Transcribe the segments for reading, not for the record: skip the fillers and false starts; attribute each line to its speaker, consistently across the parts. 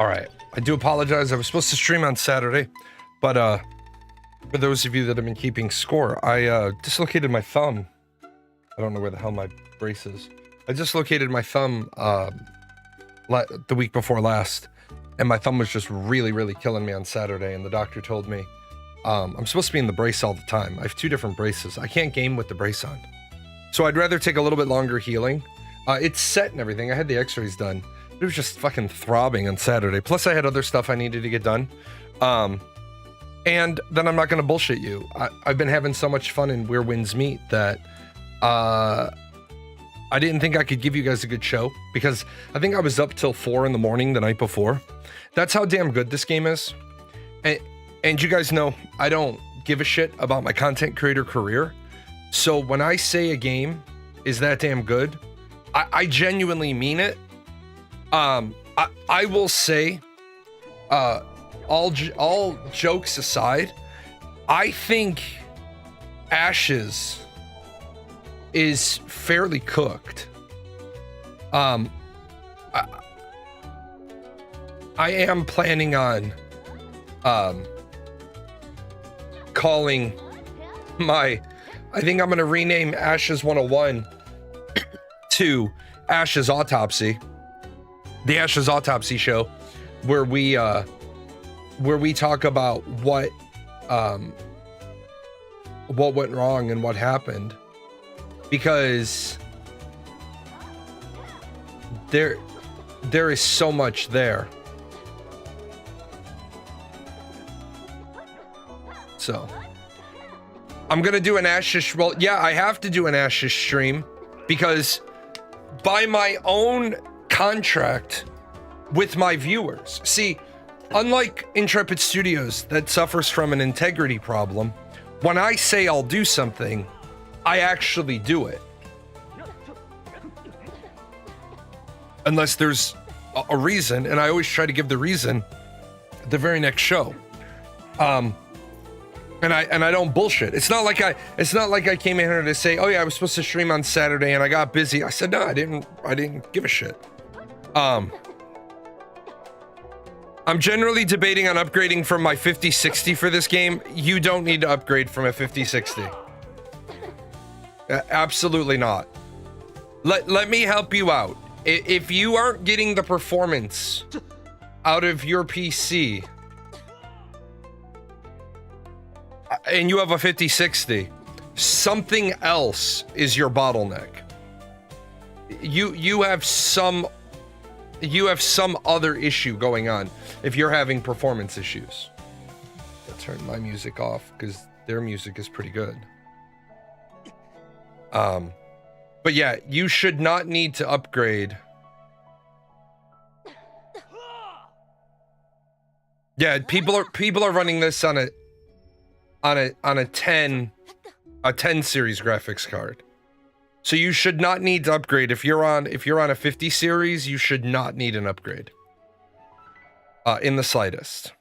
Speaker 1: All right, I do apologize. I was supposed to stream on Saturday, but for those of you that have been keeping score, I dislocated my thumb. I don't know where the hell my brace is. I dislocated my thumb the week before last, and my thumb was just really killing me on Saturday, and the doctor told me I'm supposed to be in the brace all the time. I have 2 different braces. I can't game with the brace on. So I'd rather take a little bit longer healing. It's set and everything. I had the x-rays done. It was just fucking throbbing on Saturday. Plus I had other stuff I needed to get done. And then I'm not going to bullshit you. I've been having so much fun in Where Winds Meet that I didn't think I could give you guys a good show because I think I was up till 4 in the morning the night before. That's how damn good this game is. And you guys know I don't give a shit about my content creator career. So when I say a game is that damn good, I genuinely mean it. I will say, all jokes aside, I think Ashes is fairly cooked. I am planning on calling I think I'm gonna rename Ashes 101 to Ashes Autopsy, the Ashes Autopsy show, where we talk about what went wrong and what happened, because there is so much there. So I'm gonna do an Ashes. Well, yeah, I have to do an Ashes stream because by my own contract with my viewers. See, unlike Intrepid Studios that suffers from an integrity problem, when I say I'll do something, I actually do it. Unless there's a reason, and I always try to give the reason the very next show. And I don't bullshit. It's not like I came in here to say, oh yeah, I was supposed to stream on Saturday and I got busy. I said, no, I didn't give a shit. I'm generally debating on upgrading from my 5060 for this game. You don't need to upgrade from a 5060. Absolutely not. Let me help you out. If you aren't getting the performance out of your PC and you have a 5060, something else is your bottleneck. You have some other issue going on if you're having performance issues. I'll turn my music off because their music is pretty good. But yeah, you should not need to upgrade. Yeah, people are running this on a 10 series graphics card. So you should not need to upgrade. If you're on a 50 series, you should not need an upgrade. In the slightest.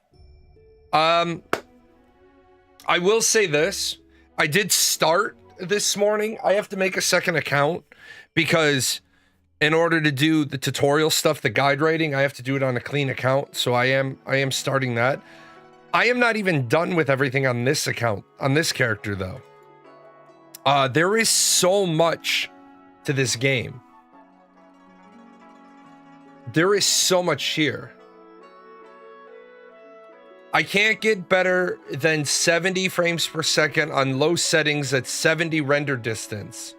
Speaker 1: I will say this. I did start this morning. I have to make a second account because in order to do the tutorial stuff, the guide writing, I have to do it on a clean account. So I am starting that. I am not even done with everything on this account, on this character though. There is so much to this game. There is so much here. I can't get better than 70 frames per second on low settings at 70 render distance.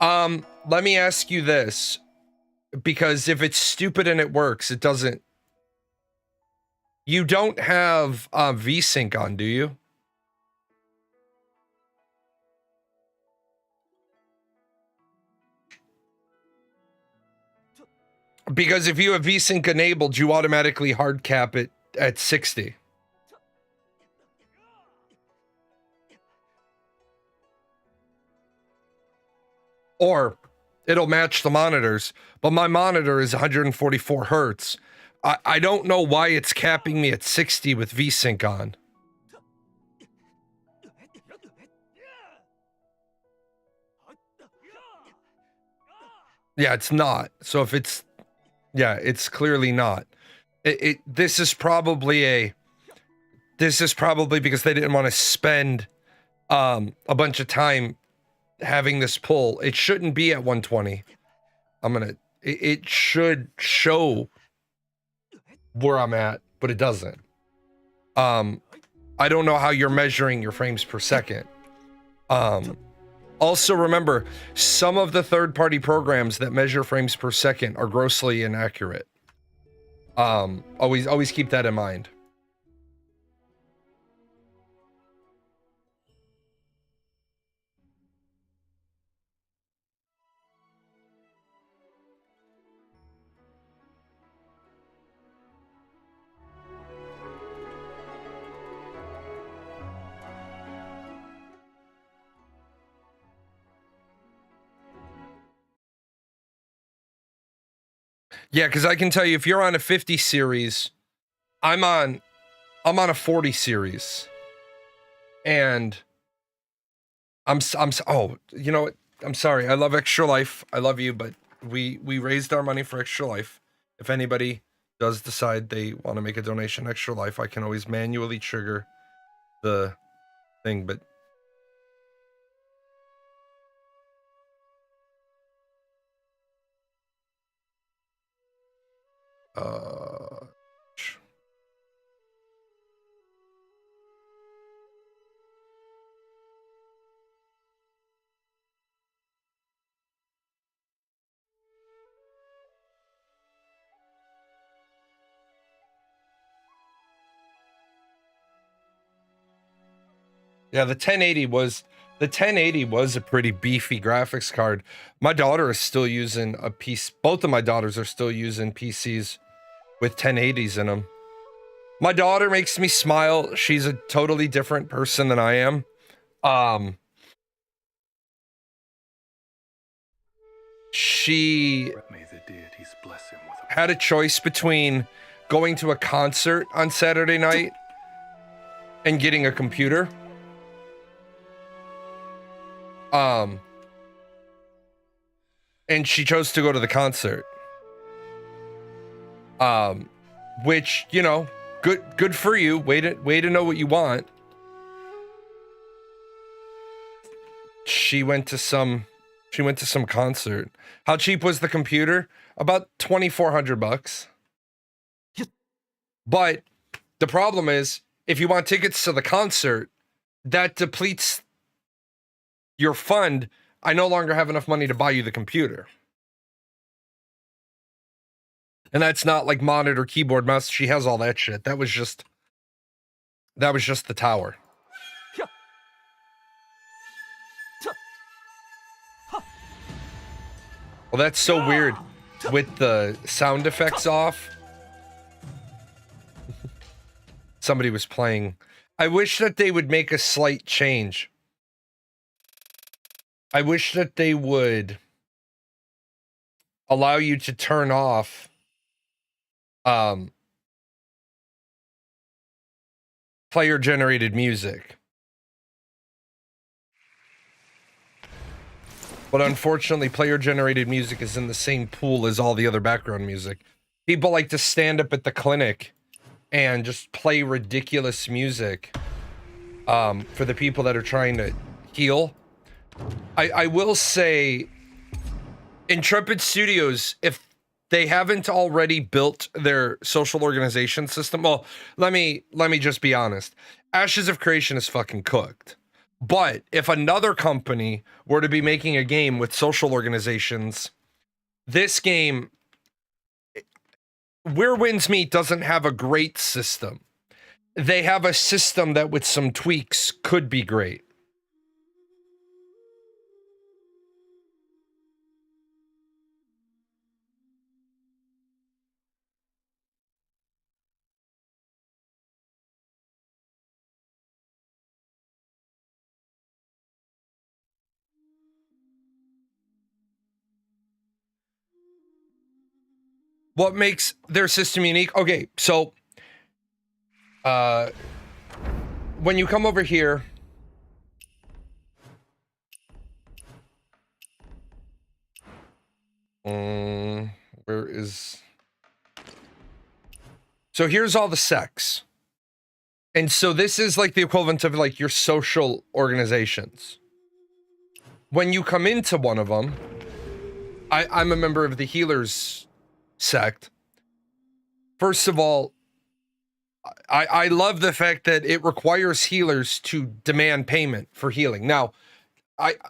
Speaker 1: Let me ask you this, because if it's stupid and it works, it doesn't. You don't have VSync on, do you? Because if you have VSync enabled, you automatically hard cap it at 60. Or it'll match the monitors, but my monitor is 144 hertz. I don't know why it's capping me at 60 with VSync on. Yeah, it's not. So if it's, yeah, it's clearly not. This is probably because they didn't want to spend a bunch of time having this pull. It shouldn't be at 120. It should show where I'm at, but it doesn't. I don't know how you're measuring your frames per second. Also remember, some of the third-party programs that measure frames per second are grossly inaccurate. Always keep that in mind. Yeah, because I can tell you, if you're on a 50 series, I'm on a 40 series, and oh, you know what? I'm sorry. I love Extra Life. I love you, but we raised our money for Extra Life. If anybody does decide they want to make a donation, Extra Life, I can always manually trigger the thing, but yeah, the 1080 was a pretty beefy graphics card. My daughter is still using a piece. Both of my daughters are still using PCs with 1080s in them. My daughter makes me smile. She's a totally different person than I am. She had a choice between going to a concert on Saturday night and getting a computer. And she chose to go to the concert. Which, you know, good for you. Way to know what you want. She went to some concert. How cheap was the computer? About $2,400. But the problem is, if you want tickets to the concert, that depletes your fund. I no longer have enough money to buy you the computer. And that's not like monitor, keyboard, mouse. She has all that shit. That was just the tower. Well, that's so weird with the sound effects off. Somebody was playing. I wish that they would make a slight change. I wish that they would allow you to turn off player generated music. But unfortunately, player generated music is in the same pool as all the other background music. People like to stand up at the clinic and just play ridiculous music for the people that are trying to heal. I will say, Intrepid Studios, if they haven't already built their social organization system, well, let me just be honest. Ashes of Creation is fucking cooked. But if another company were to be making a game with social organizations, this game, Where Winds Meet, doesn't have a great system. They have a system that with some tweaks could be great. What makes their system unique? Okay, so when you come over here, where is So here's all the sects. And so this is like the equivalent of like your social organizations. When you come into one of them, I'm a member of the healers sect. First of all, I love the fact that it requires healers to demand payment for healing. Now,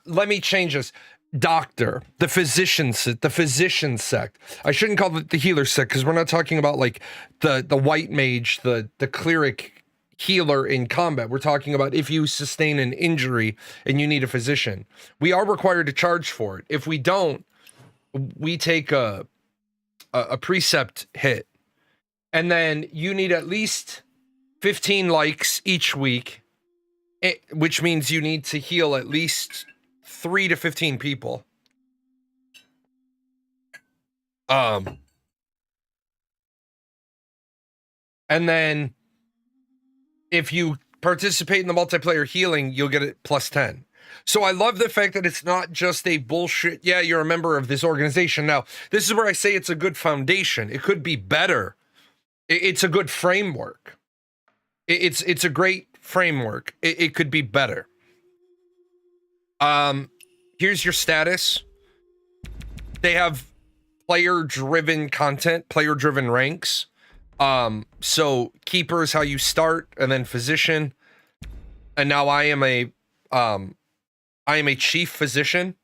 Speaker 1: let me change this. Doctor, the physician sect. I shouldn't call it the healer sect because we're not talking about like the white mage, the cleric healer in combat. We're talking about if you sustain an injury and you need a physician. We are required to charge for it. If we don't, we take a precept hit. And then you need at least 15 likes each week, which means you need to heal at least 3 to 15 people. And then if you participate in the multiplayer healing, you'll get it plus 10. So I love the fact that it's not just a bullshit, yeah, you're a member of this organization. Now, this is where I say it's a good foundation. It could be better. It's a good framework. It's a great framework. It could be better. Here's your status. They have player-driven content, player-driven ranks. So keeper is how you start, and then physician. And now I am a chief physician.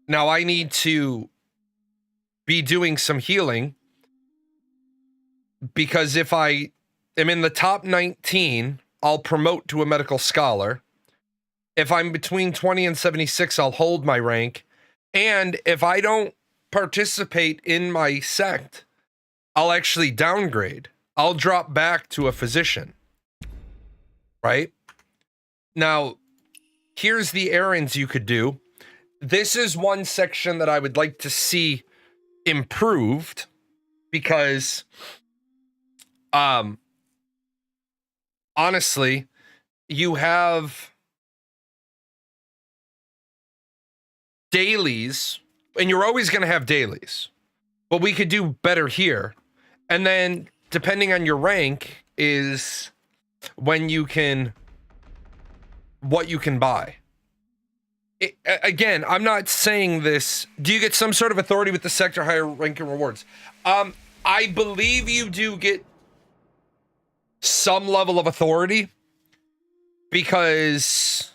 Speaker 1: Now I need to be doing some healing, because if I am in the top 19, I'll promote to a medical scholar. If I'm between 20 and 76, I'll hold my rank. And if I don't participate in my sect, I'll actually downgrade. I'll drop back to a physician. Right? Now, here's the errands you could do. This is one section that I would like to see improved, because honestly, you have dailies, and you're always going to have dailies, but we could do better here. And then depending on your rank is when you can, what you can buy. Again, I'm not saying this. Do you get some sort of authority with the sector higher rank and rewards? I believe you do get some level of authority, because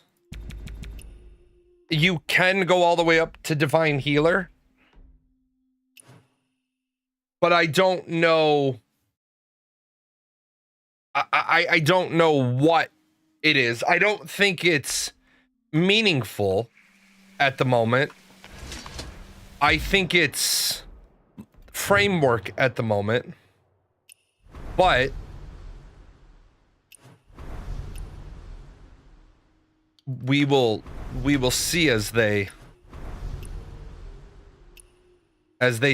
Speaker 1: you can go all the way up to divine healer, but I don't know. I don't know what it is. I don't think it's meaningful at the moment. I think it's framework at the moment, but we will see as they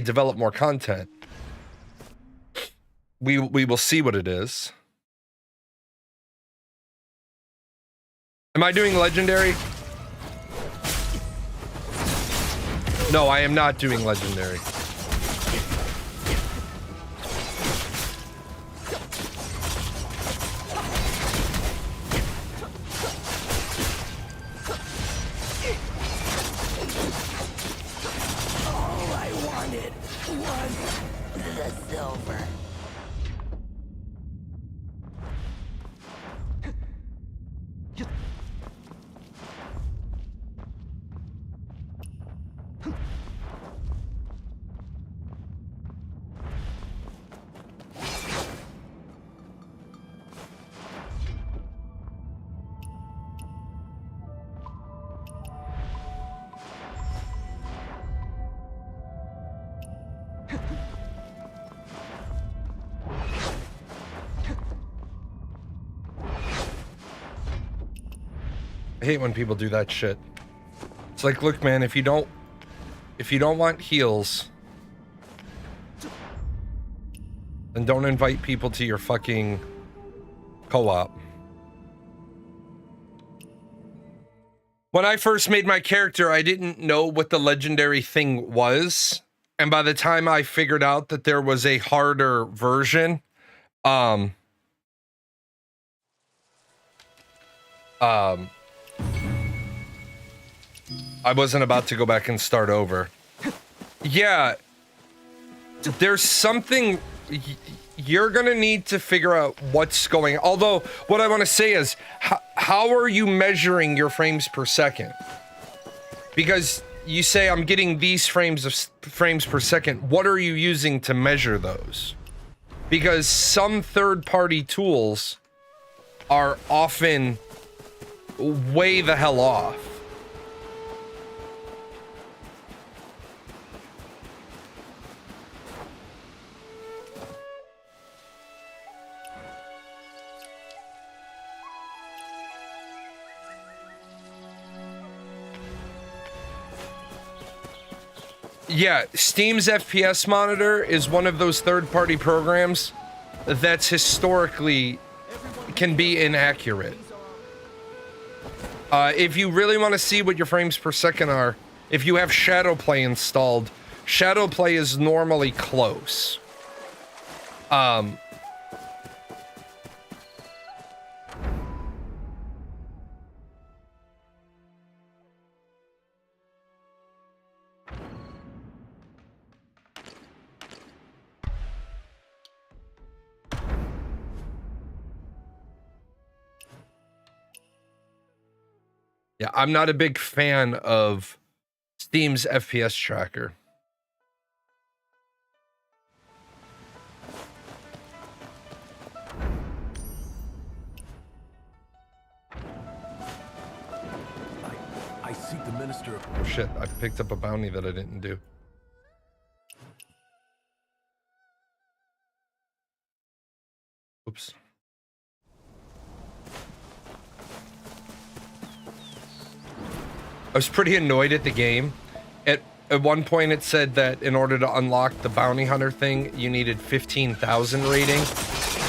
Speaker 1: develop more content. We will see what it is. Am I doing legendary? No, I am not doing legendary.
Speaker 2: All I wanted was the silver.
Speaker 1: I hate when people do that shit. It's like, look, man, if you don't want heals, then don't invite people to your fucking co-op. When I first made my character, I didn't know what the legendary thing was. And by the time I figured out that there was a harder version, Um, I wasn't about to go back and start over. Yeah, there's something you're gonna need to figure out what's going. Although, what I want to say is, how are you measuring your frames per second? Because you say I'm getting these frames per second. What are you using to measure those? Because some third-party tools are often way the hell off. Yeah, Steam's FPS monitor is one of those third-party programs that's historically can be inaccurate. If you really want to see what your frames per second are, if you have Shadowplay installed, Shadowplay is normally close. Yeah, I'm not a big fan of Steam's FPS tracker.
Speaker 3: I seek the minister.
Speaker 1: Oh shit, I picked up a bounty that I didn't do. Oops. I was pretty annoyed at the game. At one point it said that in order to unlock the bounty hunter thing, you needed 15,000 rating.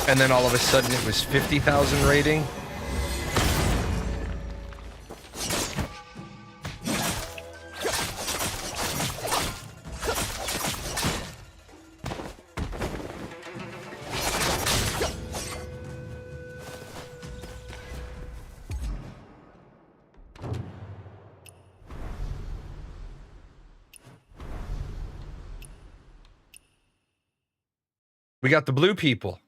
Speaker 1: And then all of a sudden it was 50,000 rating. We got the blue people.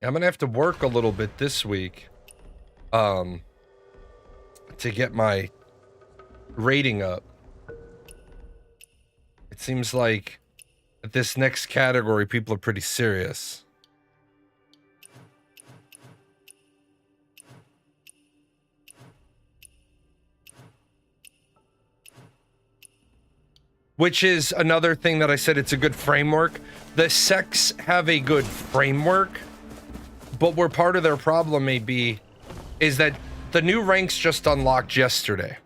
Speaker 1: I'm gonna have to work a little bit this week to get my rating up. It seems like at this next category people are pretty serious. Which is another thing that I said, it's a good framework. The sects have a good framework, but where part of their problem may be is that the new ranks just unlocked yesterday.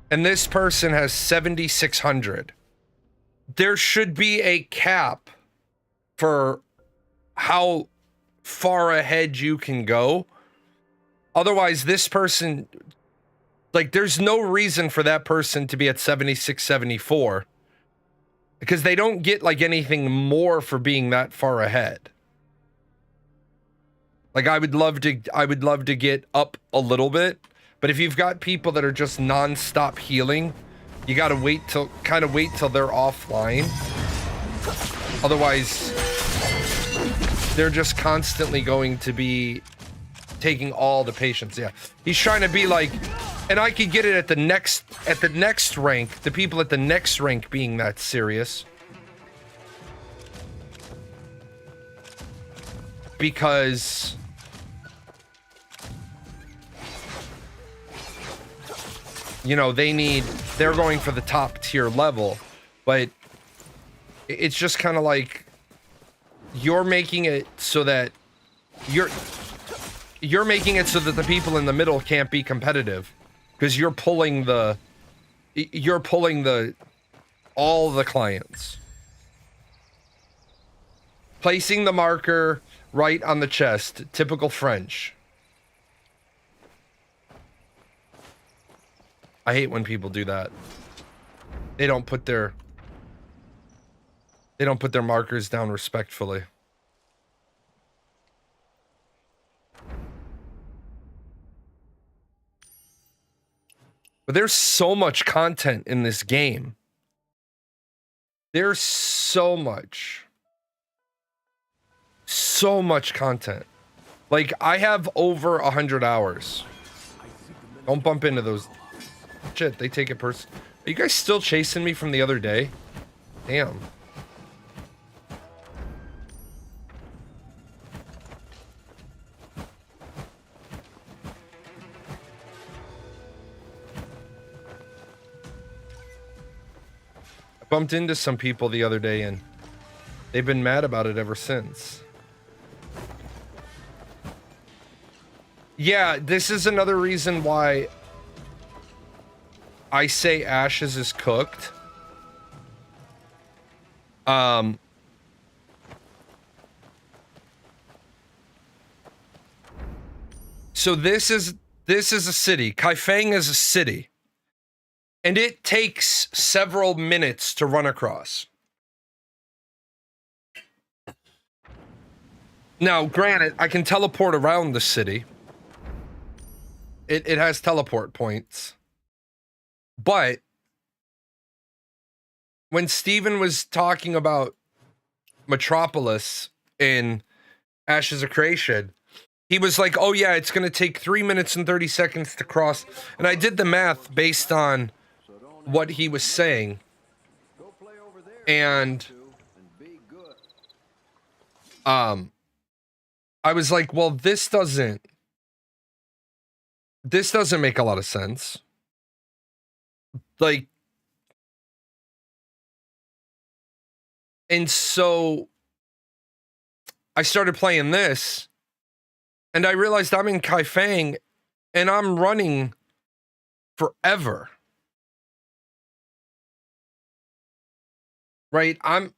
Speaker 1: And this person has 7,600. There should be a cap for how far ahead you can go. Otherwise, this person, like, there's no reason for that person to be at 76, 74. Because they don't get, like, anything more for being that far ahead. Like, I would love to get up a little bit, but if you've got people that are just non-stop healing, you gotta wait till they're offline. Otherwise, they're just constantly going to be taking all the patients. Yeah, he's trying to be like, and I could get it at the next rank, the people at the next rank being that serious. Because you know, they're going for the top tier level, but it's just kind of like you're making it so that you're making it so that the people in the middle can't be competitive because you're pulling all the clients. Placing the marker right on the chest. Typical French. I hate when people do that. They don't put their markers down respectfully. But there's so much content in this game. There's so much content. Like, I have over 100 hours. Don't bump into those. Shit, they take it personal. Are you guys still chasing me from the other day? Damn. I bumped into some people the other day and they've been mad about it ever since. Yeah, this is another reason why I say Ashes is cooked. So this is a city. Kaifeng is a city. And it takes several minutes to run across. Now, granted, I can teleport around the city. It has teleport points. But when Steven was talking about Metropolis in Ashes of Creation, he was like, oh yeah, it's going to take 3 minutes and 30 seconds to cross. And I did the math based on what he was saying. And I was like, well, this doesn't make a lot of sense. Like, and so I started playing this and I realized I'm in Kaifeng and I'm running forever. Right? I'm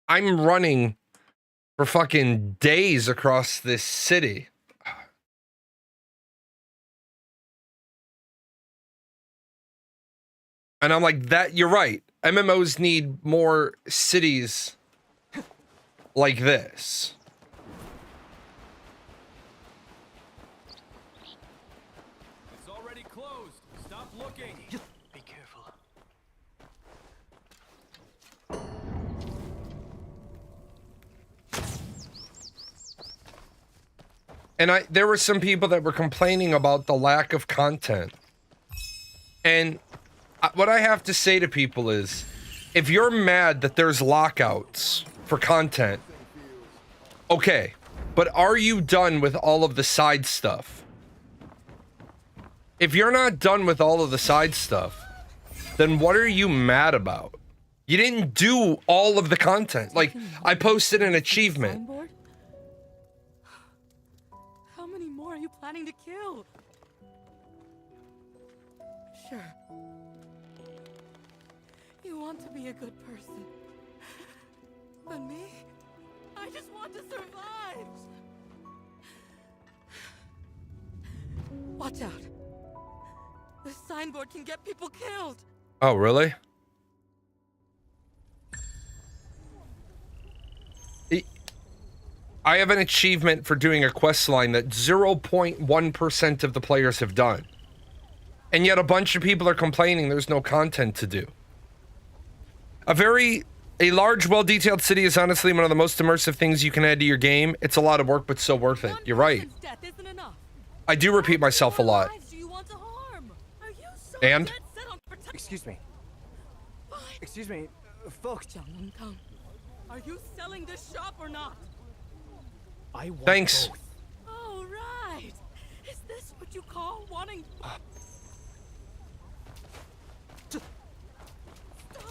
Speaker 1: running for fucking days across this city. And I'm like, that, you're right. MMOs need more cities like this.
Speaker 3: It's already closed. Stop looking.
Speaker 2: Just be careful.
Speaker 1: And there were some people that were complaining about the lack of content. And what I have to say to people is, if you're mad that there's lockouts for content, okay, but are you done with all of the side stuff? If you're not done with all of the side stuff, then what are you mad about? You didn't do all of the content. Like, I posted an achievement.
Speaker 4: How many more are you planning to kill? Sure. You want to be a good person. But me? I just want to survive! Watch out. The signboard can get people killed.
Speaker 1: Oh, really? I have an achievement for doing a quest line that 0.1% of the players have done. And yet a bunch of people are complaining there's no content to do. A large, well-detailed city is honestly one of the most immersive things you can add to your game. It's a lot of work, but so worth it. You're right. I do repeat myself a lot. And?
Speaker 2: Excuse me. Excuse me, folks.
Speaker 4: Are you selling this shop or not?
Speaker 2: I want
Speaker 1: Thanks.
Speaker 2: both.
Speaker 4: Oh, right. Is this what you call wanting...
Speaker 5: Stop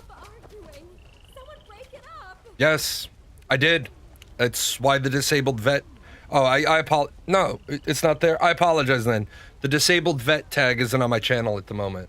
Speaker 5: arguing. Someone break it up.
Speaker 1: Yes, I did. That's why the disabled vet... Oh, I apologize. No, it's not there. I apologize then. The disabled vet tag isn't on my channel at the moment.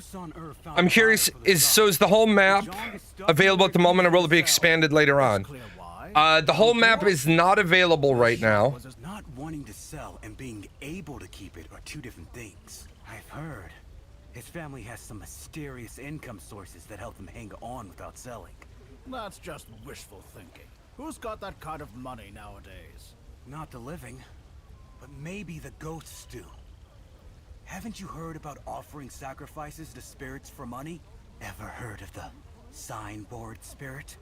Speaker 3: Who's on Earth found
Speaker 1: I'm curious,
Speaker 3: fire for the
Speaker 1: is the whole map available at the moment, or will it be expanded later on?
Speaker 3: Clear why?
Speaker 1: The whole map is not available right now.
Speaker 3: Not wanting to sell and being able to keep it are two different things. I've heard his family has some mysterious income sources that help them hang on without selling.
Speaker 6: That's just wishful thinking. Who's got that kind of money nowadays?
Speaker 3: Not the living, but maybe the ghosts do. Haven't you heard about offering sacrifices to spirits for money? Ever heard of the signboard spirit?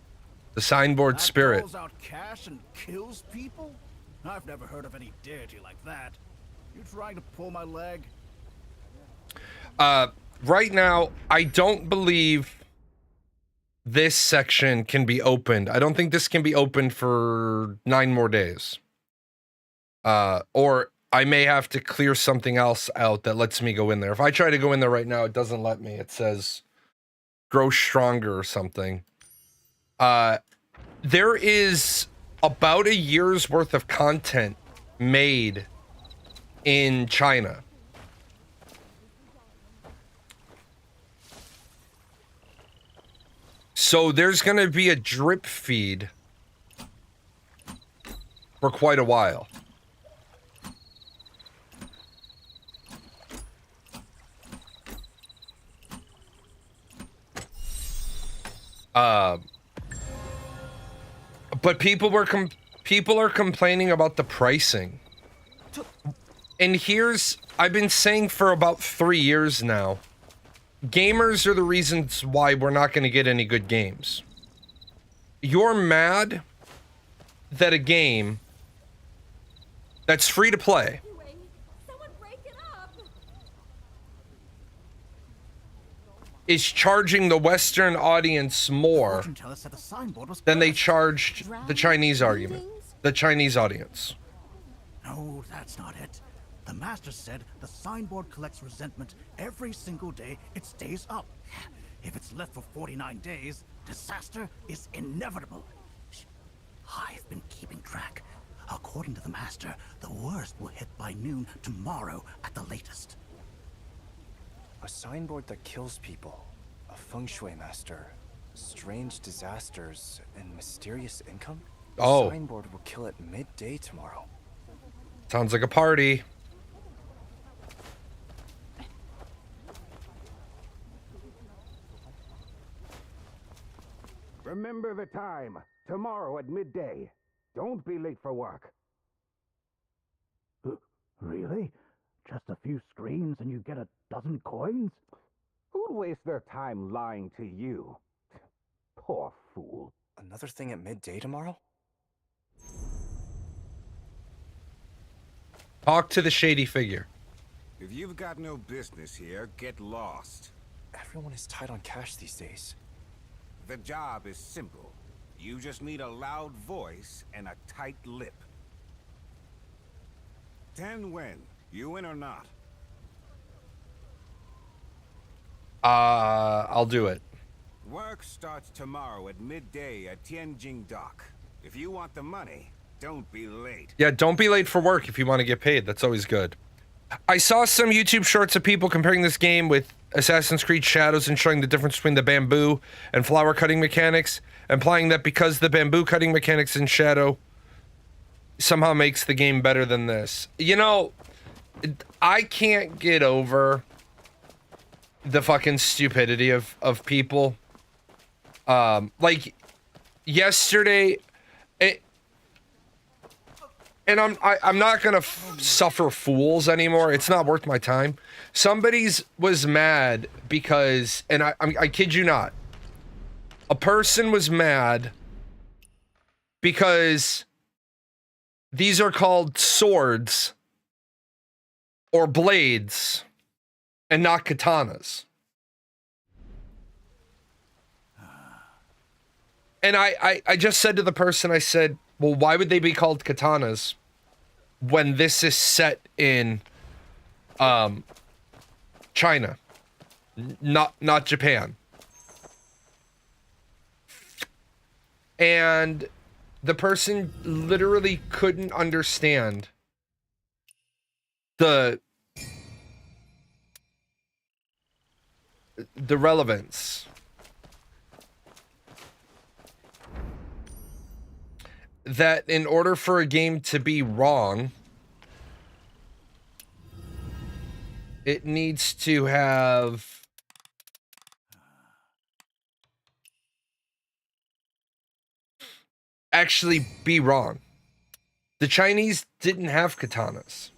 Speaker 1: The signboard
Speaker 6: That
Speaker 1: spirit.
Speaker 6: doles out cash and kills people? I've never heard of any deity like that. You trying to pull my leg?
Speaker 1: Right now, I don't believe this section can be opened. I don't think this can be opened for 9 more days. Or I may have to clear something else out that lets me go in there. If I try to go in there right now, it doesn't let me. It says grow stronger or something. There is about a year's worth of content made in China. So there's going to be a drip feed for quite a while. But people are complaining about the pricing. And I've been saying for about 3 years now, gamers are the reasons why we're not going to get any good games. You're mad that a game that's free to play
Speaker 5: Anyway, someone break it up.
Speaker 1: is charging the Western audience more
Speaker 6: Fortune teller said the signboard was
Speaker 1: than they
Speaker 6: cursed.
Speaker 1: charged the Chinese audience.
Speaker 6: No, that's not it. The master said the signboard collects resentment every single day it stays up. If it's left for 49 days, disaster is inevitable. I've been keeping track. According to the master, the worst will hit by noon tomorrow at the latest.
Speaker 7: A signboard that kills people, a feng shui master, strange disasters, and mysterious income? The
Speaker 1: Oh.
Speaker 7: signboard will kill at midday tomorrow.
Speaker 1: Sounds like a party.
Speaker 8: Remember the time. Tomorrow at midday. Don't be late for work.
Speaker 6: Really? Just a few screams and you get a dozen coins?
Speaker 8: Who'd waste their time lying to you? Poor fool.
Speaker 7: Another thing at midday tomorrow?
Speaker 1: Talk to the shady figure.
Speaker 9: If you've got no business here, get lost.
Speaker 7: Everyone is tight on cash these days.
Speaker 9: The job is simple. You just need a loud voice and a tight lip. 10 win. You in or not?
Speaker 1: I'll do it.
Speaker 9: Work starts tomorrow at midday at Tianjin Dock. If you want the money, don't be late.
Speaker 1: Yeah, don't be late for work if you want to get paid. That's always good. I saw some YouTube shorts of people comparing this game with Assassin's Creed Shadows and showing the difference between the bamboo and flower cutting mechanics, implying that because the bamboo cutting mechanics in Shadow somehow makes the game better than this. You know, I can't get over the fucking stupidity of people. Like yesterday, and I'm not gonna suffer fools anymore. It's not worth my time. Somebody's was mad because, and I kid you not, a person was mad because these are called swords or blades and not katanas. And I just said to the person, I said, well, why would they be called katanas when this is set in China, not Japan? And the person literally couldn't understand the the relevance. That in order for a game to be wrong, it needs to have actually be wrong. The Chinese didn't have katanas.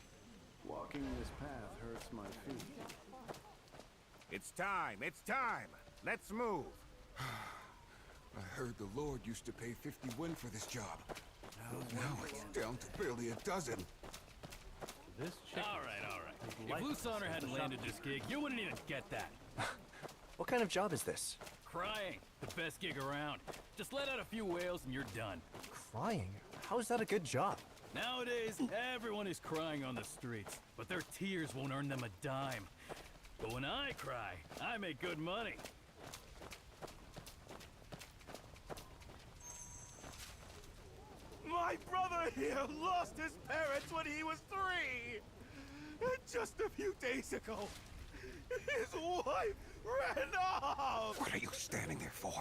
Speaker 10: Walking this path hurts my feet.
Speaker 9: It's time, it's time. Let's move.
Speaker 10: I heard the Lord used to pay 50 win for this job. Now it's down to barely a dozen.
Speaker 11: All right. If Loose Honor hadn't landed this gig, you wouldn't even get that.
Speaker 7: What kind of job is this?
Speaker 11: Crying, the best gig around. Just let out a few wails and you're done.
Speaker 7: Crying? How is that a good job?
Speaker 11: Nowadays, everyone is crying on the streets, but their tears won't earn them a dime. But when I cry, I make good money.
Speaker 3: My brother here lost his parents when he was 3. And just a few days ago, his wife ran off.
Speaker 10: What are you standing there for?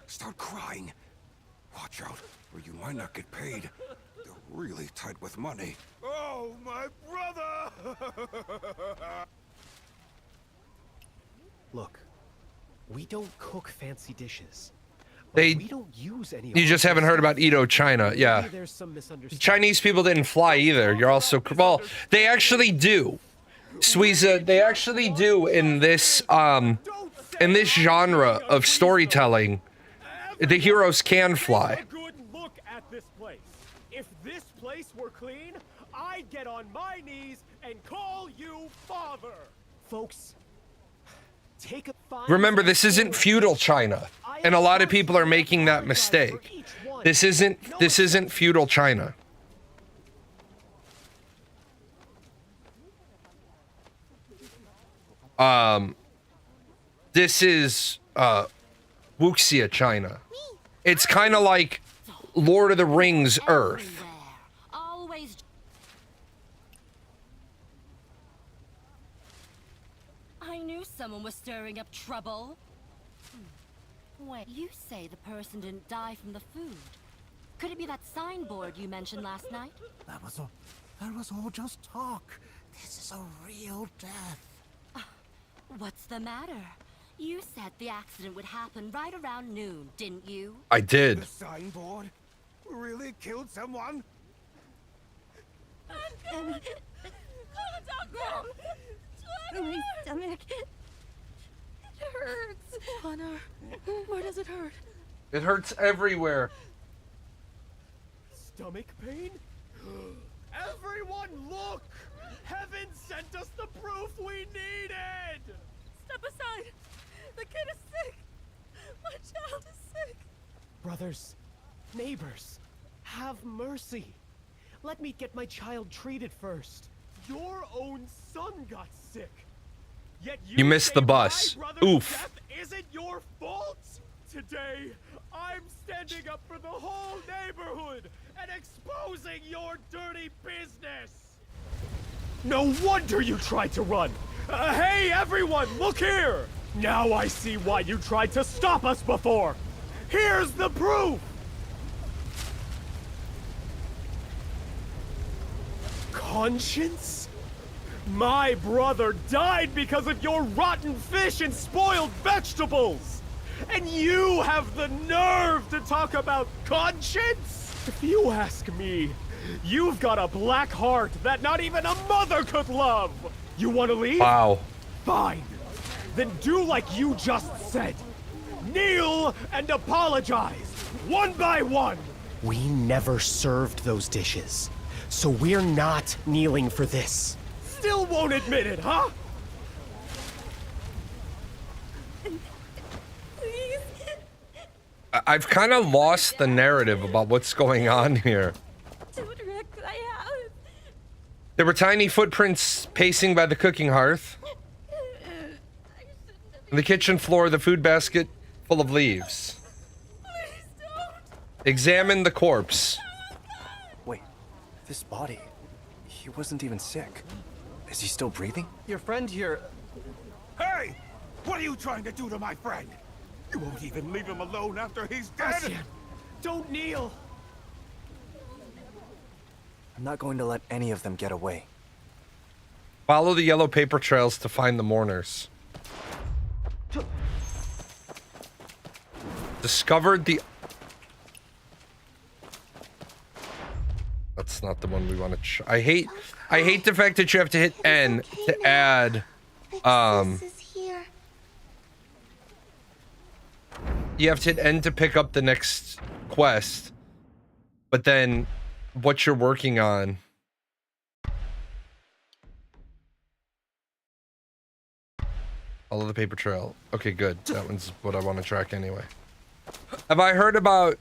Speaker 10: Start crying. Watch out, or you might not get paid. They're really tight with money.
Speaker 3: Oh, my brother!
Speaker 12: Look, we don't cook fancy dishes.
Speaker 1: They,
Speaker 12: we don't use any.
Speaker 1: you just haven't heard about Edo China. Yeah.
Speaker 12: Maybe there's some misunderstanding.
Speaker 1: Chinese people didn't fly either. You're also, well, they actually do. Sweeza, they actually do in this genre of storytelling. The heroes can fly.
Speaker 13: Take a good look at this place. If this place were clean, I'd get on my knees and call you father.
Speaker 12: Folks, take a
Speaker 1: Remember, this isn't feudal China, and a lot of people are making that mistake. This isn't feudal China. This is Wuxia China. It's kind of like Lord of the Rings Earth.
Speaker 5: Always. I knew someone was stirring up trouble. Wait, you say the person didn't die from the food. Could it be that signboard you mentioned last night?
Speaker 6: That was all just talk. This is a real death.
Speaker 5: What's the matter? You said the accident would happen right around noon, didn't you?
Speaker 1: I did.
Speaker 9: The signboard really killed someone?
Speaker 4: Call a doctor!
Speaker 5: My stomach. It hurts.
Speaker 4: Connor, where does it hurt?
Speaker 1: It hurts everywhere.
Speaker 13: Stomach pain? Everyone look! Heaven sent us the proof we needed!
Speaker 4: Step aside. The kid is sick. My child is sick.
Speaker 12: Brothers, neighbors, have mercy. Let me get my child treated first.
Speaker 13: Your own son got sick. Yet
Speaker 1: You missed the
Speaker 13: say
Speaker 1: bus.
Speaker 13: my brother's
Speaker 1: Oof.
Speaker 13: death isn't your fault. Today, I'm standing up for the whole neighborhood and exposing your dirty business. No wonder you tried to run. Hey, everyone, look here. Now I see why you tried to stop us before. Here's the proof. Conscience? My brother died because of your rotten fish and spoiled vegetables! And you have the nerve to talk about conscience? If you ask me, you've got a black heart that not even a mother could love! You want to leave?
Speaker 1: Wow.
Speaker 13: Fine. Then do like you just said. Kneel and apologize, one by one!
Speaker 12: We never served those dishes, so we're not kneeling for this.
Speaker 13: Still won't admit it, huh?
Speaker 4: Please.
Speaker 1: I've kind of lost the narrative about what's going on here.
Speaker 4: Don't wreck my house.
Speaker 1: There were tiny footprints pacing by the cooking hearth. On the kitchen floor, the food basket full of leaves.
Speaker 4: Please don't.
Speaker 1: Examine the corpse.
Speaker 7: Wait, this body, he wasn't even sick. Is he still breathing?
Speaker 12: Your friend here...
Speaker 9: Hey! What What are you trying to do to my friend? You won't even leave him alone after he's dead?
Speaker 12: Bastian, don't kneel!
Speaker 7: I'm not going to let any of them get away.
Speaker 1: Follow the yellow paper trails to find the mourners. Discovered the... That's not the one we want to... I hate the fact that you have to hit N to add... You have to hit N to pick up the next quest. But then what you're working on... Follow the paper trail. Okay, good. That one's what I want to track anyway. Have I heard about...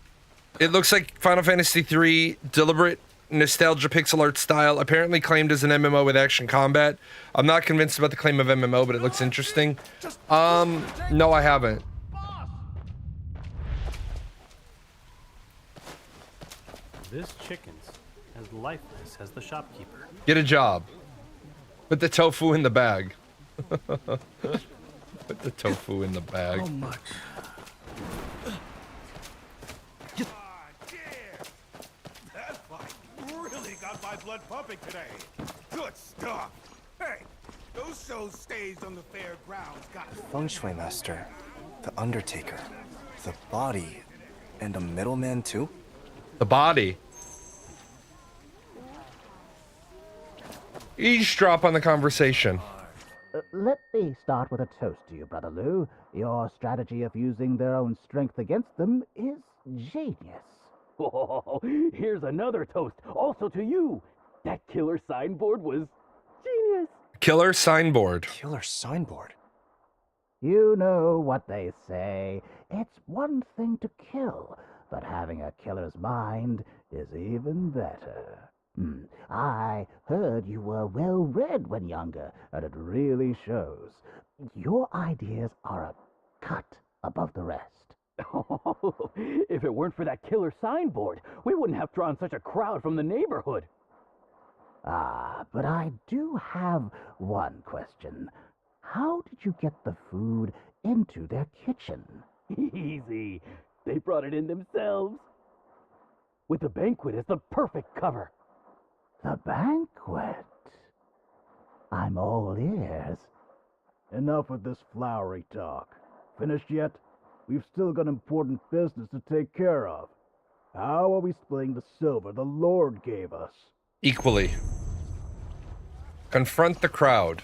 Speaker 1: It looks like Final Fantasy III deliberate nostalgia pixel art style, apparently claimed as an MMO with action combat. I'm not convinced about the claim of MMO, but it looks interesting. No, I haven't.
Speaker 14: This chicken's as lifeless as the shopkeeper.
Speaker 1: Get a job. Put the tofu in the bag. Put the tofu in the bag.
Speaker 3: How much?
Speaker 9: That fight really got my blood pumping today. Good stuff. Hey, those show stays on the fairgrounds got
Speaker 7: Feng Shui Master, the Undertaker, the body, and a middleman too?
Speaker 1: The body. Eavesdrop on the conversation.
Speaker 6: Let me start with a toast to you, Brother Lou. Your strategy of using their own strength against them is genius.
Speaker 11: Oh, here's another toast, also to you. That killer signboard was genius.
Speaker 1: Killer signboard.
Speaker 7: Killer signboard?
Speaker 6: You know what they say. It's one thing to kill, but having a killer's mind is even better. I heard you were well-read when younger, and it really shows. Your ideas are a cut above the rest.
Speaker 11: Oh, if it weren't for that killer signboard, we wouldn't have drawn such a crowd from the neighborhood.
Speaker 6: Ah, but I do have one question. How did you get the food into their kitchen?
Speaker 11: Easy. They brought it in themselves. With the banquet as the perfect cover.
Speaker 6: The banquet? I'm all ears.
Speaker 15: Enough with this flowery talk. Finished yet? We've still got important business to take care of. How are we splitting the silver the Lord gave us?
Speaker 1: Equally. Confront the crowd.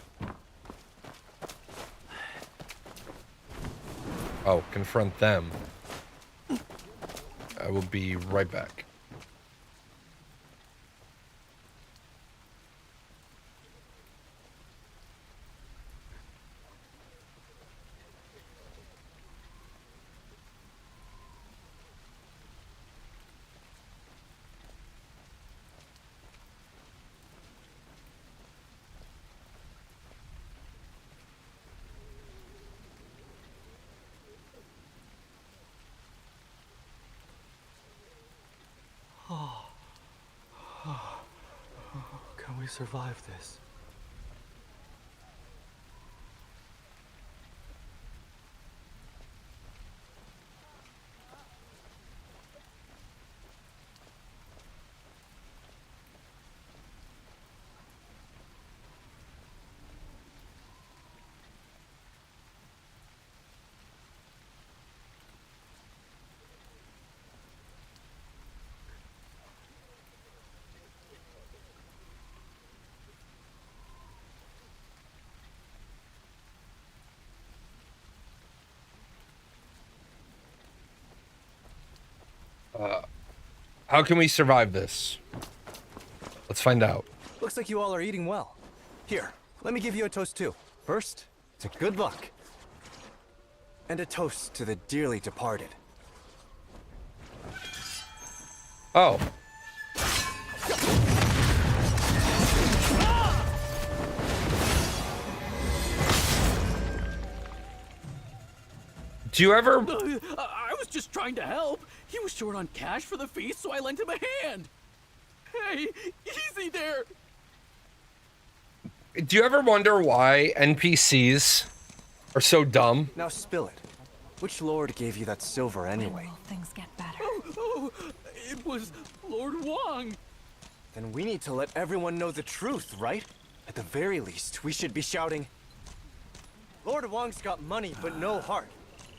Speaker 1: Oh, confront them. I will be right back.
Speaker 14: Can we survive this?
Speaker 1: How can we survive this? Let's find out.
Speaker 7: Looks like you all are eating well. Here, let me give you a toast too. First, to good luck. And a toast to the dearly departed.
Speaker 1: Oh. Do you ever...
Speaker 11: I was just trying to help. He was short on cash for the feast, so I lent him a hand. Hey, easy there.
Speaker 1: Do you ever wonder why NPCs are so dumb.
Speaker 7: Now spill it. Which lord gave you that silver anyway?
Speaker 4: Things get better.
Speaker 11: Oh, it was Lord Wong.
Speaker 7: Then we need to let everyone know the truth, right? At the very least, we should be shouting, Lord Wong's got money, but no heart.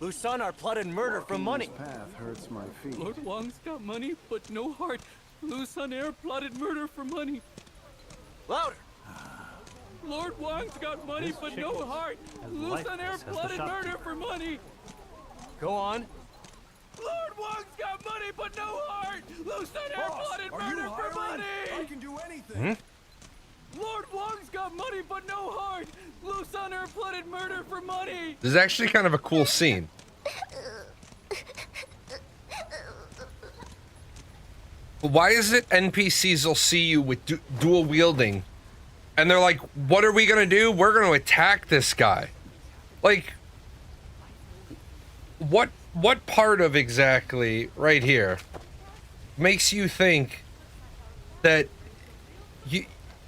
Speaker 7: Lusanar plotted murder for money.
Speaker 16: Path hurts my feet.
Speaker 11: Lord Wong's got money, but no heart. Lusanar plotted murder for money.
Speaker 7: Louder!
Speaker 11: Lord Wong's got money,
Speaker 14: This
Speaker 11: but
Speaker 14: chicken
Speaker 11: no heart.
Speaker 14: has lifeless
Speaker 11: Lusanar
Speaker 14: as the
Speaker 11: plotted murder
Speaker 14: shopkeeper.
Speaker 11: for money.
Speaker 7: Go on.
Speaker 11: Lord Wong's got money, but no heart. Lusanar plotted murder for money.
Speaker 9: I can do anything.
Speaker 11: Lord Wong's got money, but no heart. Lusanar plotted murder for money.
Speaker 1: This is actually kind of a cool scene. Why is it NPCs will see you with dual wielding and they're like, what are we gonna do? We're gonna attack this guy. Like, what part of exactly right here makes you think that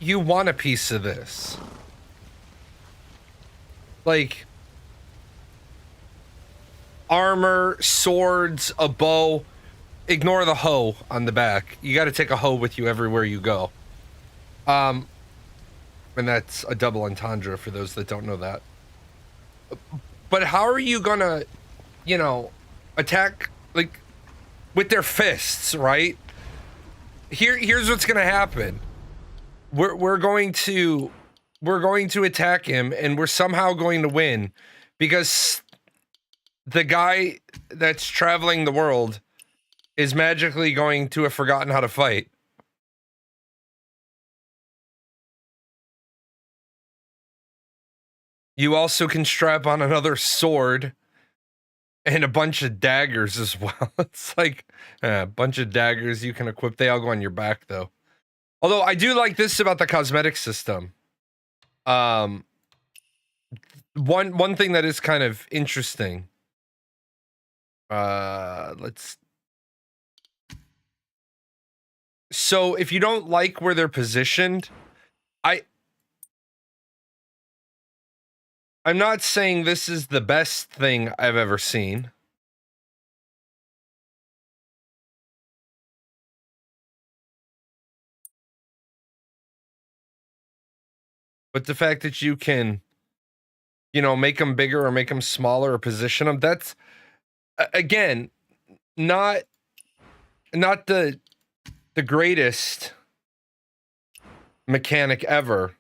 Speaker 1: you want a piece of this? Like, armor, swords, a bow. Ignore the hoe on the back. You got to take a hoe with you everywhere you go. And that's a double entendre for those that don't know that. But how are you gonna, you know, attack, like, with their fists, right? Here's what's gonna happen. We're going to attack him, and we're somehow going to win because the guy that's traveling the world is magically going to have forgotten how to fight. You also can strap on another sword and a bunch of daggers as well. It's like a bunch of daggers you can equip. They all go on your back, though. Although I do like this about the cosmetic system. One thing that is kind of interesting. So if you don't like where they're positioned, I'm not saying this is the best thing I've ever seen. But the fact that you can, you know, make them bigger or make them smaller or position them, that's, again, not the greatest mechanic ever,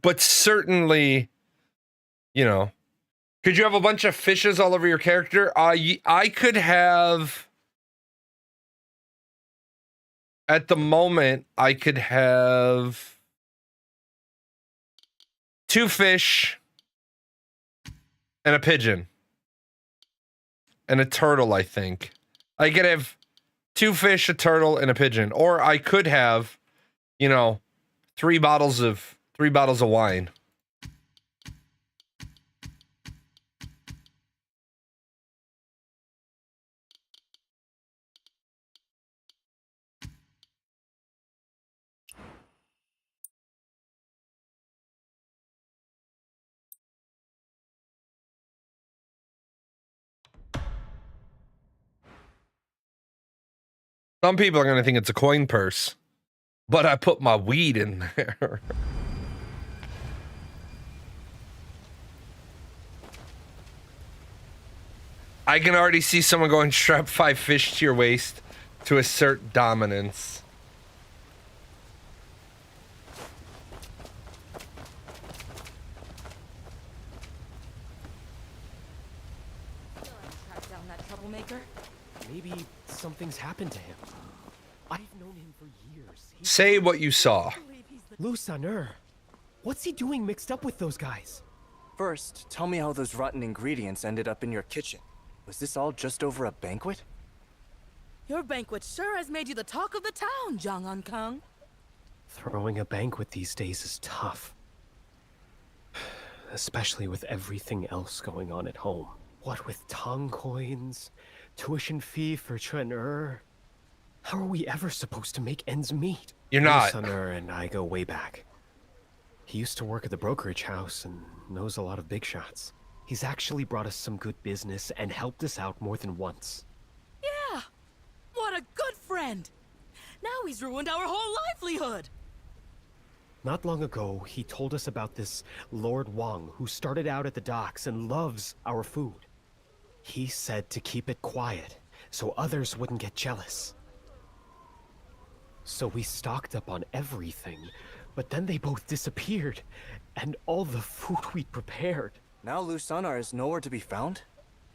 Speaker 1: but certainly, you know, could you have a bunch of fishes all over your character? I could have, at the moment, I could have 2 fish and a pigeon and a turtle. I think I could have 2 fish, a turtle, and a pigeon, or I could have, you know, 3 bottles of wine. Some people are going to think it's a coin purse, but I put my weed in there. I can already see someone going, strap 5 fish to your waist to assert dominance.
Speaker 4: Track down that troublemaker.
Speaker 12: Maybe something's happened to him. I've known him for years.
Speaker 1: Say what you saw.
Speaker 12: Lusanar. What's he doing mixed up with those guys?
Speaker 7: First, tell me how those rotten ingredients ended up in your kitchen. Was this all just over a banquet?
Speaker 4: Your banquet sure has made you the talk of the town, Jong Un Kung.
Speaker 12: Throwing a banquet these days is tough. Especially with everything else going on at home. What with Tong coins, tuition fee for Chen-Er. How are we ever supposed to make ends meet?
Speaker 1: You're not.
Speaker 12: Lusanar and I go way back. He used to work at the brokerage house and knows a lot of big shots. He's actually brought us some good business and helped us out more than once.
Speaker 4: Yeah! What a good friend! Now he's ruined our whole livelihood!
Speaker 12: Not long ago, he told us about this Lord Wang who started out at the docks and loves our food. He said to keep it quiet so others wouldn't get jealous. So we stocked up on everything, but then they both disappeared, and all the food we'd prepared.
Speaker 7: Now Lusanar is nowhere to be found?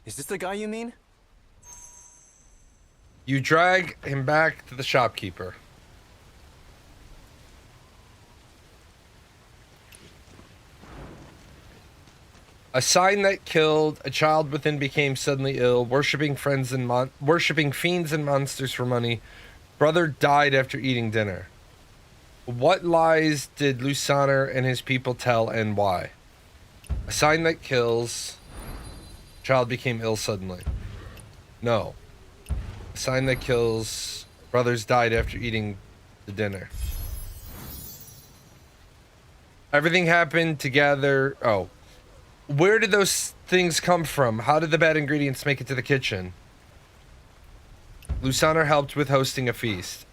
Speaker 7: Is this the guy you mean?
Speaker 1: You drag him back to the shopkeeper. A sign that killed a child within became suddenly ill, worshipping fiends and monsters for money. Brother died after eating dinner. What lies did Lusanar and his people tell, and why? A sign that kills. Child became ill suddenly. No. A sign that kills. Brothers died after eating the dinner. Everything happened together. Oh. Where did those things come from? How did the bad ingredients make it to the kitchen? Lusanar helped with hosting a feast.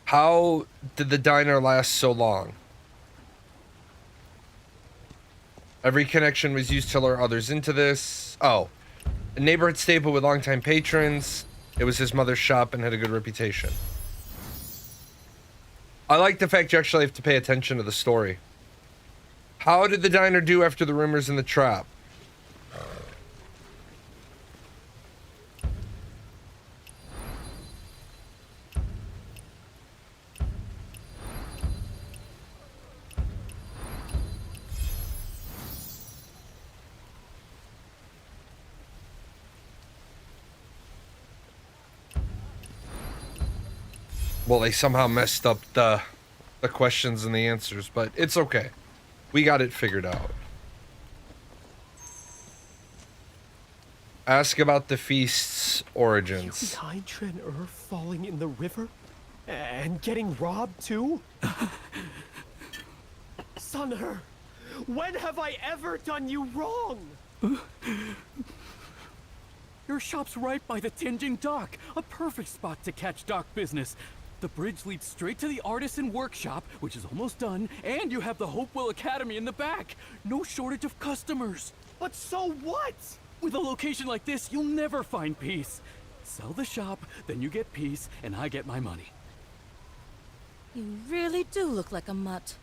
Speaker 1: How did the diner last so long? Every connection was used to lure others into this. Oh. A neighborhood staple with longtime patrons. It was his mother's shop and had a good reputation. I like the fact you actually have to pay attention to the story. How did the diner do after the rumors in the trap? Well, they somehow messed up the questions and the answers, but it's okay. We got it figured out. Ask about the feast's origins.
Speaker 12: You behind Tren falling in the river? And getting robbed too? Sunher, when have I ever done you wrong?
Speaker 11: Your shop's right by the Tianjin dock, a perfect spot to catch dock business. The bridge leads straight to the artisan workshop, which is almost done, and you have the Hopewell Academy in the back. No shortage of customers.
Speaker 12: But so what?
Speaker 11: With a location like this, you'll never find peace. Sell the shop, then you get peace, and I get my money.
Speaker 4: You really do look like a mutt.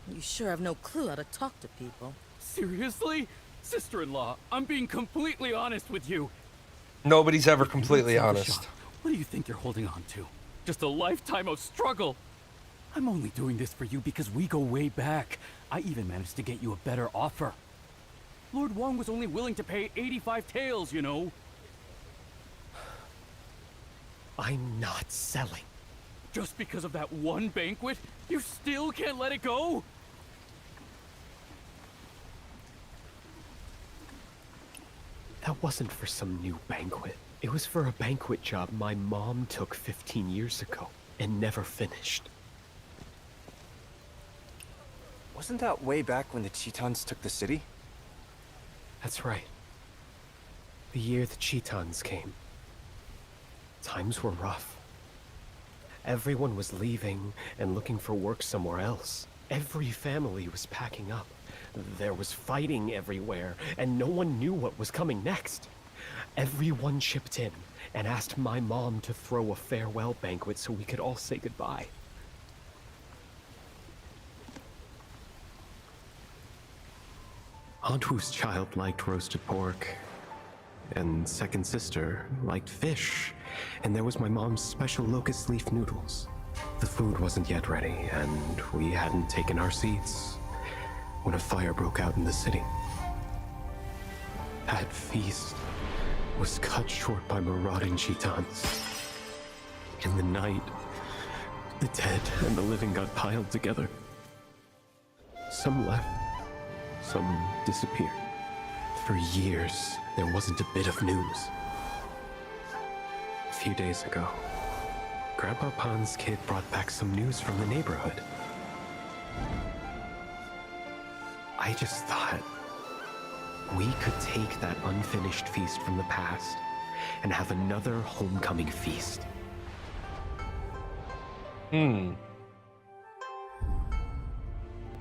Speaker 4: You sure have no clue how to talk to people.
Speaker 11: Seriously? Sister-in-law, I'm being completely honest with you.
Speaker 1: Nobody's ever completely honest.
Speaker 11: What do you think you're holding on to? Just a lifetime of struggle. I'm only doing this for you because we go way back. I even managed to get you a better offer. Lord Wang was only willing to pay 85 taels, you know.
Speaker 12: I'm not selling.
Speaker 11: Just because of that one banquet, you still can't let it go?
Speaker 12: That wasn't for some new banquet. It was for a banquet job my mom took 15 years ago and never finished.
Speaker 7: Wasn't that way back when the Chitans took the city?
Speaker 12: That's right. The year the Chitans came. Times were rough. Everyone was leaving and looking for work somewhere else. Every family was packing up. There was fighting everywhere, and no one knew what was coming next. Everyone chipped in and asked my mom to throw a farewell banquet so we could all say goodbye. Aunt Wu's child liked roasted pork, and second sister liked fish, and there was my mom's special locust leaf noodles. The food wasn't yet ready, and we hadn't taken our seats when a fire broke out in the city. That feast was cut short by marauding Chitans. In the night, the dead and the living got piled together. Some left, some disappeared. For years, there wasn't a bit of news. A few days ago, Grandpa Pon's kid brought back some news from the neighborhood. I just thought we could take that unfinished feast from the past and have another homecoming feast.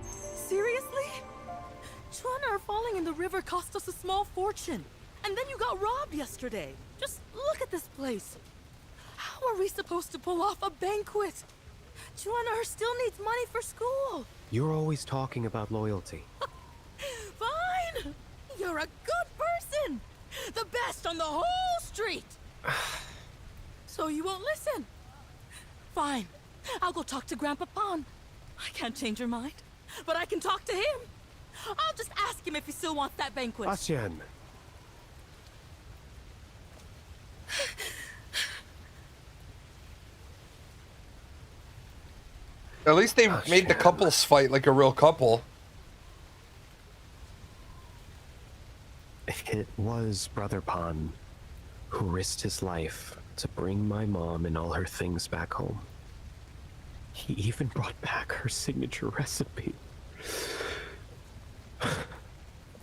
Speaker 4: Seriously? Chuan falling in the river cost us a small fortune. And then you got robbed yesterday. Just look at this place. How are we supposed to pull off a banquet? Chuan still needs money for school.
Speaker 12: You're always talking about loyalty.
Speaker 4: Fine! You're a good person! The best on the whole street! So you won't listen? Fine. I'll go talk to Grandpa Pon. I can't change your mind, but I can talk to him. I'll just ask him if he still wants that banquet.
Speaker 12: Asian.
Speaker 1: At least they made the couples fight like a real couple.
Speaker 12: It was Brother Pon who risked his life to bring my mom and all her things back home. He even brought back her signature recipe.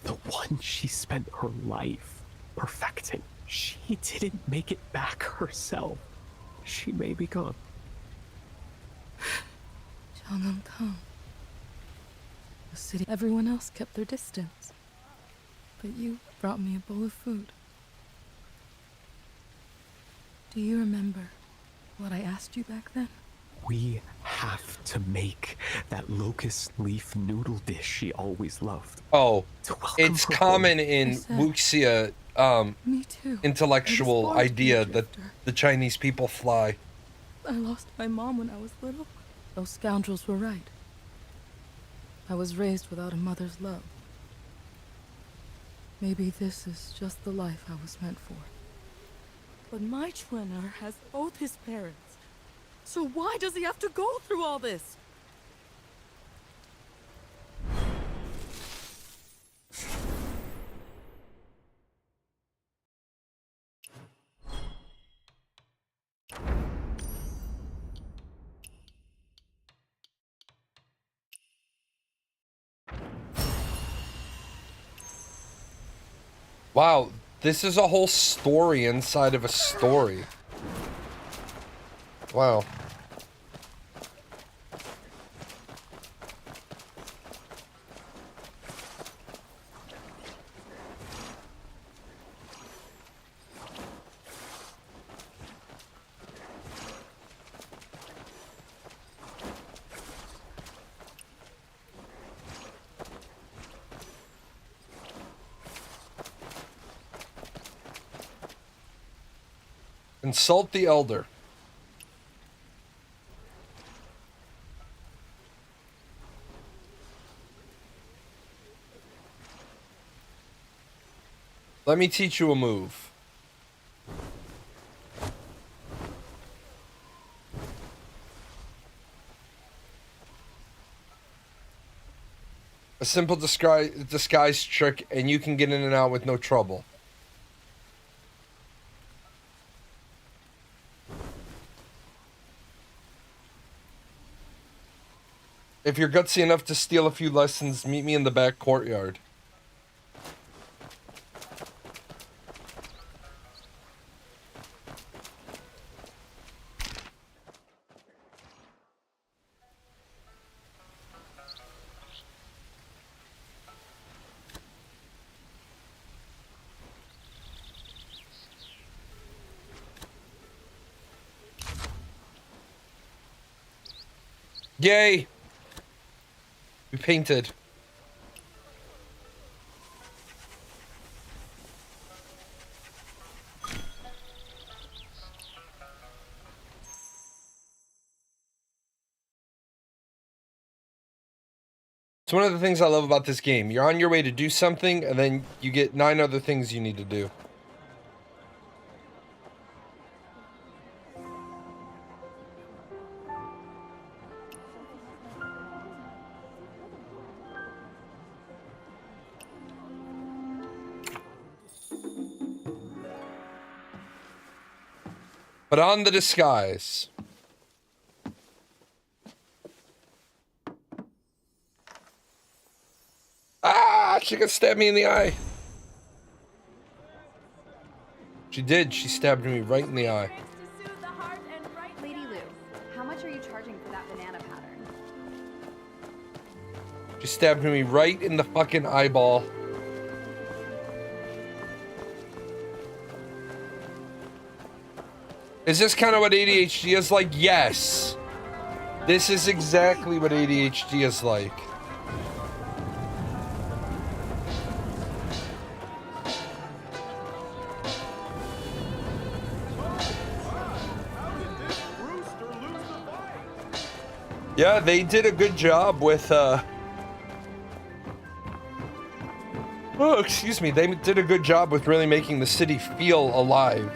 Speaker 12: The one she spent her life perfecting. She didn't make it back herself. She may be gone.
Speaker 4: Tang. The city, everyone else kept their distance. But you brought me a bowl of food. Do you remember what I asked you back then?
Speaker 12: We have to make that locust leaf noodle dish she always loved.
Speaker 1: Oh, it's common in Wuxia
Speaker 4: Me too.
Speaker 1: intellectual idea that the Chinese people fly.
Speaker 4: I lost my mom when I was little. Those scoundrels were right. I was raised without a mother's love. Maybe this is just the life I was meant for. But my twinner has both his parents. So why does he have to go through all this?
Speaker 1: Wow, this is a whole story inside of a story. Wow. Consult the elder. Let me teach you a move. A simple disguise trick, and you can get in and out with no trouble. If you're gutsy enough to steal a few lessons, meet me in the back courtyard. Yay! We painted. It's one of the things I love about this game. You're on your way to do something, and then you get 9 other things you need to do. Put on the disguise. Ah, she could stab me in the eye. She did. She stabbed me right in the eye.
Speaker 16: Lady Lou, how much are you charging for that banana pattern?
Speaker 1: She stabbed me right in the fucking eyeball. Is this kind of what ADHD is like? Yes. This is exactly what ADHD is like. Yeah, they did a good job with, oh, excuse me. They did a good job with really making the city feel alive.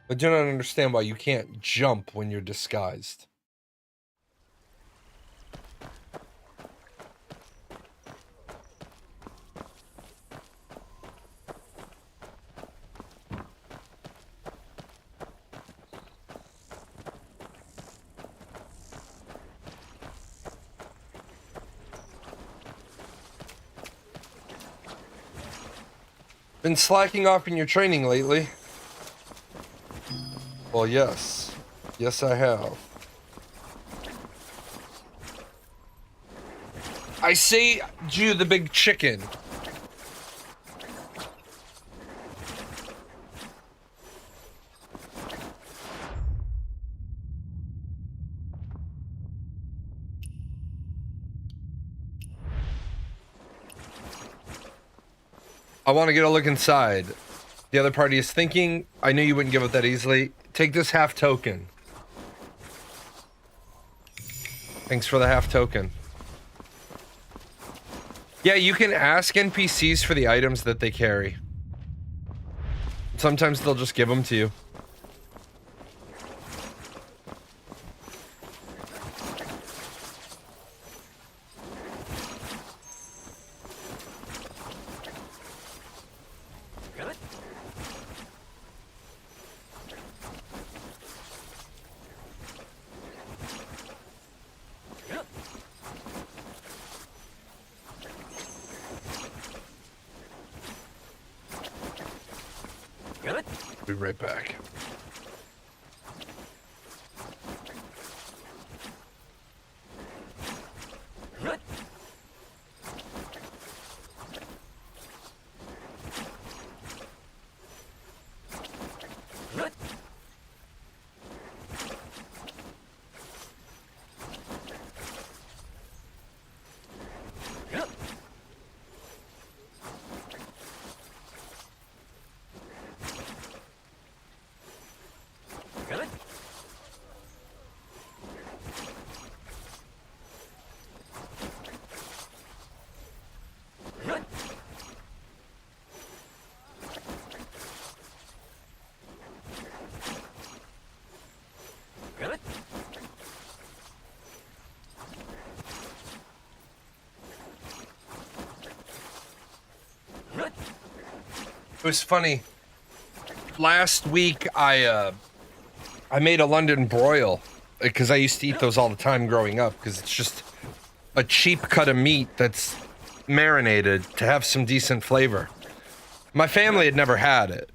Speaker 1: I do not understand why you can't jump when you're disguised. Been slacking off in your training lately? Well, yes. Yes, I have. I see you, the big chicken. I want to get a look inside. The other party is thinking, I knew you wouldn't give up that easily. Take this half token. Thanks for the half token. Yeah, you can ask NPCs for the items that they carry. Sometimes they'll just give them to you. Be right back. It was funny. Last week I made a London broil because I used to eat those all the time growing up because it's just a cheap cut of meat that's marinated to have some decent flavor. My family had never had it.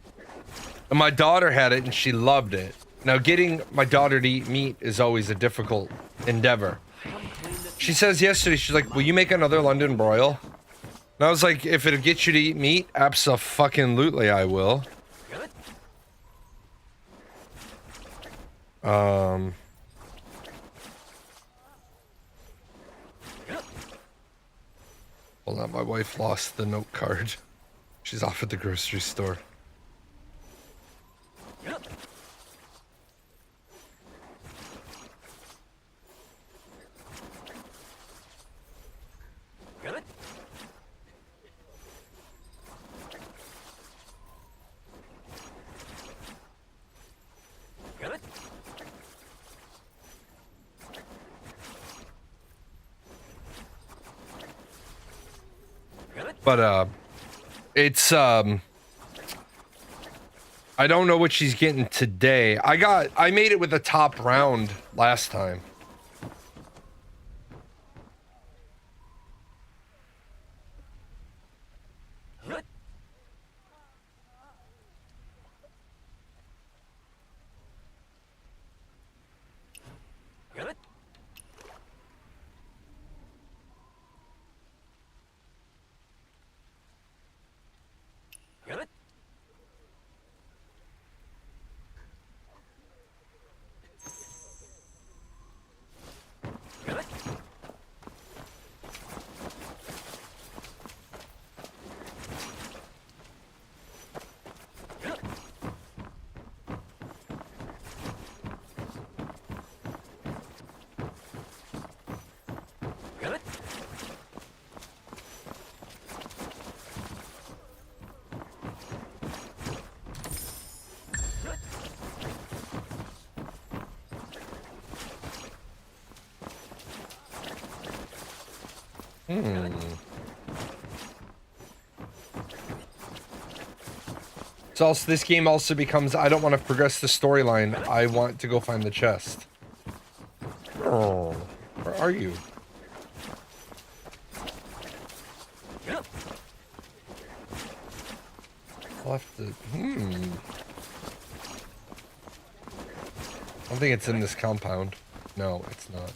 Speaker 1: And my daughter had it and she loved it. Now getting my daughter to eat meat is always a difficult endeavor. She says yesterday, she's like, will you make another London broil? And I was like, if it'll get you to eat meat, abso-fucking-lutely I will. Hold on, my wife lost the note card. She's off at the grocery store. But it's I don't know what she's getting today. I made it with the top round last time. So also, this game also becomes, I don't want to progress the storyline. I want to go find the chest. Oh, where are you? I'll have to, I don't think it's in this compound. No, it's not.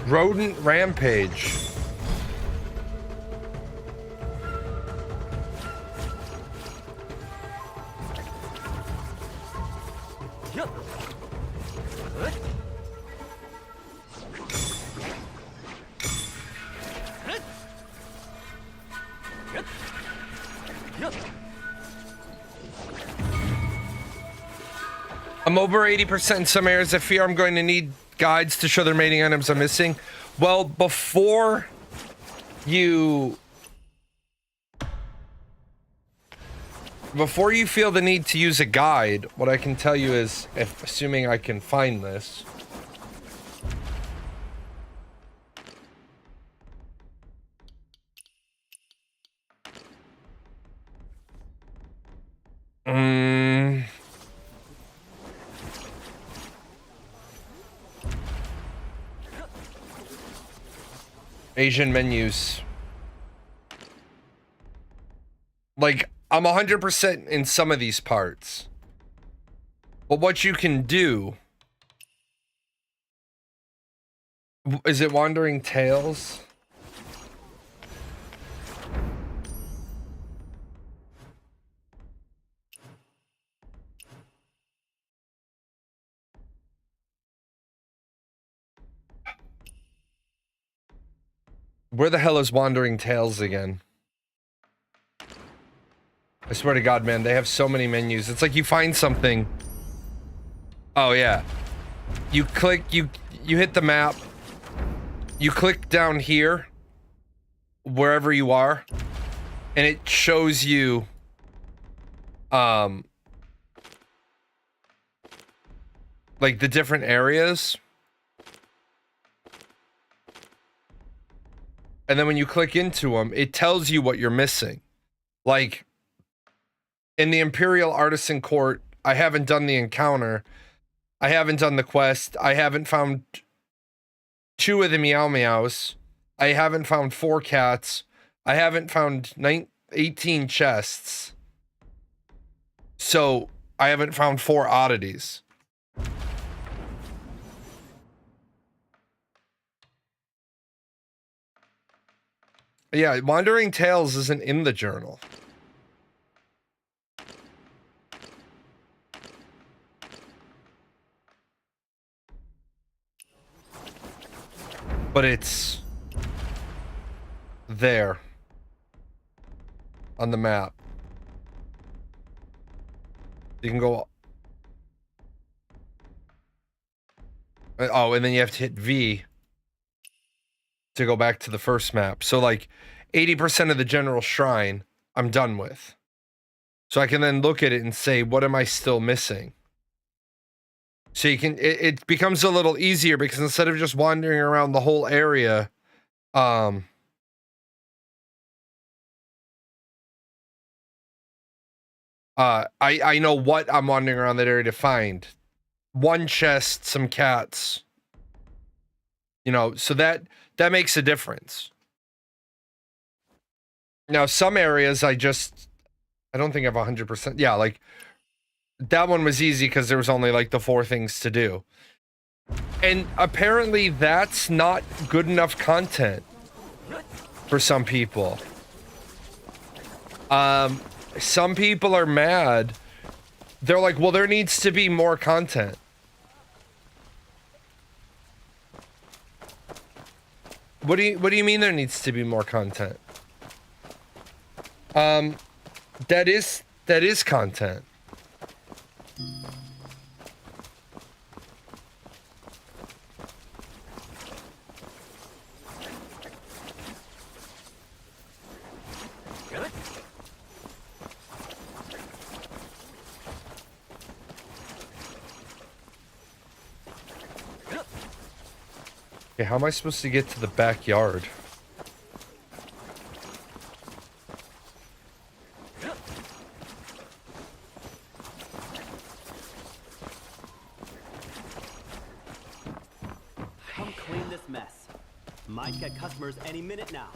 Speaker 1: Rodent rampage. I'm over 80% in some areas. I fear I'm going to need guides to show their mating items I'm missing. Well, before you feel the need to use a guide, what I can tell you is, assuming I can find this. Asian menus. Like, I'm 100% in some of these parts. But what you can do... Is it Wandering Tales? Where the hell is Wandering Tales again? I swear to God, man, they have so many menus. It's like you find something. Oh, yeah. You click, you hit the map. You click down here, wherever you are, and it shows you, like the different areas. And then when you click into them, it tells you what you're missing. Like, in the Imperial Artisan Court, I haven't done the encounter. I haven't done the quest. I haven't found 2 of the Meow Meows. I haven't found 4 cats. I haven't found 18 chests. So, I haven't found 4 oddities. Yeah, Wandering Tales isn't in the journal. But it's there on the map. You can go. Oh, and then you have to hit V to go back to the first map. So like 80% of the general shrine I'm done with. So I can then look at it and say, what am I still missing? So you can, it becomes a little easier because instead of just wandering around the whole area, I know what I'm wandering around that area to find. One chest, some cats, you know, so that makes a difference. Now, some areas I don't think I've 100%. Yeah, like that one was easy because there was only like the 4 things to do. And apparently that's not good enough content for some people. Some people are mad. They're like, well, there needs to be more content. What do you mean there needs to be more content? That is content. Okay, how am I supposed to get to the backyard?
Speaker 17: Come clean this mess. Might get customers any minute now.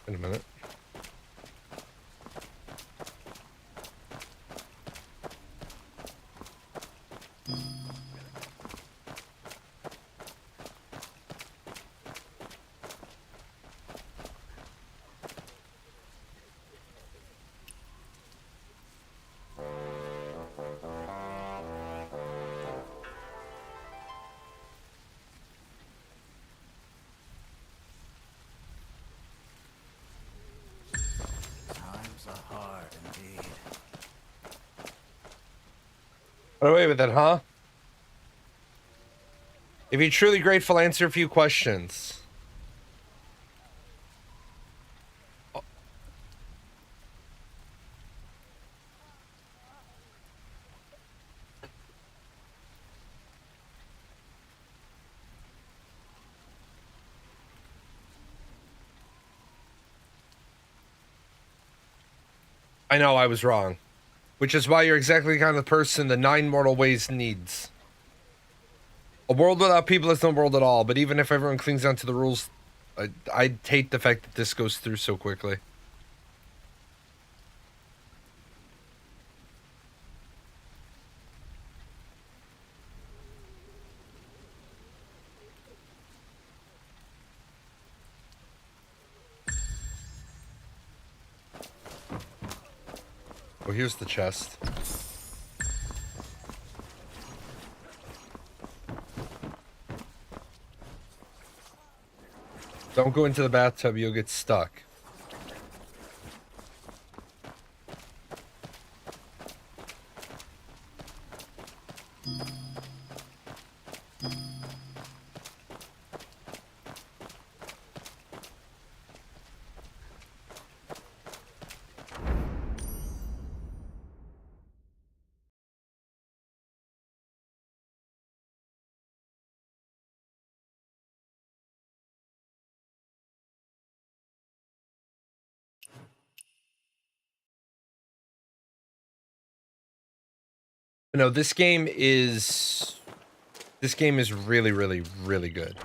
Speaker 1: In a minute. Run away with it, huh? If you're truly grateful, answer a few questions. I know I was wrong. Which is why you're exactly the kind of person the 9 Mortal Ways needs. A world without people is no world at all, but even if everyone clings down to the rules, I hate the fact that this goes through so quickly. Oh, here's the chest. Don't go into the bathtub, you'll get stuck. No, this game is really, really, really good.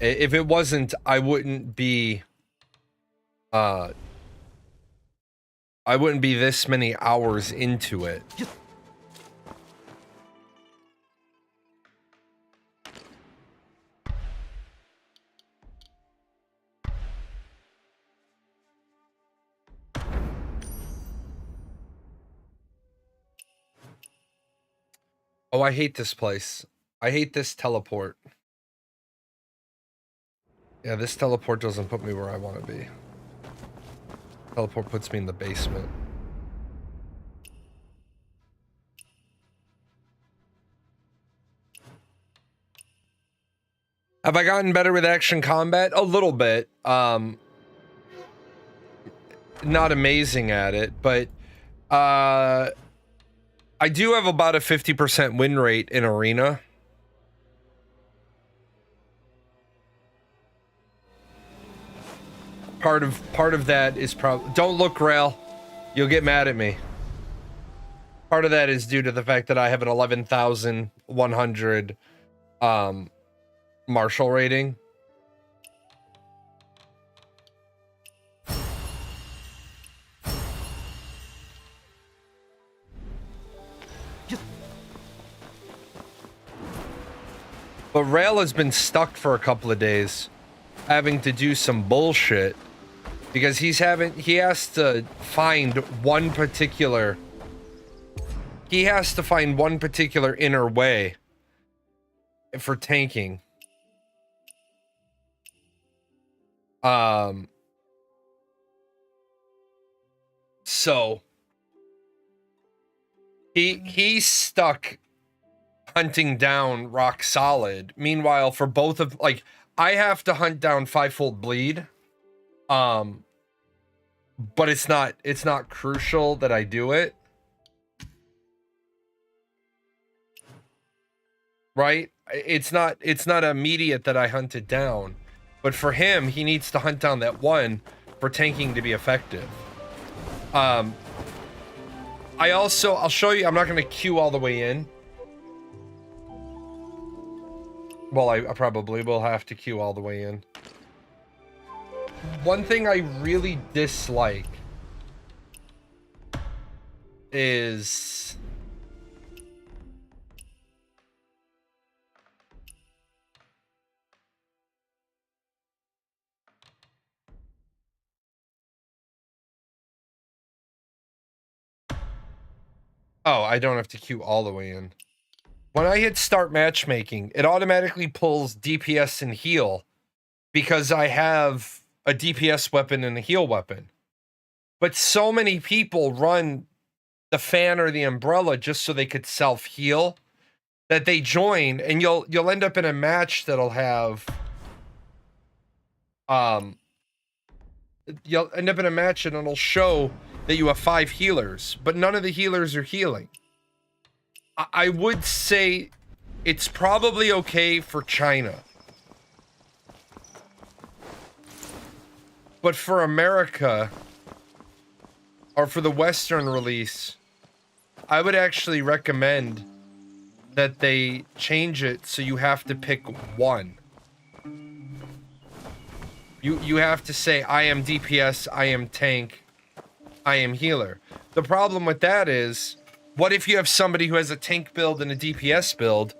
Speaker 1: If it wasn't, I wouldn't be I wouldn't be this many hours into it. Oh, I hate this place. I hate this teleport. Yeah, this teleport doesn't put me where I want to be. Teleport puts me in the basement. Have I gotten better with action combat? A little bit. Not amazing at it, but I do have about a 50% win rate in arena. Part of that is probably, don't look, Rail. You'll get mad at me. Part of that is due to the fact that I have an 11,100 martial rating. But Rail has been stuck for a couple of days, having to do some bullshit because he has to find one particular inner way for tanking. So he's stuck hunting down Rock Solid. Meanwhile, for both of, like, I have to hunt down Fivefold Bleed. But it's not crucial that I do it. Right? It's not immediate that I hunt it down. But for him, he needs to hunt down that one for tanking to be effective. I'll show you, I'm not gonna queue all the way in. Well, I probably will have to queue all the way in. One thing I really dislike is I don't have to queue all the way in. When I hit start matchmaking, it automatically pulls DPS and heal because I have a DPS weapon and a heal weapon. But so many people run the fan or the umbrella just so they could self-heal that they join, and you'll end up in a match that'll have you'll end up in a match and it'll show that you have 5 healers, but none of the healers are healing. I would say it's probably okay for China. But for America, or for the Western release, I would actually recommend that they change it so you have to pick one. You have to say, I am DPS, I am tank, I am healer. The problem with that is, what if you have somebody who has a tank build and a DPS build,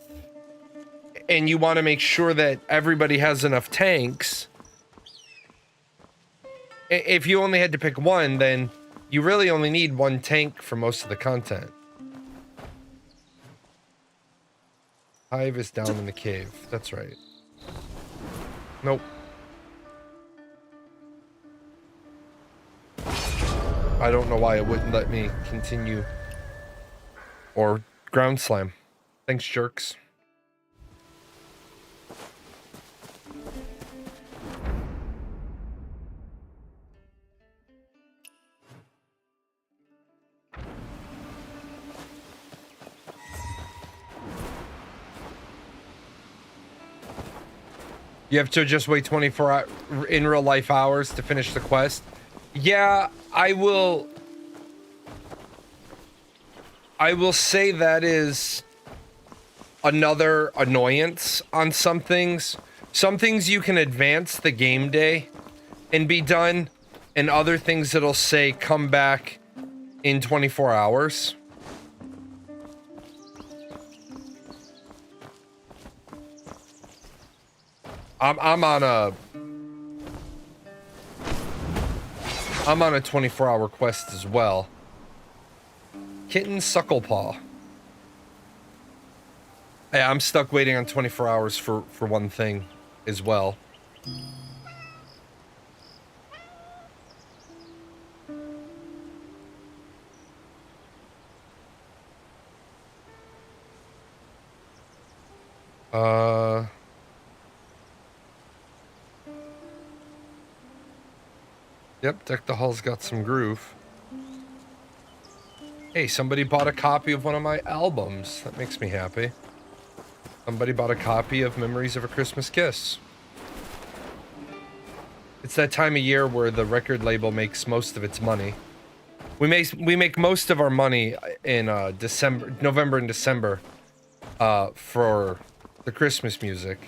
Speaker 1: and you want to make sure that everybody has enough tanks? If you only had to pick one, then you really only need one tank for most of the content. Hive is down in the cave. That's right. Nope. I don't know why it wouldn't let me continue. Or ground slam. Thanks, jerks. You have to just wait 24 in real life hours to finish the quest. Yeah, I will say that is another annoyance on some things. Some things you can advance the game day and be done, and other things that'll say come back in 24 hours. I'm on a 24-hour quest as well. Kitten Sucklepaw. Yeah, I'm stuck waiting on 24 hours for one thing as well. Yep, Deck the Hall's got some groove. Hey, somebody bought a copy of one of my albums. That makes me happy. Somebody bought a copy of Memories of a Christmas Kiss. It's that time of year where the record label makes most of its money. We make most of our money in November and December, for the Christmas music.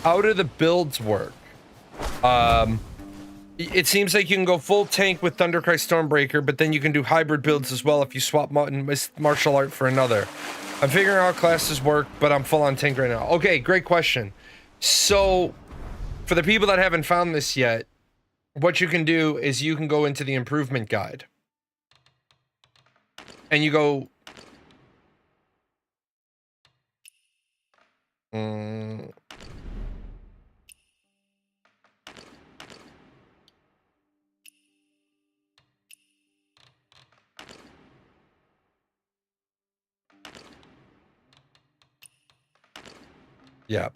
Speaker 1: How do the builds work? It seems like you can go full tank with Thundercry Stormbreaker, but then you can do hybrid builds as well if you swap martial art for another. I'm figuring out how classes work, but I'm full on tank right now. Okay, great question. So, for the people that haven't found this yet, what you can do is you can go into the improvement guide. And you go... Yeah.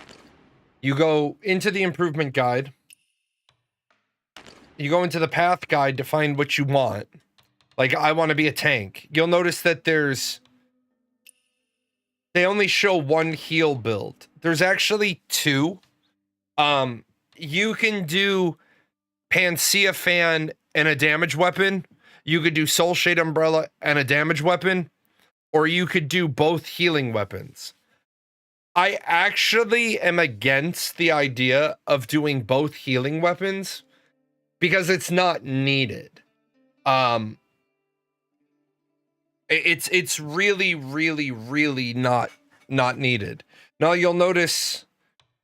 Speaker 1: You go into the improvement guide. You go into the path guide to find what you want. Like, I want to be a tank. You'll notice that they only show one heal build. There's actually two. You can do Panacea Fan and a damage weapon. You could do Soul Shade Umbrella and a damage weapon. Or you could do both healing weapons. I actually am against the idea of doing both healing weapons because it's not needed. It's really, really, really not needed. Now you'll notice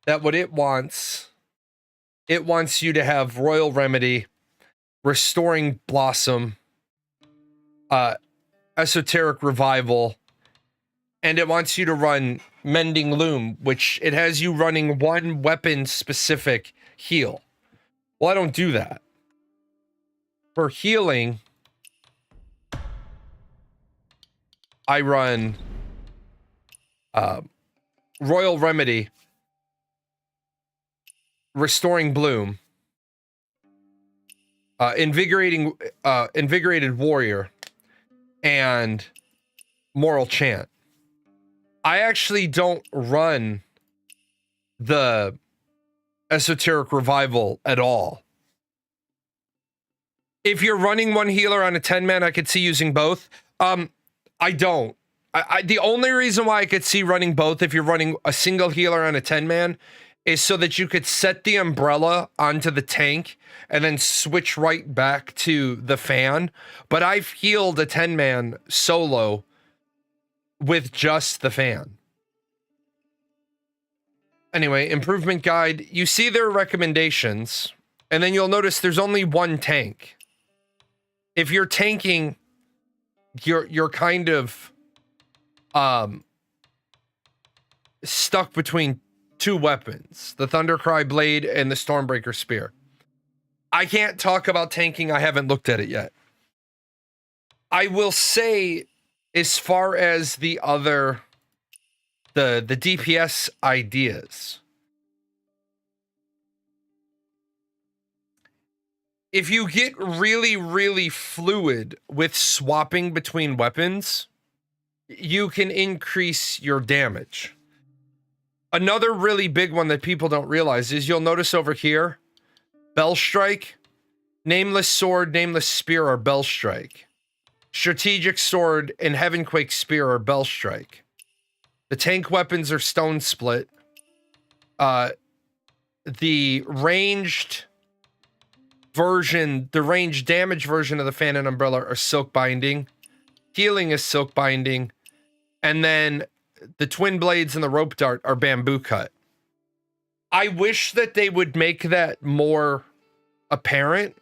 Speaker 1: that what it wants you to have Royal Remedy, Restoring Blossom, Esoteric Revival, and it wants you to run Mending Loom, which it has you running one weapon specific heal. Well, I don't do that. For healing, I run Royal Remedy, Restoring Bloom, Invigorated Warrior, and Moral Chant. I actually don't run the Esoteric Revival at all. If you're running one healer on a 10-man, I could see using both. I don't. The only reason why I could see running both if you're running a single healer on a 10-man is so that you could set the umbrella onto the tank and then switch right back to the fan. But I've healed a 10-man solo with just the fan. Anyway, improvement guide. You see their recommendations, and then you'll notice there's only one tank. If you're tanking, you're kind of stuck between two weapons, the Thundercry Blade and the Stormbreaker Spear. I can't talk about tanking. I haven't looked at it yet. I will say, as far as the DPS ideas, if you get really, really fluid with swapping between weapons, you can increase your damage. Another really big one that people don't realize is you'll notice over here, Bell Strike, Nameless Sword, Nameless Spear are Bell Strike. Strategic Sword and Heavenquake Spear are Bell Strike. The tank weapons are stone split. The ranged version, the range damage version of the fan and umbrella are silk binding. Healing is silk binding. And then the twin blades and the rope dart are bamboo cut. I wish that they would make that more apparent,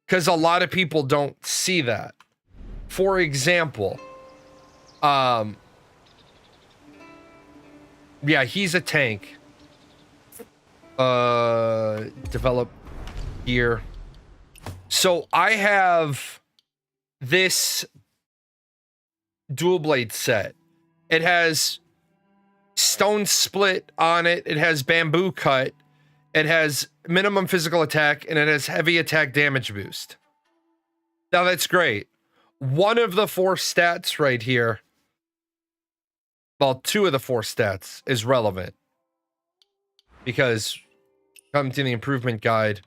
Speaker 1: because a lot of people don't see that. For example, yeah, he's a tank. Develop gear. So I have this dual blade set. It has stone split on it. It has bamboo cut. It has minimum physical attack, and it has heavy attack damage boost. Now that's great. One of the 4 stats right here, well, 2 of the 4 stats is relevant, because come to the improvement guide,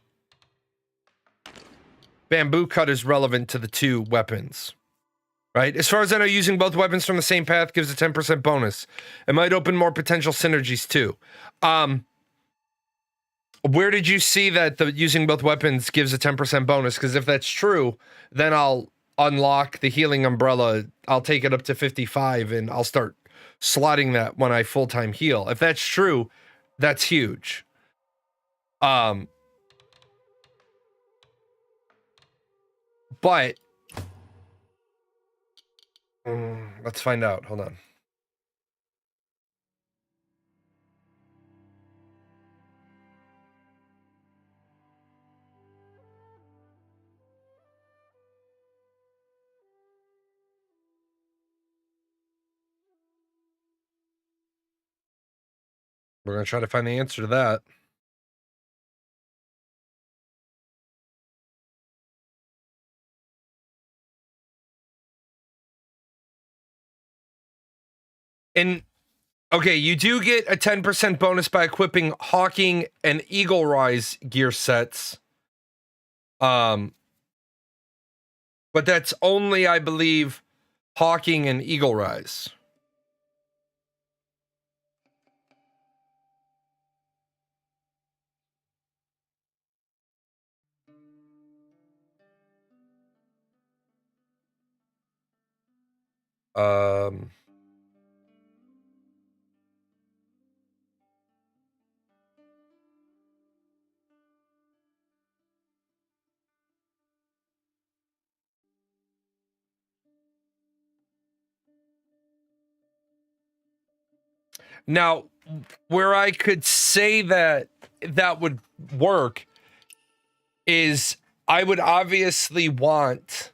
Speaker 1: bamboo cut is relevant to the 2 weapons, right? As far as I know, using both weapons from the same path gives a 10% bonus. It might open more potential synergies too. Where did you see that the using both weapons gives a 10% bonus? Because if that's true, then I'll unlock the healing umbrella. I'll take it up to 55 and I'll start slotting that when I full-time heal. If that's true, that's huge. But let's find out. Hold on. We're going to try to find the answer to that. And okay, you do get a 10% bonus by equipping Hawking and Eagle Rise gear sets. But that's only, I believe, Hawking and Eagle Rise. Now, where I could say that that would work is I would obviously want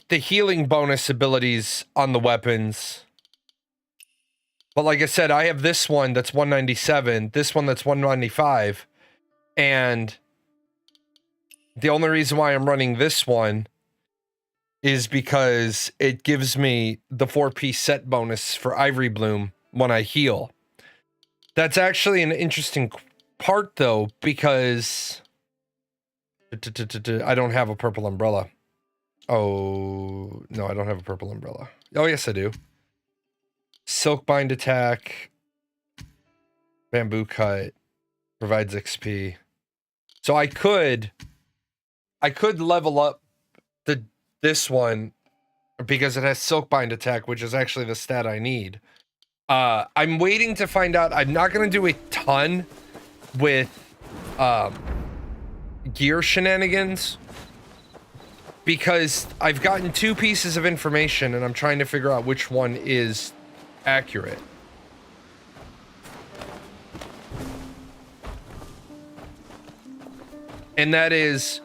Speaker 1: the healing bonus abilities on the weapons. But like I said, I have this one that's 197, this one that's 195, and the only reason why I'm running this one is because it gives me the 4-piece set bonus for Ivory Bloom when I heal. That's actually an interesting part, though, because I don't have a purple umbrella. Oh, no, I don't have a purple umbrella. Oh, yes, I do. Silk bind attack. Bamboo cut. Provides XP. So I could level up this one because it has silk bind attack, which is actually the stat I need. I'm waiting to find out. I'm not going to do a ton with gear shenanigans because I've gotten 2 pieces of information and I'm trying to figure out which one is accurate. And that is,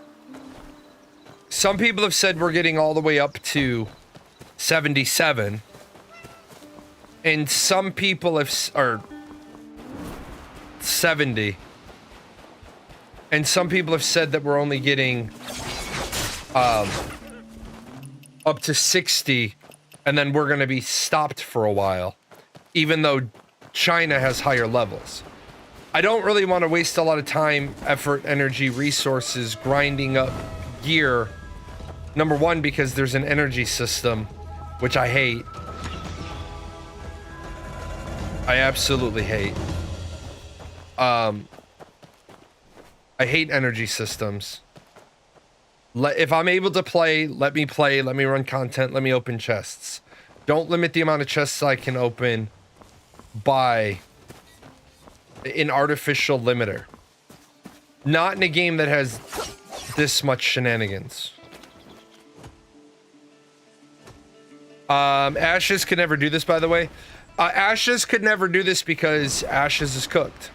Speaker 1: some people have said we're getting all the way up to 77. And some people have, or 70. And some people have said that we're only getting up to 60. And then we're going to be stopped for a while. Even though China has higher levels. I don't really want to waste a lot of time, effort, energy, resources grinding up gear. Number one, because there's an energy system. which I hate. I absolutely hate. I hate energy systems. If I'm able to play, let me play, let me run content, let me open chests. Don't limit the amount of chests I can open by an artificial limiter. Not in a game that has this much shenanigans. Ashes could never do this, by the way. Ashes could never do this because Ashes is cooked.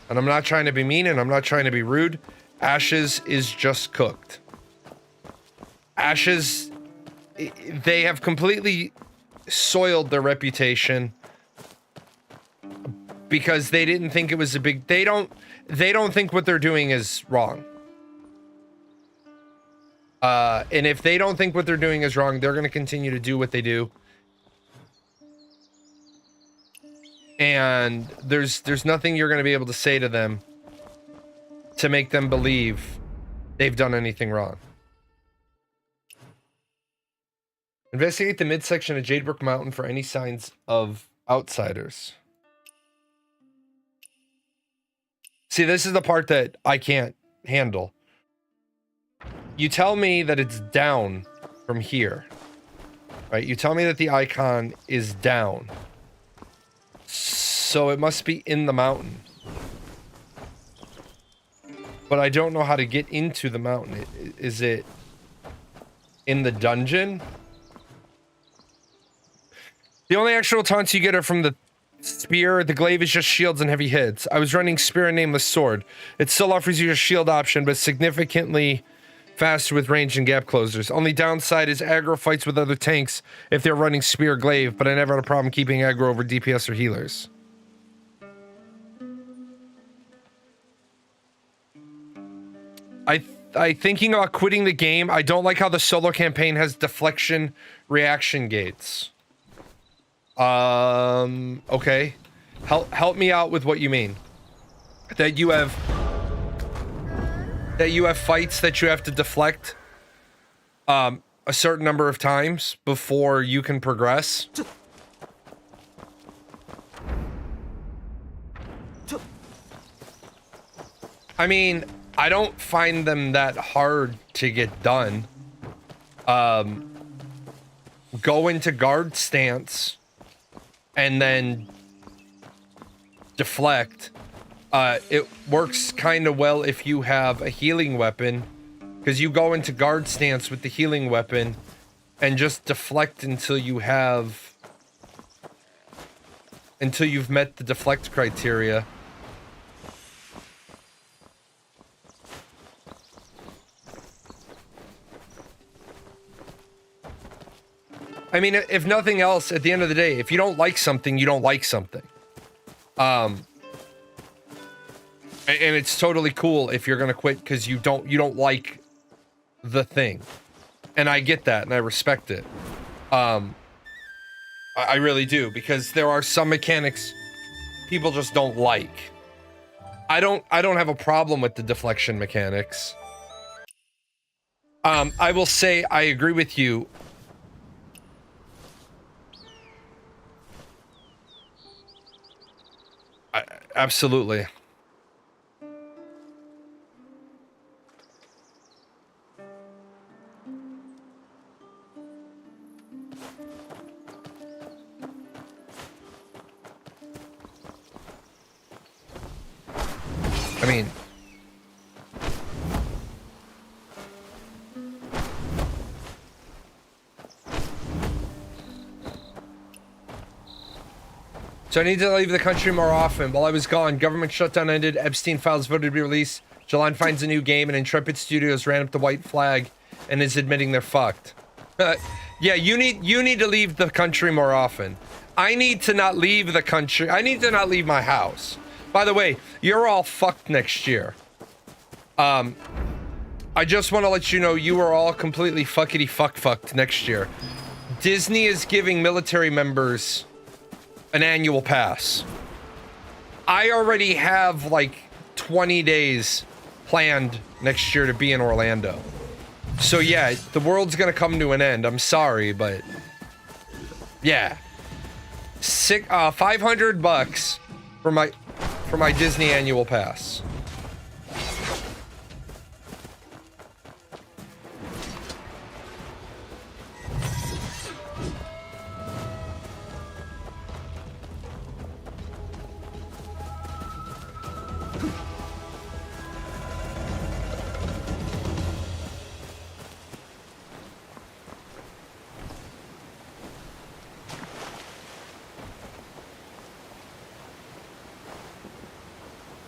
Speaker 1: And I'm not trying to be mean and I'm not trying to be rude. Ashes is just cooked. Ashes, they have completely soiled their reputation because they didn't think it was a big, they don't think what they're doing is wrong. And if they don't think what they're doing is wrong, they're going to continue to do what they do. And there's nothing you're going to be able to say to them to make them believe they've done anything wrong. Investigate the midsection of Jadebrook Mountain for any signs of outsiders. See, this is the part that I can't handle. You tell me that it's down from here, right? You tell me that the icon is down. So it must be in the mountain. But I don't know how to get into the mountain. Is it in the dungeon? The only actual taunts you get are from the spear. The glaive is just shields and heavy hits. I was running spear and nameless sword. It still offers you a shield option, but significantly faster with range and gap closers. Only downside is aggro fights with other tanks if they're running spear or glaive, but I never had a problem keeping aggro over DPS or healers. I thinking about quitting the game. I don't like how the solo campaign has deflection reaction gates. Okay. Help me out with what you mean. That you have fights that you have to deflect a certain number of times before you can progress. I mean, I don't find them that hard to get done. Go into guard stance and then deflect. It works kind of well if you have a healing weapon, because you go into guard stance with the healing weapon and just deflect until you've met the deflect criteria. I mean, if nothing else, at the end of the day, if you don't like something, you don't like something. And it's totally cool if you're gonna quit because you don't like the thing. And I get that and I respect it. I really do, because there are some mechanics people just don't like. I don't have a problem with the deflection mechanics. I will say I agree with you. Absolutely. I mean, so I need to leave the country more often. While I was gone, government shutdown ended, Epstein files voted to be released, Jalan finds a new game, and Intrepid Studios ran up the white flag and is admitting they're fucked. Yeah, you need to leave the country more often. I need to not leave the country. I need to not leave my house. By the way, you're all fucked next year. I just want to let you know you are all completely fucked next year. Disney is giving military members an annual pass. I already have like 20 days planned next year to be in Orlando. So yeah, the world's gonna come to an end. I'm sorry, but Yeah. 500 bucks for my Disney annual pass.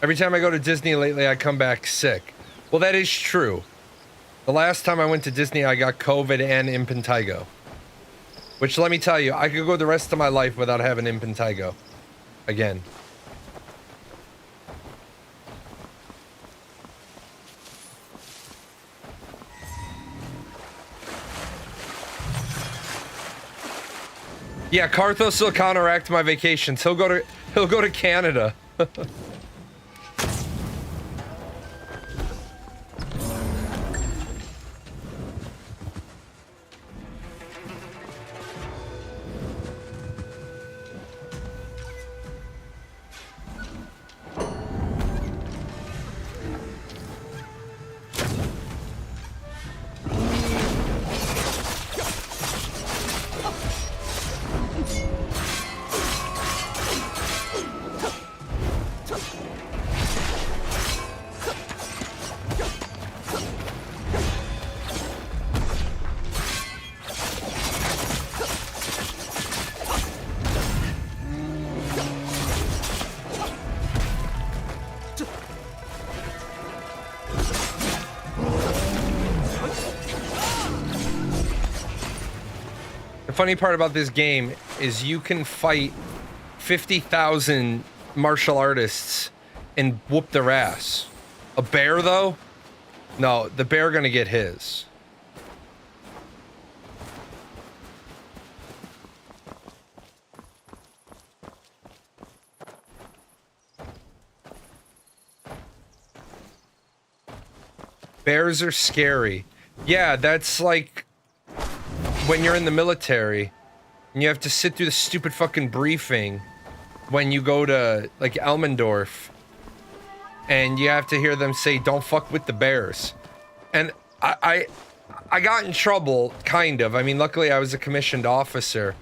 Speaker 1: Every time I go to Disney lately, I come back sick. Well, that is true. The last time I went to Disney, I got COVID and impetigo. Which, let me tell you, I could go the rest of my life without having impetigo. Again. Yeah, Karthos will counteract my vacations. He'll go to Canada. The funny part about this game is you can fight 50,000 martial artists and whoop their ass. A bear, though? No, the bear gonna get his. Bears are scary. Yeah, that's like when you're in the military and you have to sit through the stupid fucking briefing when you go to like Elmendorf and you have to hear them say, "Don't fuck with the bears." And I got in trouble, kind of. I mean, luckily I was a commissioned officer,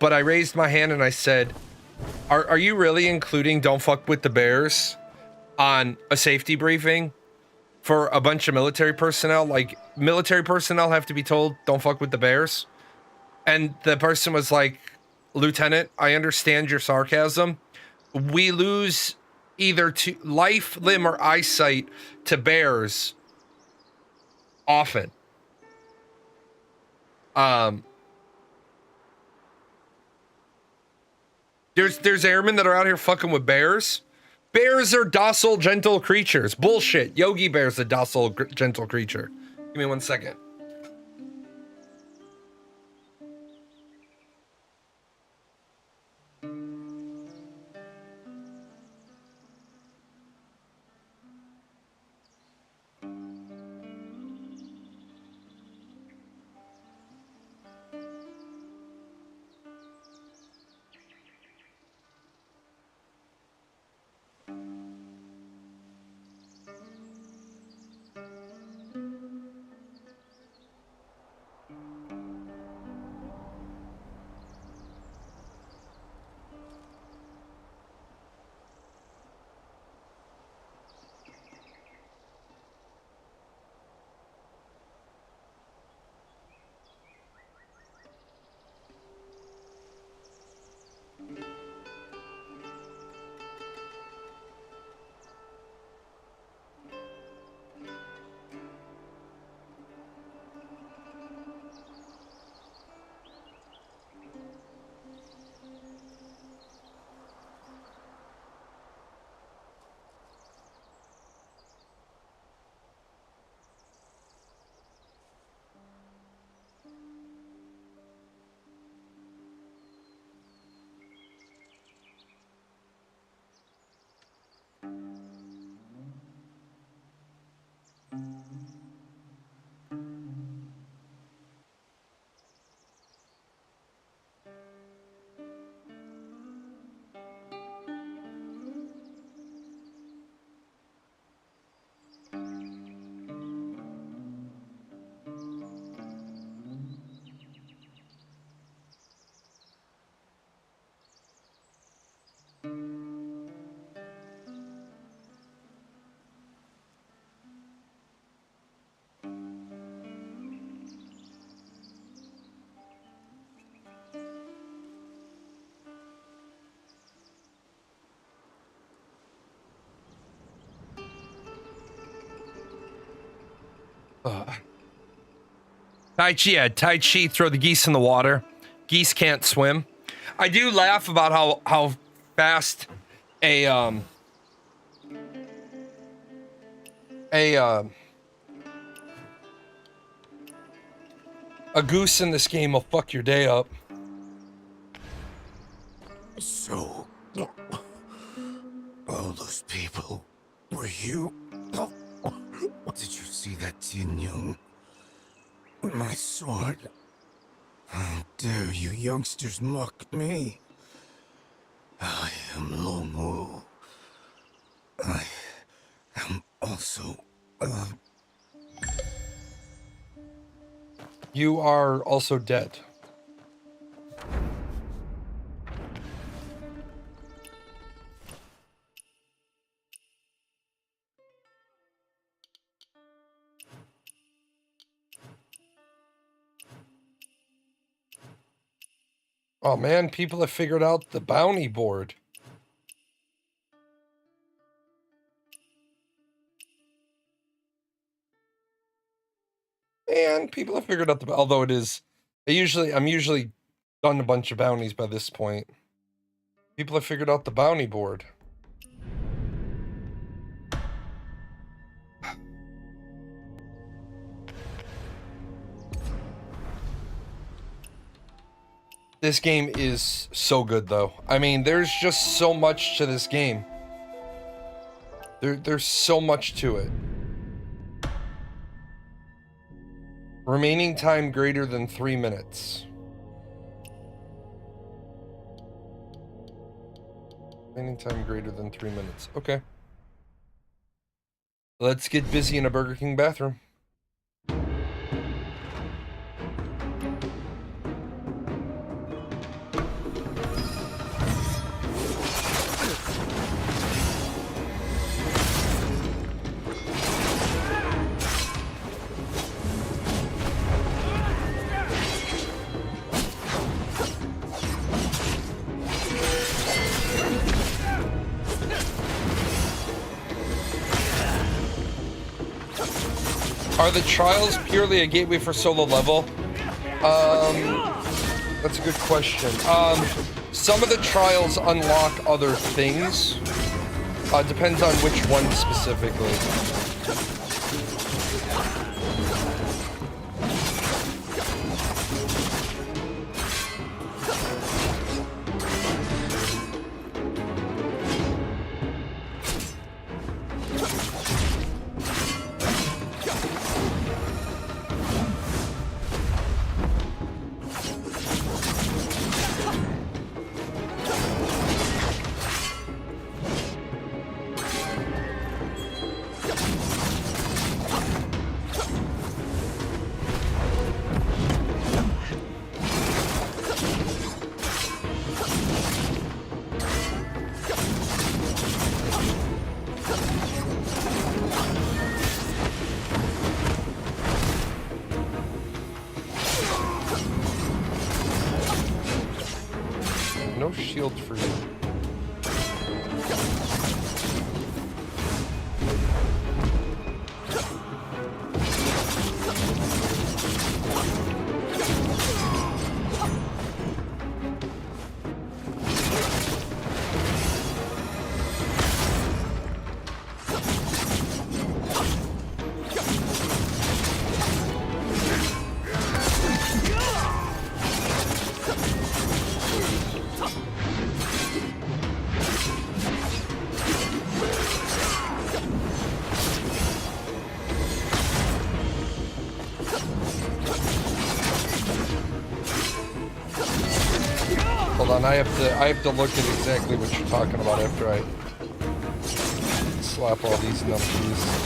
Speaker 1: but I raised my hand and I said, are you really including "Don't fuck with the bears" on a safety briefing for a bunch of military personnel? Like, military personnel have to be told, "Don't fuck with the bears"? And the person was like, "Lieutenant, I understand your sarcasm. We lose either to life, limb, or eyesight to bears often. There's airmen that are out here fucking with bears. Bears are docile, gentle creatures. Bullshit. Yogi Bear's a docile, gentle creature. Give me 1 second. Tai Chi, yeah, Tai Chi, throw the geese in the water. Geese can't swim. I do laugh about how fast a goose in this game will fuck your day up.
Speaker 10: So, all those people were you? Did you see that Tin Yun? My sword. How dare you youngsters mock me? I am Long Wu. I am also,
Speaker 1: You are also dead. Oh man, people have figured out the bounty board. And people have figured out although I'm usually done a bunch of bounties by this point. People have figured out the bounty board. This game is so good though. I mean, there's just so much to this game. There's so much to it. Remaining time greater than 3 minutes. Remaining time greater than 3 minutes. Okay. Let's get busy in a Burger King bathroom. Are the trials purely a gateway for solo level? That's a good question. Some of the trials unlock other things. Depends on which one specifically. No shield for you. Hold on, I have to look at exactly what you're talking about after I slap all these numpties.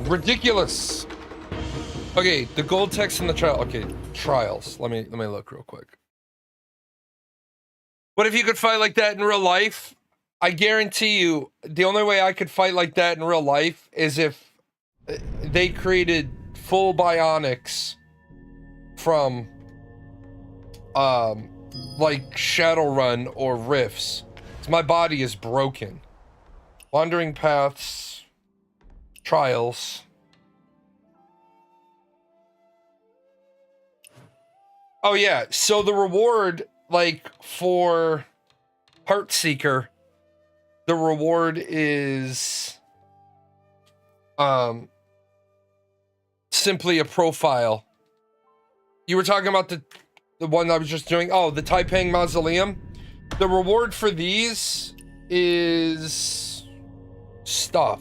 Speaker 1: Ridiculous. Okay, the gold text in the trial. Okay, trials. Let me look real quick. What if you could fight like that in real life? I guarantee you, the only way I could fight like that in real life is if they created full bionics from, like Shadowrun or Rifts. 'Cause my body is broken. Wandering Paths, trials. Oh yeah, so the reward, like, for Heartseeker, the reward is simply a profile. You were talking about the one I was just doing. Oh, the Taiping Mausoleum. The reward for these is stuff.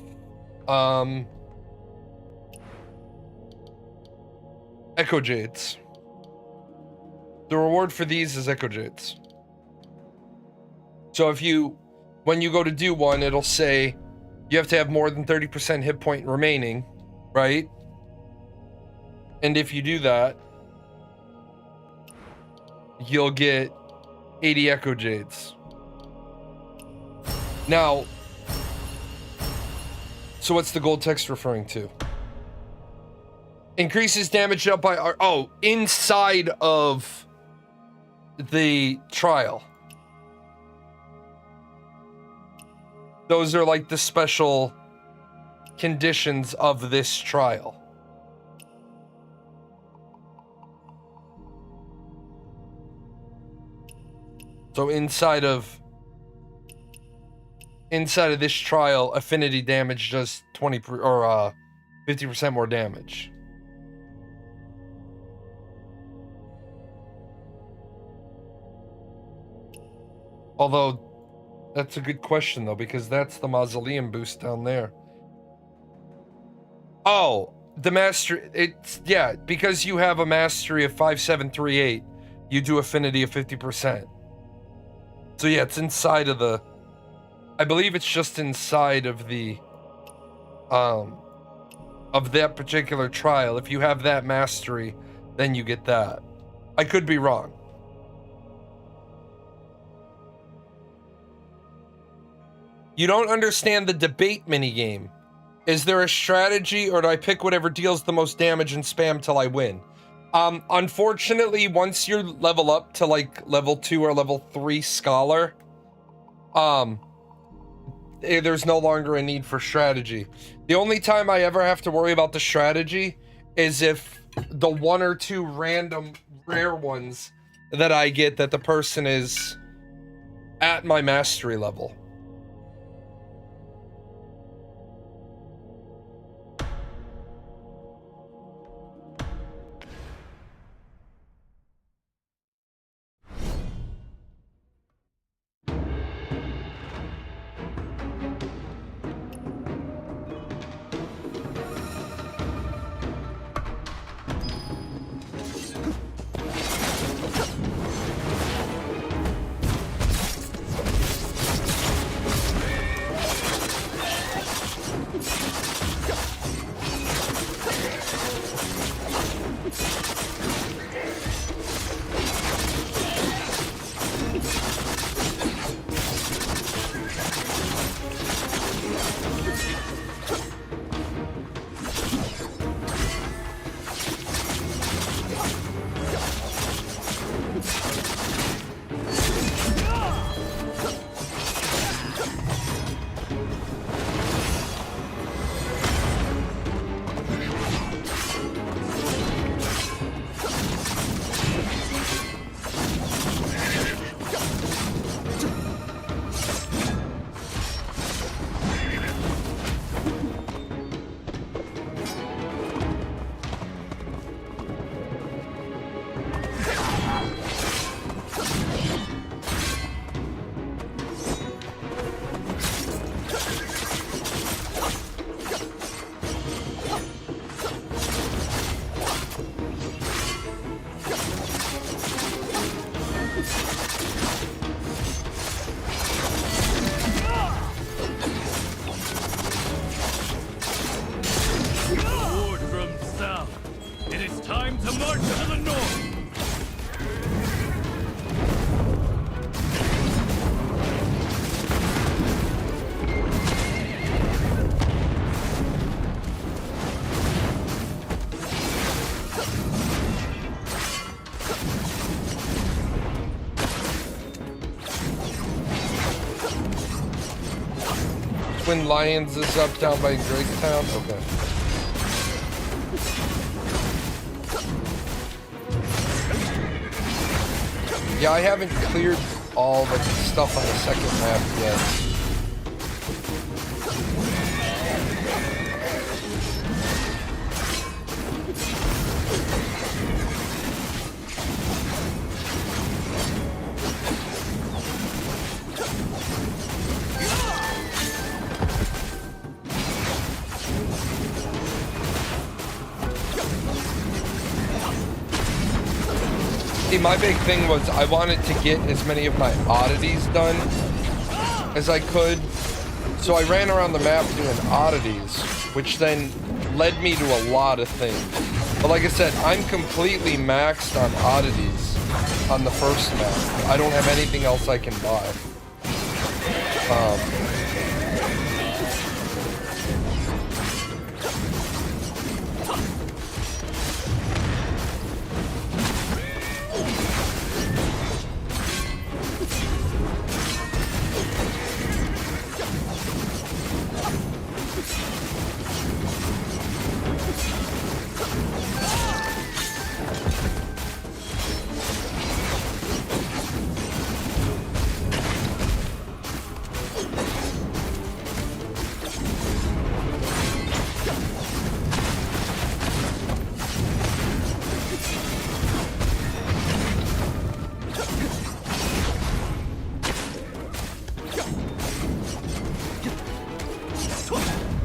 Speaker 1: Echo Jades. The reward for these is Echo Jades. So if you, when you go to do one, it'll say you have to have more than 30% hit point remaining, right? And if you do that, you'll get 80 Echo Jades. Now, so what's the gold text referring to? Increases damage up by, oh, inside of the trial. Those are like the special conditions of this trial. So inside of this trial, affinity damage does 50% more damage. Although, that's a good question though, because that's the mausoleum boost down there. Oh, the master, it's, yeah, because you have a mastery of 5738, you do affinity of 50%. So yeah, it's inside of the, I believe it's just inside of the, of that particular trial. If you have that mastery, then you get that. I could be wrong. You don't understand the debate minigame. Is there a strategy, or do I pick whatever deals the most damage and spam till I win? Unfortunately, once you level up to like level 2 or level 3 scholar, there's no longer a need for strategy. The only time I ever have to worry about the strategy is if the 1 or 2 random rare ones that I get that the person is at my mastery level. when Lions is up down by Gracetown? Okay. Yeah, I haven't cleared all the stuff on the second map yet. My big thing was I wanted to get as many of my oddities done as I could. So I ran around the map doing oddities, which then led me to a lot of things. But like I said, I'm completely maxed on oddities on the first map. I don't have anything else I can buy.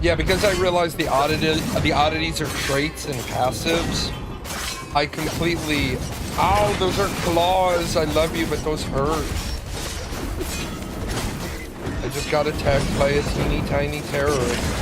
Speaker 1: Yeah, because I realized the oddities are traits and passives, I completely... Ow, those are claws! I love you, but those hurt. I just got attacked by a teeny tiny terrorist.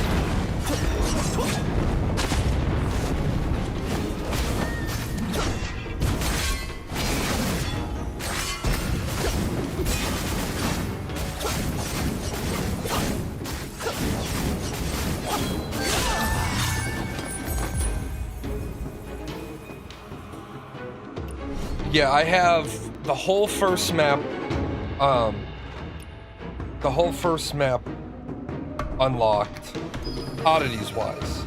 Speaker 1: Yeah, I have the whole first map, unlocked, oddities-wise.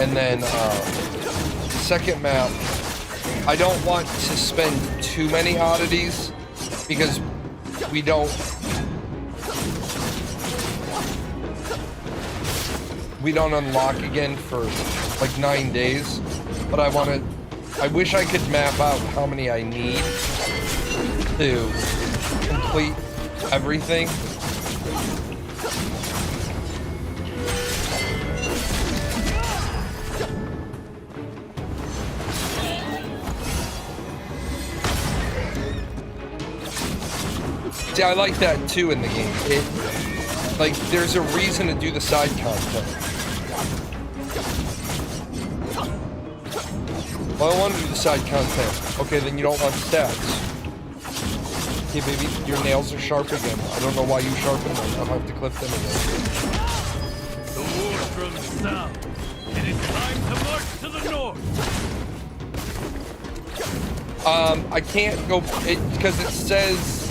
Speaker 1: And then, second map, I don't want to spend too many oddities, because we don't unlock again for like 9 days, but I wish I could map out how many I need to complete everything. See, I like that too in the game. Like, there's a reason to do the side content. Well, I want to do the side content. Okay, then you don't want stats. Okay, baby, your nails are sharp again. I don't know why you sharpen them. I'll have to clip them again.
Speaker 13: The war drums sound, and it's time to march to the north.
Speaker 1: I can't go because it says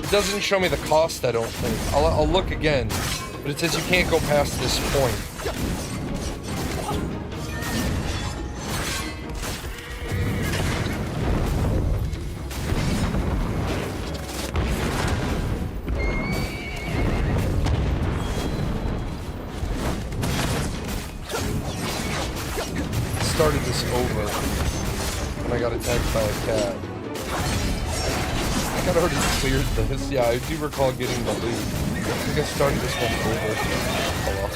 Speaker 1: it doesn't show me the cost. I don't think. I'll look again, but it says you can't go past this point. Started this over when I got attacked by a cat. I got already cleared this. Yeah, I do recall getting the loot. I think I started this one over. Oh well.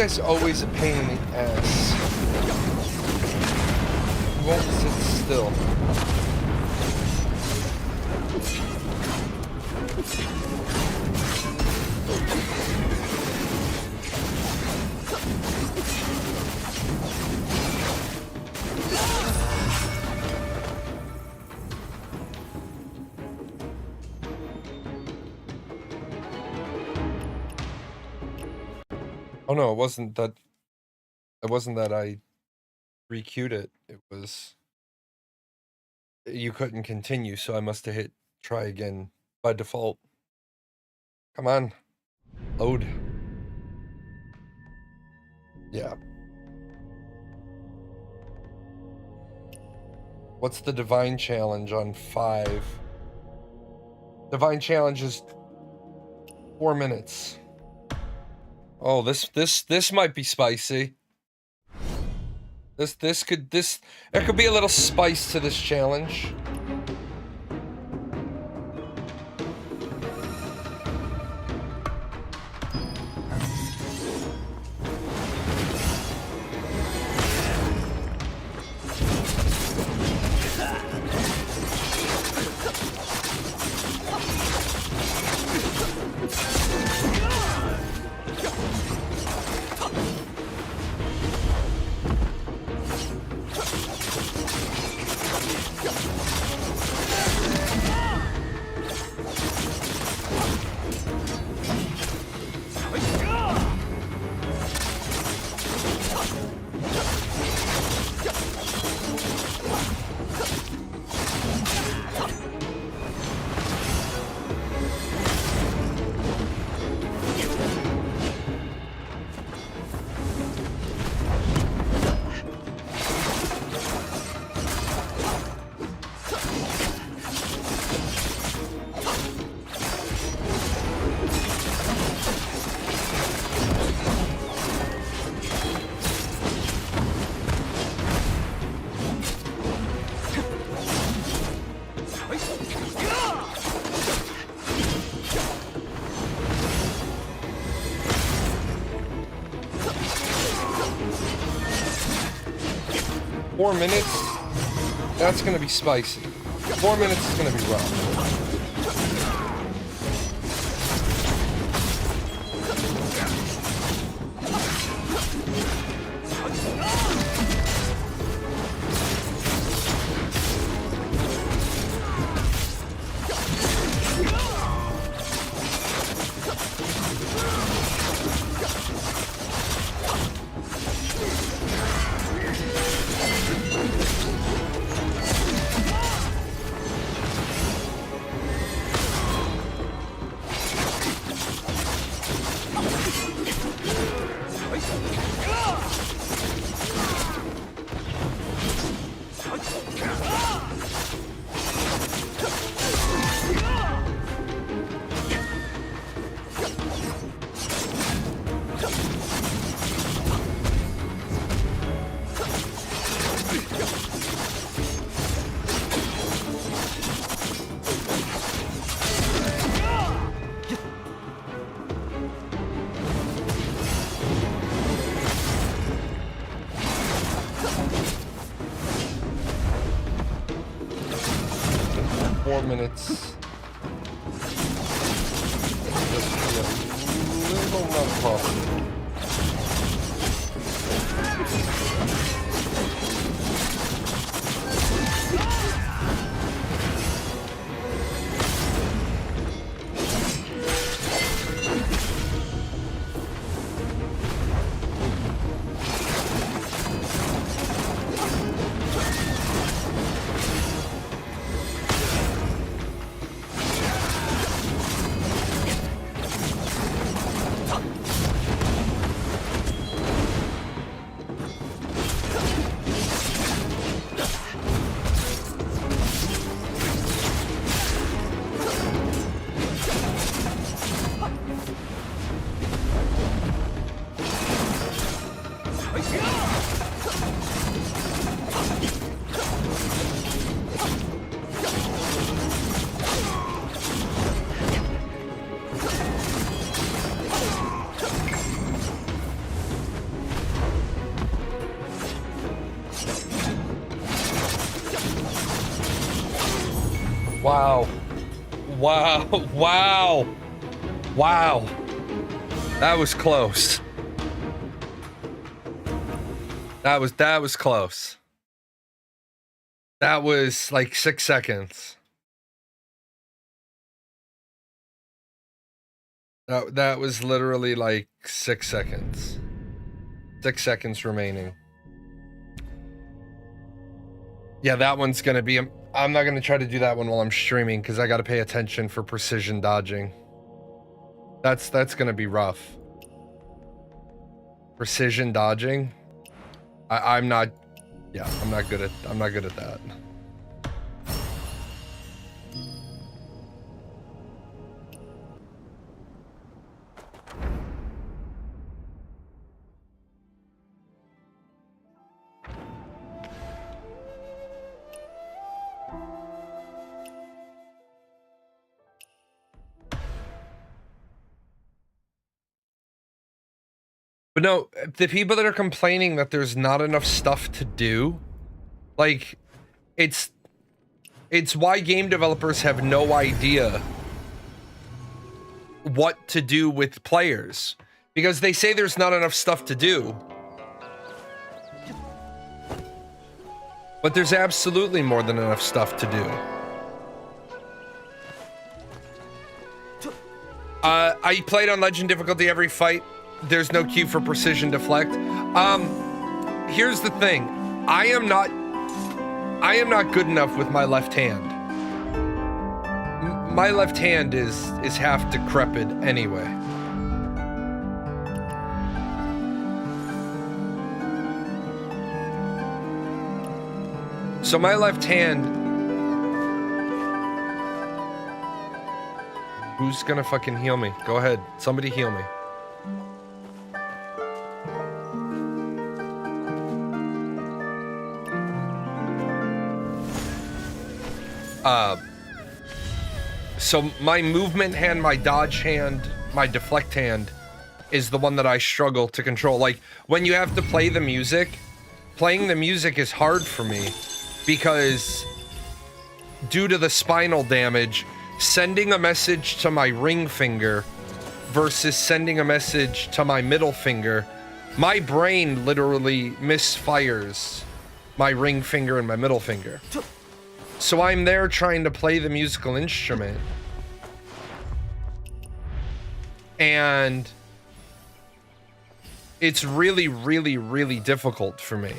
Speaker 1: guy's always a pain in the ass. He won't sit still. Oh no, it wasn't that. It wasn't that I re-queued it. It was you couldn't continue, so I must have hit try again by default. Come on, load. Yeah. What's the divine challenge on 5? Divine challenge is 4 minutes. Oh, this might be spicy. There could be a little spice to this challenge. Four minutes, that's gonna be spicy. 4 minutes is gonna be rough. Minutes. Just a little not possible. Wow. Wow. Wow. Wow. That was close. That was close. That was like 6 seconds. That was literally like 6 seconds. 6 seconds remaining. Yeah, that one's gonna be... I'm not gonna try to do that one while I'm streaming because I gotta pay attention for precision dodging. That's gonna be rough. Precision dodging? I'm not... Yeah, I'm not good at that. But no, the people that are complaining that there's not enough stuff to do, like, it's why game developers have no idea what to do with players. Because they say there's not enough stuff to do. But there's absolutely more than enough stuff to do. I played on Legend difficulty every fight. There's no cue for precision deflect. Here's the thing. I am not good enough with my left hand. My left hand is half decrepit anyway. So my left hand... Who's gonna fucking heal me? Go ahead. Somebody heal me. So my movement hand, my dodge hand, my deflect hand is the one that I struggle to control. Like, when you have to play the music, playing the music is hard for me because due to the spinal damage, sending a message to my ring finger versus sending a message to my middle finger, my brain literally misfires my ring finger and my middle finger. So I'm there trying to play the musical instrument. And it's really, really, really difficult for me.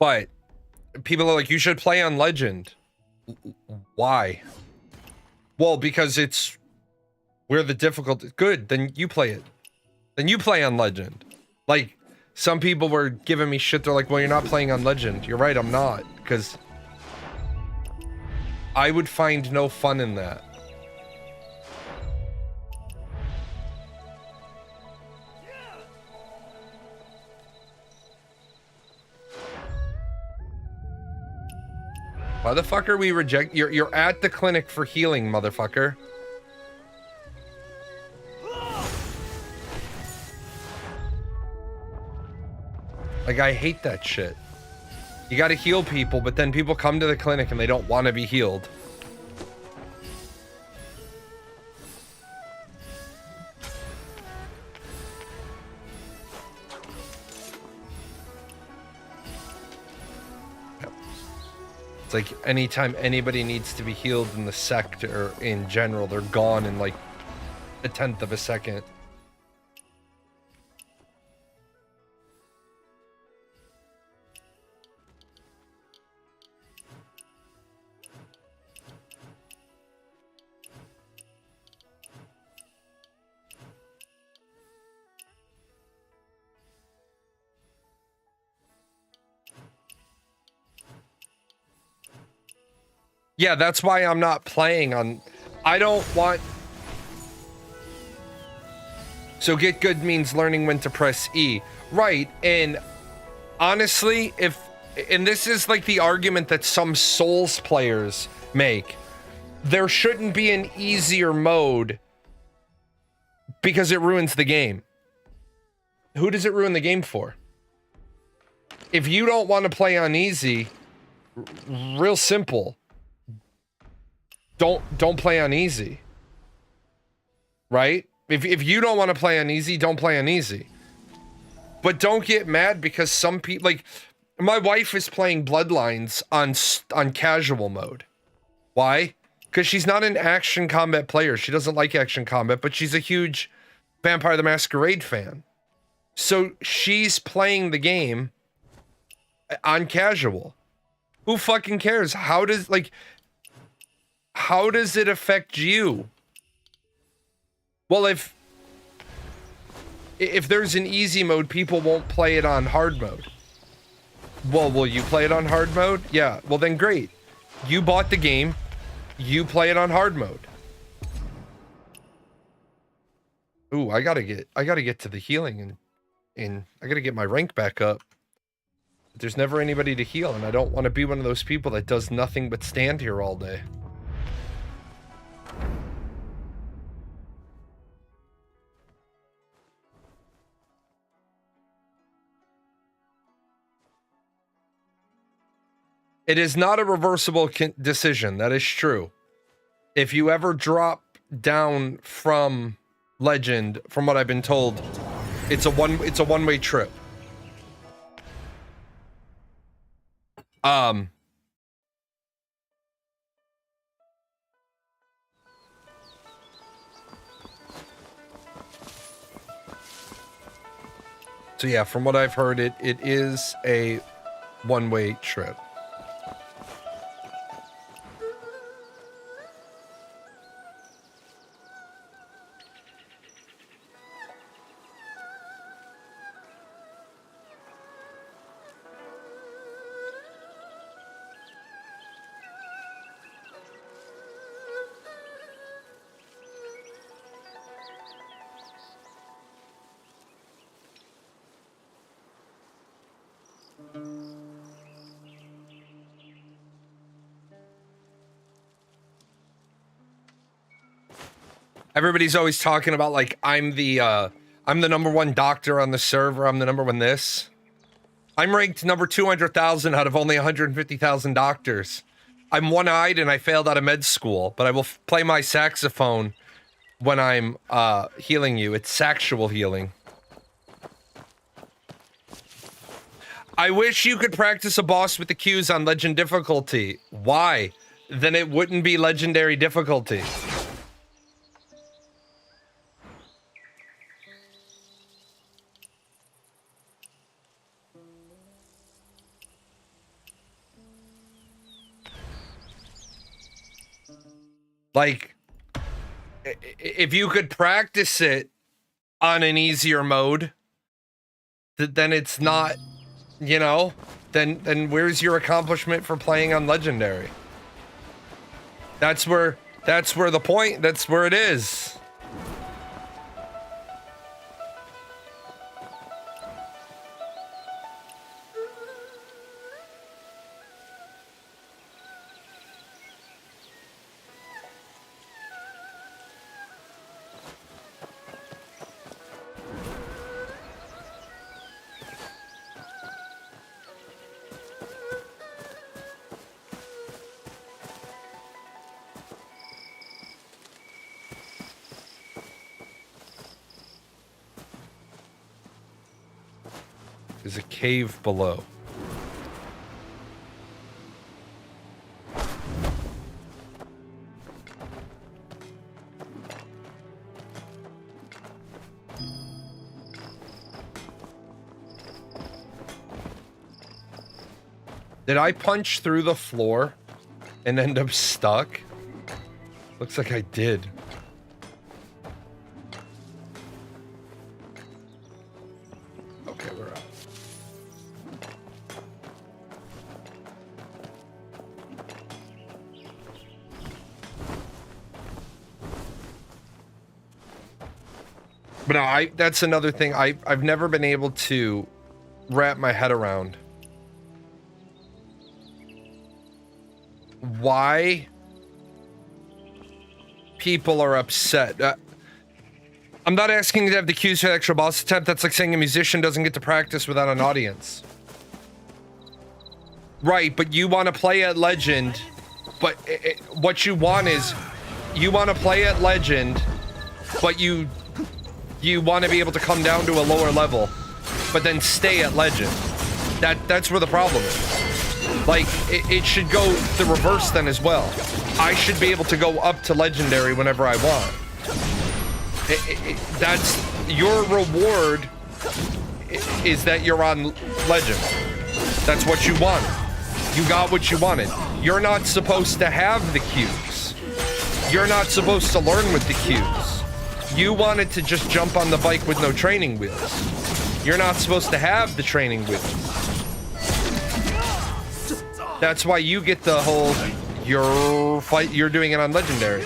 Speaker 1: But people are like, you should play on Legend. Why? Well, because it's where the difficulty... Good, then you play it. Then you play on Legend. Like, some people were giving me shit. They're like, well, you're not playing on Legend. You're right, I'm not. Because I would find no fun in that. Motherfucker, we reject... You're at the clinic for healing, motherfucker. Like, I hate that shit. You gotta heal people, but then people come to the clinic and they don't want to be healed. It's like anytime anybody needs to be healed in the sector in general, they're gone in like a 1/10 of a second. Yeah, that's why I'm not playing on... I don't want... So get good means learning when to press E. Right, and honestly, and this is like the argument that some Souls players make, there shouldn't be an easier mode because it ruins the game. Who does it ruin the game for? If you don't want to play on easy, real simple. Don't play on easy. Right? If you don't want to play on easy, don't play on easy. But don't get mad because some people, like, my wife is playing Bloodlines on casual mode. Why? Because she's not an action combat player. She doesn't like action combat, but she's a huge Vampire the Masquerade fan. So she's playing the game on casual. Who fucking cares? How does it affect you? Well, if there's an easy mode, people won't play it on hard mode. Well, will you play it on hard mode? Yeah. Well, then great. You bought the game. You play it on hard mode. Ooh, I gotta get to the healing and I gotta get my rank back up. There's never anybody to heal, and I don't want to be one of those people that does nothing but stand here all day. It is not a reversible decision. That is true. If you ever drop down from Legend, from what I've been told, it's a one-way trip. So yeah, from what I've heard, it is a one-way trip. Everybody's always talking about, like, I'm the number one doctor on the server. I'm the number one this. I'm ranked number 200,000 out of only 150,000 doctors. I'm one-eyed and I failed out of med school, but I will play my saxophone when I'm healing you. It's sexual healing. I wish you could practice a boss with the Qs on legend difficulty. Why? Then it wouldn't be legendary difficulty. Like, if you could practice it on an easier mode, then it's not, you know, then where's your accomplishment for playing on legendary? That's where the point, that's where it is. There's a cave below. Did I punch through the floor and end up stuck? Looks like I did. Okay, we're up. But no, that's another thing. I've never been able to wrap my head around why people are upset. I'm not asking you to have the cues for the extra boss attempt. That's like saying a musician doesn't get to practice without an audience. Right, but you want to play at Legend, but what you want is, you want to play at Legend, but you want to be able to come down to a lower level, but then stay at Legend. That's where the problem is. Like, it should go the reverse then as well. I should be able to go up to Legendary whenever I want. That's your reward, is that you're on Legend. That's what you want. You got what you wanted. You're not supposed to have the cues. You're not supposed to learn with the cues. You wanted to just jump on the bike with no training wheels. You're not supposed to have the training wheels. That's why you get the whole, you're doing it on Legendary.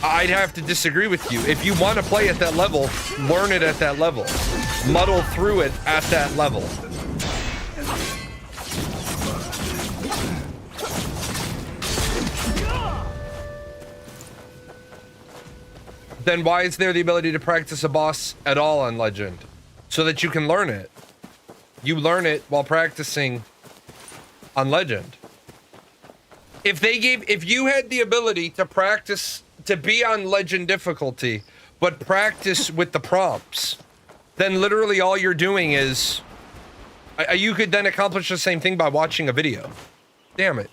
Speaker 1: I'd have to disagree with you. If you want to play at that level, learn it at that level. Muddle through it at that level. Then why is there the ability to practice a boss at all on Legend? So that you can learn it. You learn it while practicing on Legend. If you had the ability to practice, to be on Legend difficulty, but practice with the prompts, then literally all you're doing is, you could then accomplish the same thing by watching a video. Damn it.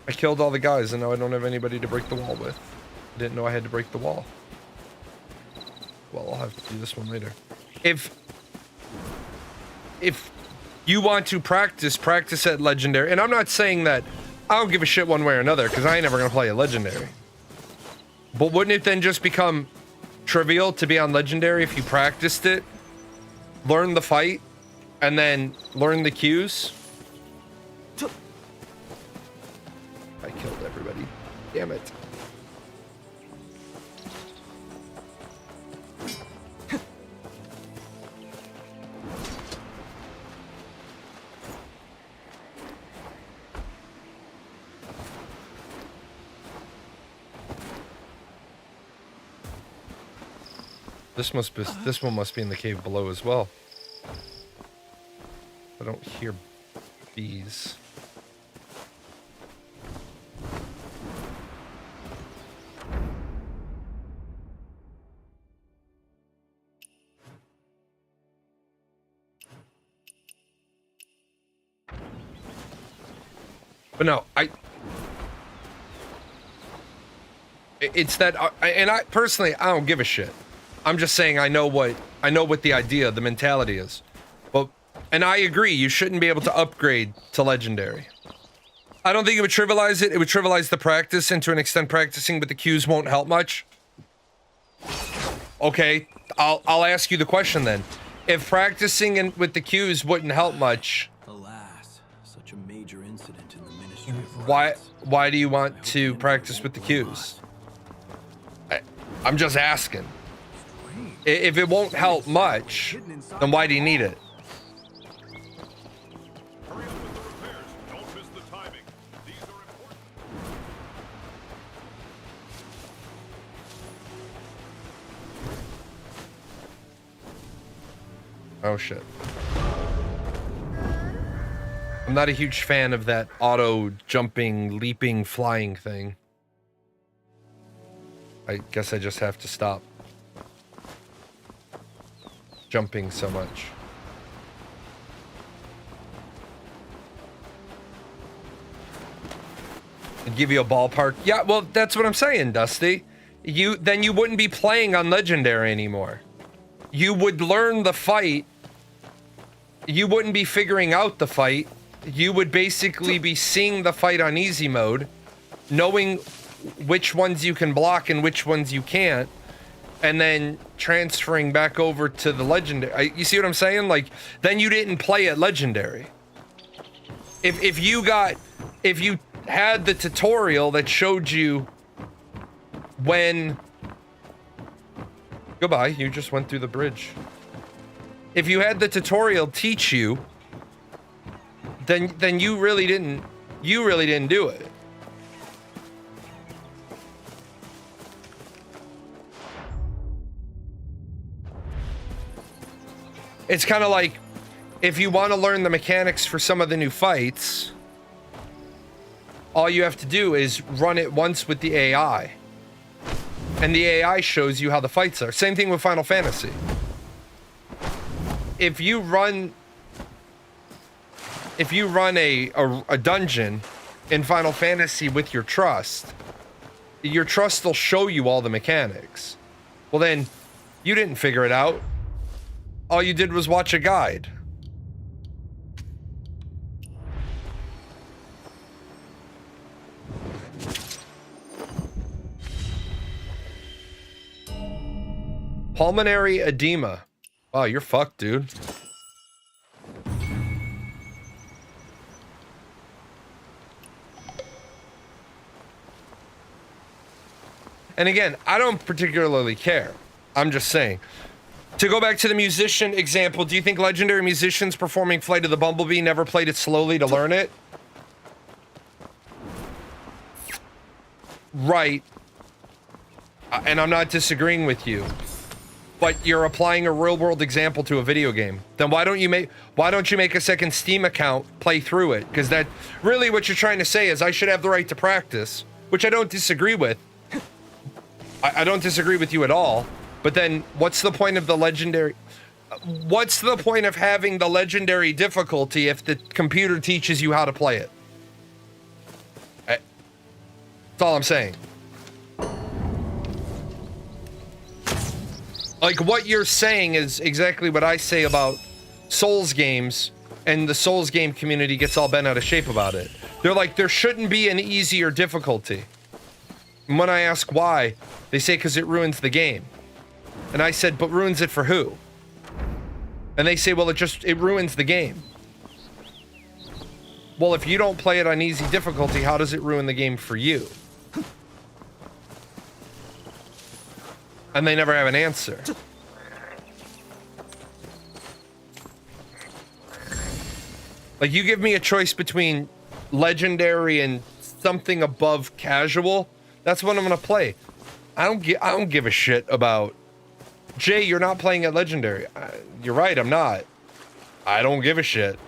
Speaker 1: I killed all the guys and now I don't have anybody to break the wall with. I didn't know I had to break the wall. Well, I'll have to do this one later. If you want to practice at Legendary, and I'm not saying that I don't give a shit one way or another, because I ain't never gonna play a Legendary. But wouldn't it then just become trivial to be on Legendary if you practiced it, learn the fight, and then learn the cues? I killed everybody. Damn it. This one must be in the cave below as well. I don't hear bees. But no, it's that, and I personally, I don't give a shit. I'm just saying I know what the idea, the mentality is. But, and I agree, you shouldn't be able to upgrade to Legendary. I don't think it would trivialize it. It would trivialize the practice, and to an extent practicing with the cues won't help much. Okay, I'll ask you the question then. If practicing with the cues wouldn't help much,
Speaker 2: Alas, such a major incident in the Ministry of
Speaker 1: why do you want to practice with the cues? I'm just asking. If it won't help much, then why do you need it? Oh shit. I'm not a huge fan of that auto jumping, leaping, flying thing. I guess I just have to stop jumping so much. I'd give you a ballpark. Yeah, well, that's what I'm saying, Dusty. Then you wouldn't be playing on Legendary anymore. You would learn the fight. You wouldn't be figuring out the fight. You would basically be seeing the fight on easy mode, knowing which ones you can block and which ones you can't, and then transferring back over to the Legendary. You see what I'm saying? Like, then you didn't play at Legendary. If you had the tutorial that showed you when Goodbye, you just went through the bridge. If you had the tutorial teach you, then you really didn't do it. It's kind of like if you want to learn the mechanics for some of the new fights, all you have to do is run it once with the AI. And the AI shows you how the fights are. Same thing with Final Fantasy. If you run a dungeon in Final Fantasy with your trust will show you all the mechanics. Well then, you didn't figure it out. All you did was watch a guide. Pulmonary edema. Wow, you're fucked, dude. And again, I don't particularly care. I'm just saying. To go back to the musician example, do you think legendary musicians performing Flight of the Bumblebee never played it slowly to learn it? Right. And I'm not disagreeing with you. But you're applying a real-world example to a video game. Then why don't you make a second Steam account, play through it? Because that really what you're trying to say is I should have the right to practice, which I don't disagree with. I don't disagree with you at all. But then what's the point of the legendary? What's the point of having the legendary difficulty if the computer teaches you how to play it? That's all I'm saying. Like, what you're saying is exactly what I say about Souls games, and the Souls game community gets all bent out of shape about it. They're like, there shouldn't be an easier difficulty. And when I ask why, they say because it ruins the game. And I said, but ruins it for who? And they say, well, it ruins the game. Well, if you don't play it on easy difficulty, how does it ruin the game for you? And they never have an answer. Like, you give me a choice between legendary and something above casual, that's what I'm gonna play. I don't give a shit about Jay, you're not playing at legendary. You're right, I'm not. I don't give a shit.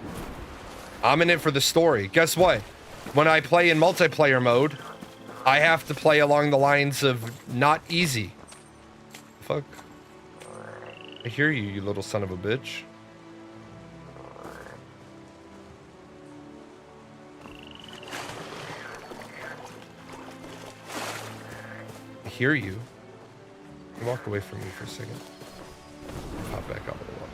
Speaker 1: I'm in it for the story. Guess what? When I play in multiplayer mode, I have to play along the lines of not easy. Fuck. I hear you, you little son of a bitch. I hear you. Walk away from me for a second. Pop back out of the water.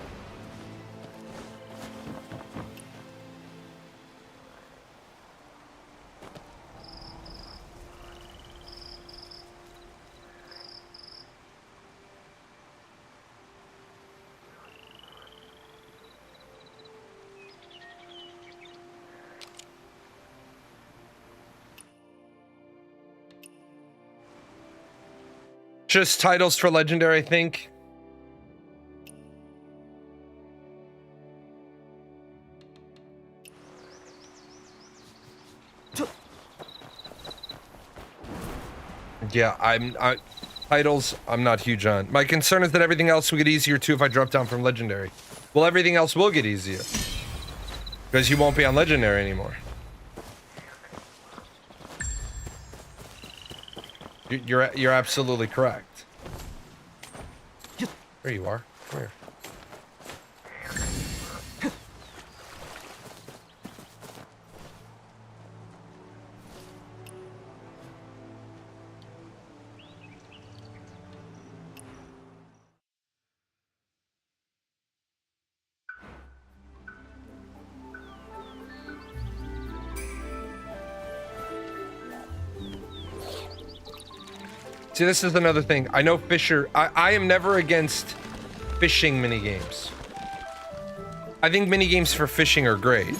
Speaker 1: Just titles for legendary, I think. Yeah, titles, I'm not huge on. My concern is that everything else will get easier too if I drop down from legendary. Well, everything else will get easier. Because you won't be on legendary anymore. You're absolutely correct. There you are. Come here. See, this is another thing. I know Fisher... I am never against fishing minigames. I think minigames for fishing are great.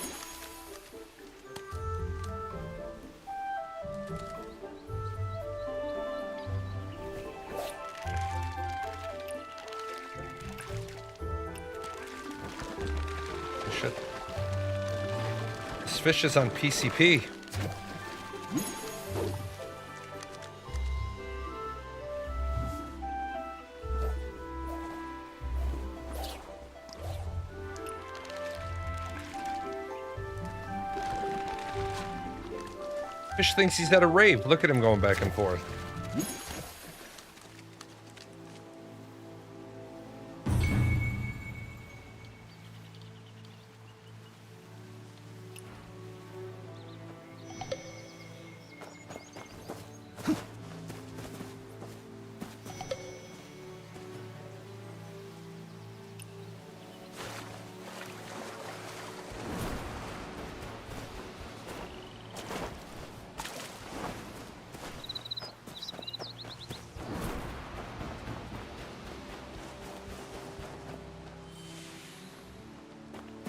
Speaker 1: shit. This fish is on PCP. Fish thinks he's at a rave. Look at him going back and forth.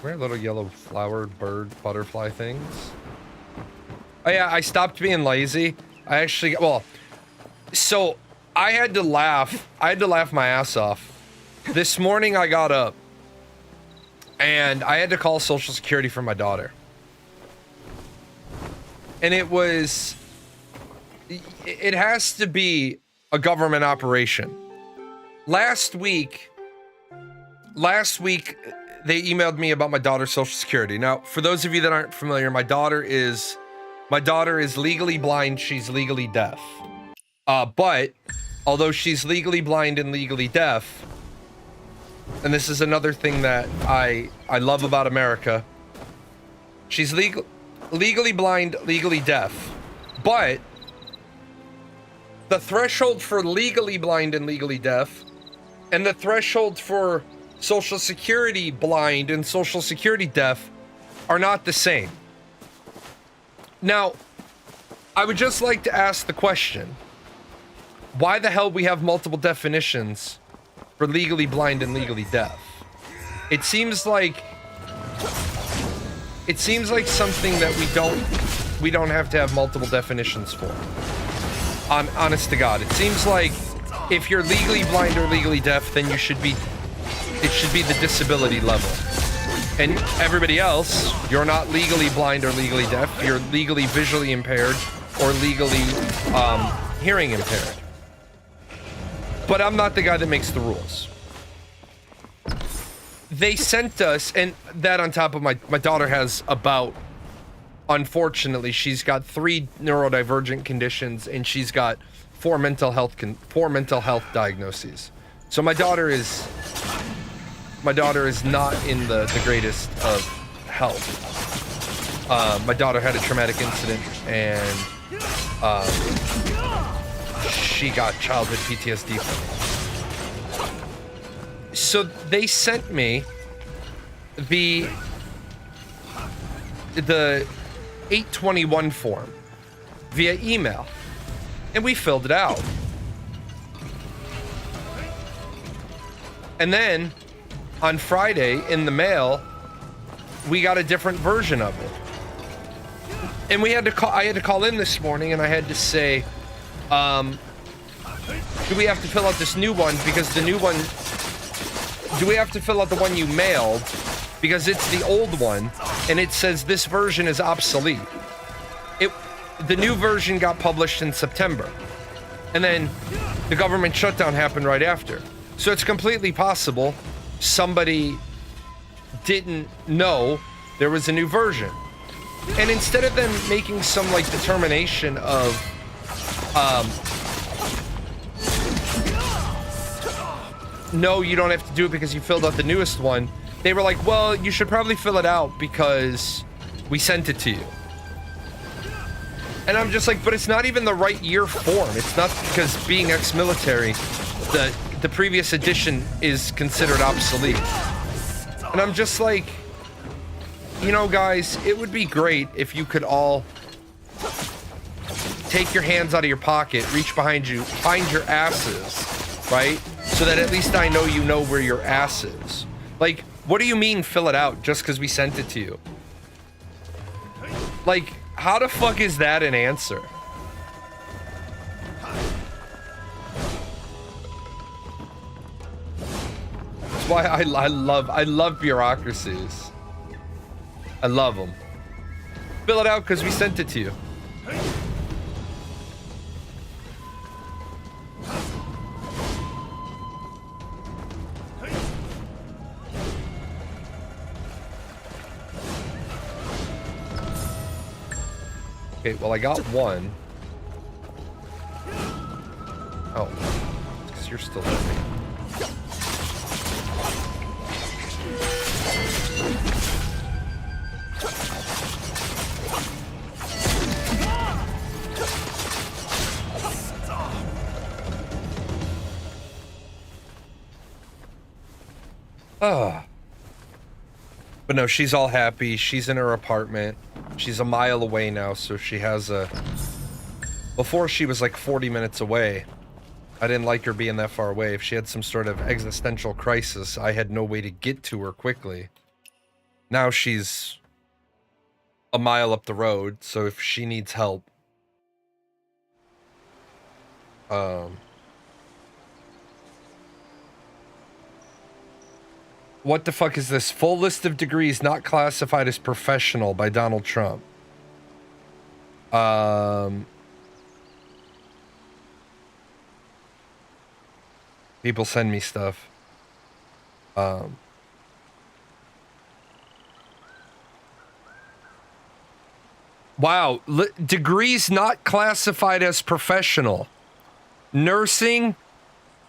Speaker 1: Rare little yellow flowered bird butterfly things. Oh yeah, I stopped being lazy. I actually, well, so I had to laugh my ass off. This morning I got up and I had to call Social Security for my daughter. And it has to be a government operation. Last week they emailed me about my daughter's Social Security. Now, for those of you that aren't familiar, my daughter is legally blind. She's legally deaf. But although she's legally blind and legally deaf, and this is another thing that I love about America, she's legally blind, legally deaf. But the threshold for legally blind and legally deaf and the threshold for Social Security blind and Social Security deaf are not the same. Now, I would just like to ask the question, why the hell we have multiple definitions for legally blind and legally deaf? It seems like something that we don't have to have multiple definitions for. Honest to God, it seems like if you're legally blind or legally deaf, then it should be the disability level. And everybody else, you're not legally blind or legally deaf, you're legally visually impaired or legally hearing impaired. But I'm not the guy that makes the rules. They sent us, and that on top of my daughter has about, unfortunately, she's got 3 neurodivergent conditions and she's got 4 mental health diagnoses. So my daughter is not in the greatest of health. My daughter had a traumatic incident and she got childhood PTSD from it. So they sent me the 821 form via email and we filled it out. And then on Friday in the mail, we got a different version of it. And I had to call in this morning and I had to say, do we have to fill out this new one? Because the new one, do we have to fill out the one you mailed? Because it's the old one and it says this version is obsolete. The new version got published in September. And then the government shutdown happened right after. So it's completely possible somebody didn't know there was a new version. And instead of them making some like determination of no, you don't have to do it because you filled out the newest one, they were like, well, you should probably fill it out because we sent it to you. And I'm just like, but it's not even the right year form. It's not because being ex-military, the previous edition is considered obsolete. And I'm just like, you know, guys, it would be great if you could all take your hands out of your pocket, reach behind you, find your asses, right? So that at least I know you know where your ass is. Like, what do you mean fill it out just because we sent it to you? Like, how the fuck is that an answer? That's why I love bureaucracies. I love them. Fill it out because we sent it to you. Okay, well, I got one. Oh, because you're still living. But no, she's all happy. She's in her apartment. She's a mile away now, so she has a... Before she was like 40 minutes away. I didn't like her being that far away. If she had some sort of existential crisis, I had no way to get to her quickly. Now she's a mile up the road, so if she needs help... What the fuck is this? Full list of degrees not classified as professional by Donald Trump. People send me stuff. Wow. Degrees not classified as professional. Nursing,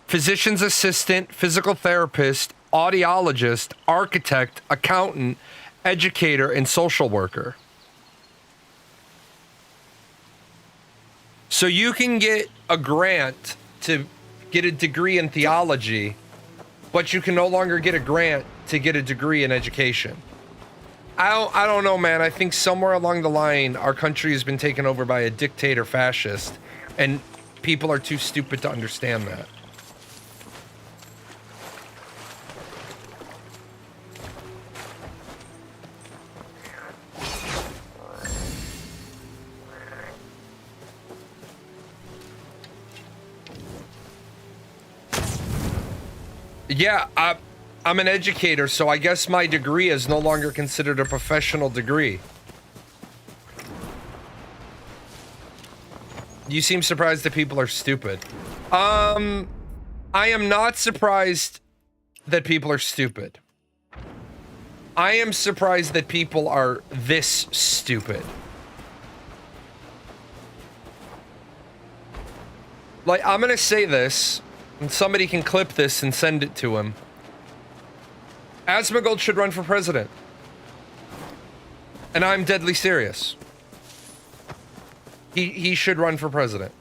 Speaker 1: physician's assistant, physical therapist, audiologist, architect, accountant, educator, and social worker. So you can get a grant to get a degree in theology, but you can no longer get a grant to get a degree in education. I don't know, man. I think somewhere along the line, our country has been taken over by a dictator fascist, and people are too stupid to understand that. Yeah, I'm an educator, so I guess my degree is no longer considered a professional degree. You seem surprised that people are stupid. I am not surprised that people are stupid. I am surprised that people are this stupid. Like, I'm gonna say this, and somebody can clip this and send it to him. Asmongold should run for president. And I'm deadly serious. He should run for president.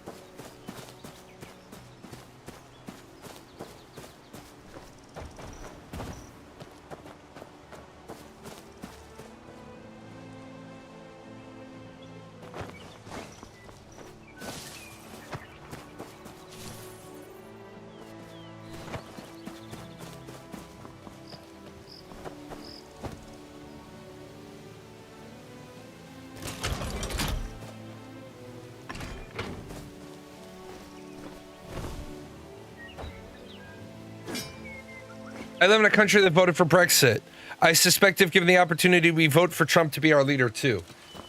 Speaker 1: I live in a country that voted for Brexit. I suspect if given the opportunity, we vote for Trump to be our leader too.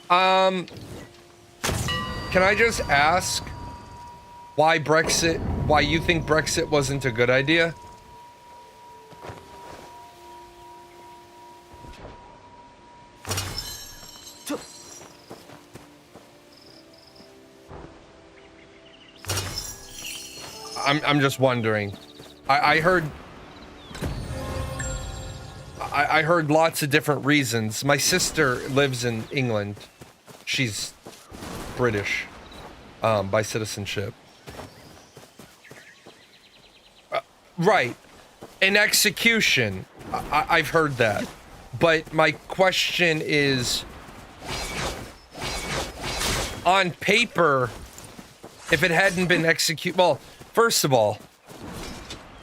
Speaker 1: Can I just ask why you think Brexit wasn't a good idea? I'm just wondering. I heard lots of different reasons. My sister lives in England. She's British by citizenship. Right. An execution. I've heard that. But my question is, on paper, if it hadn't been executed... Well, first of all,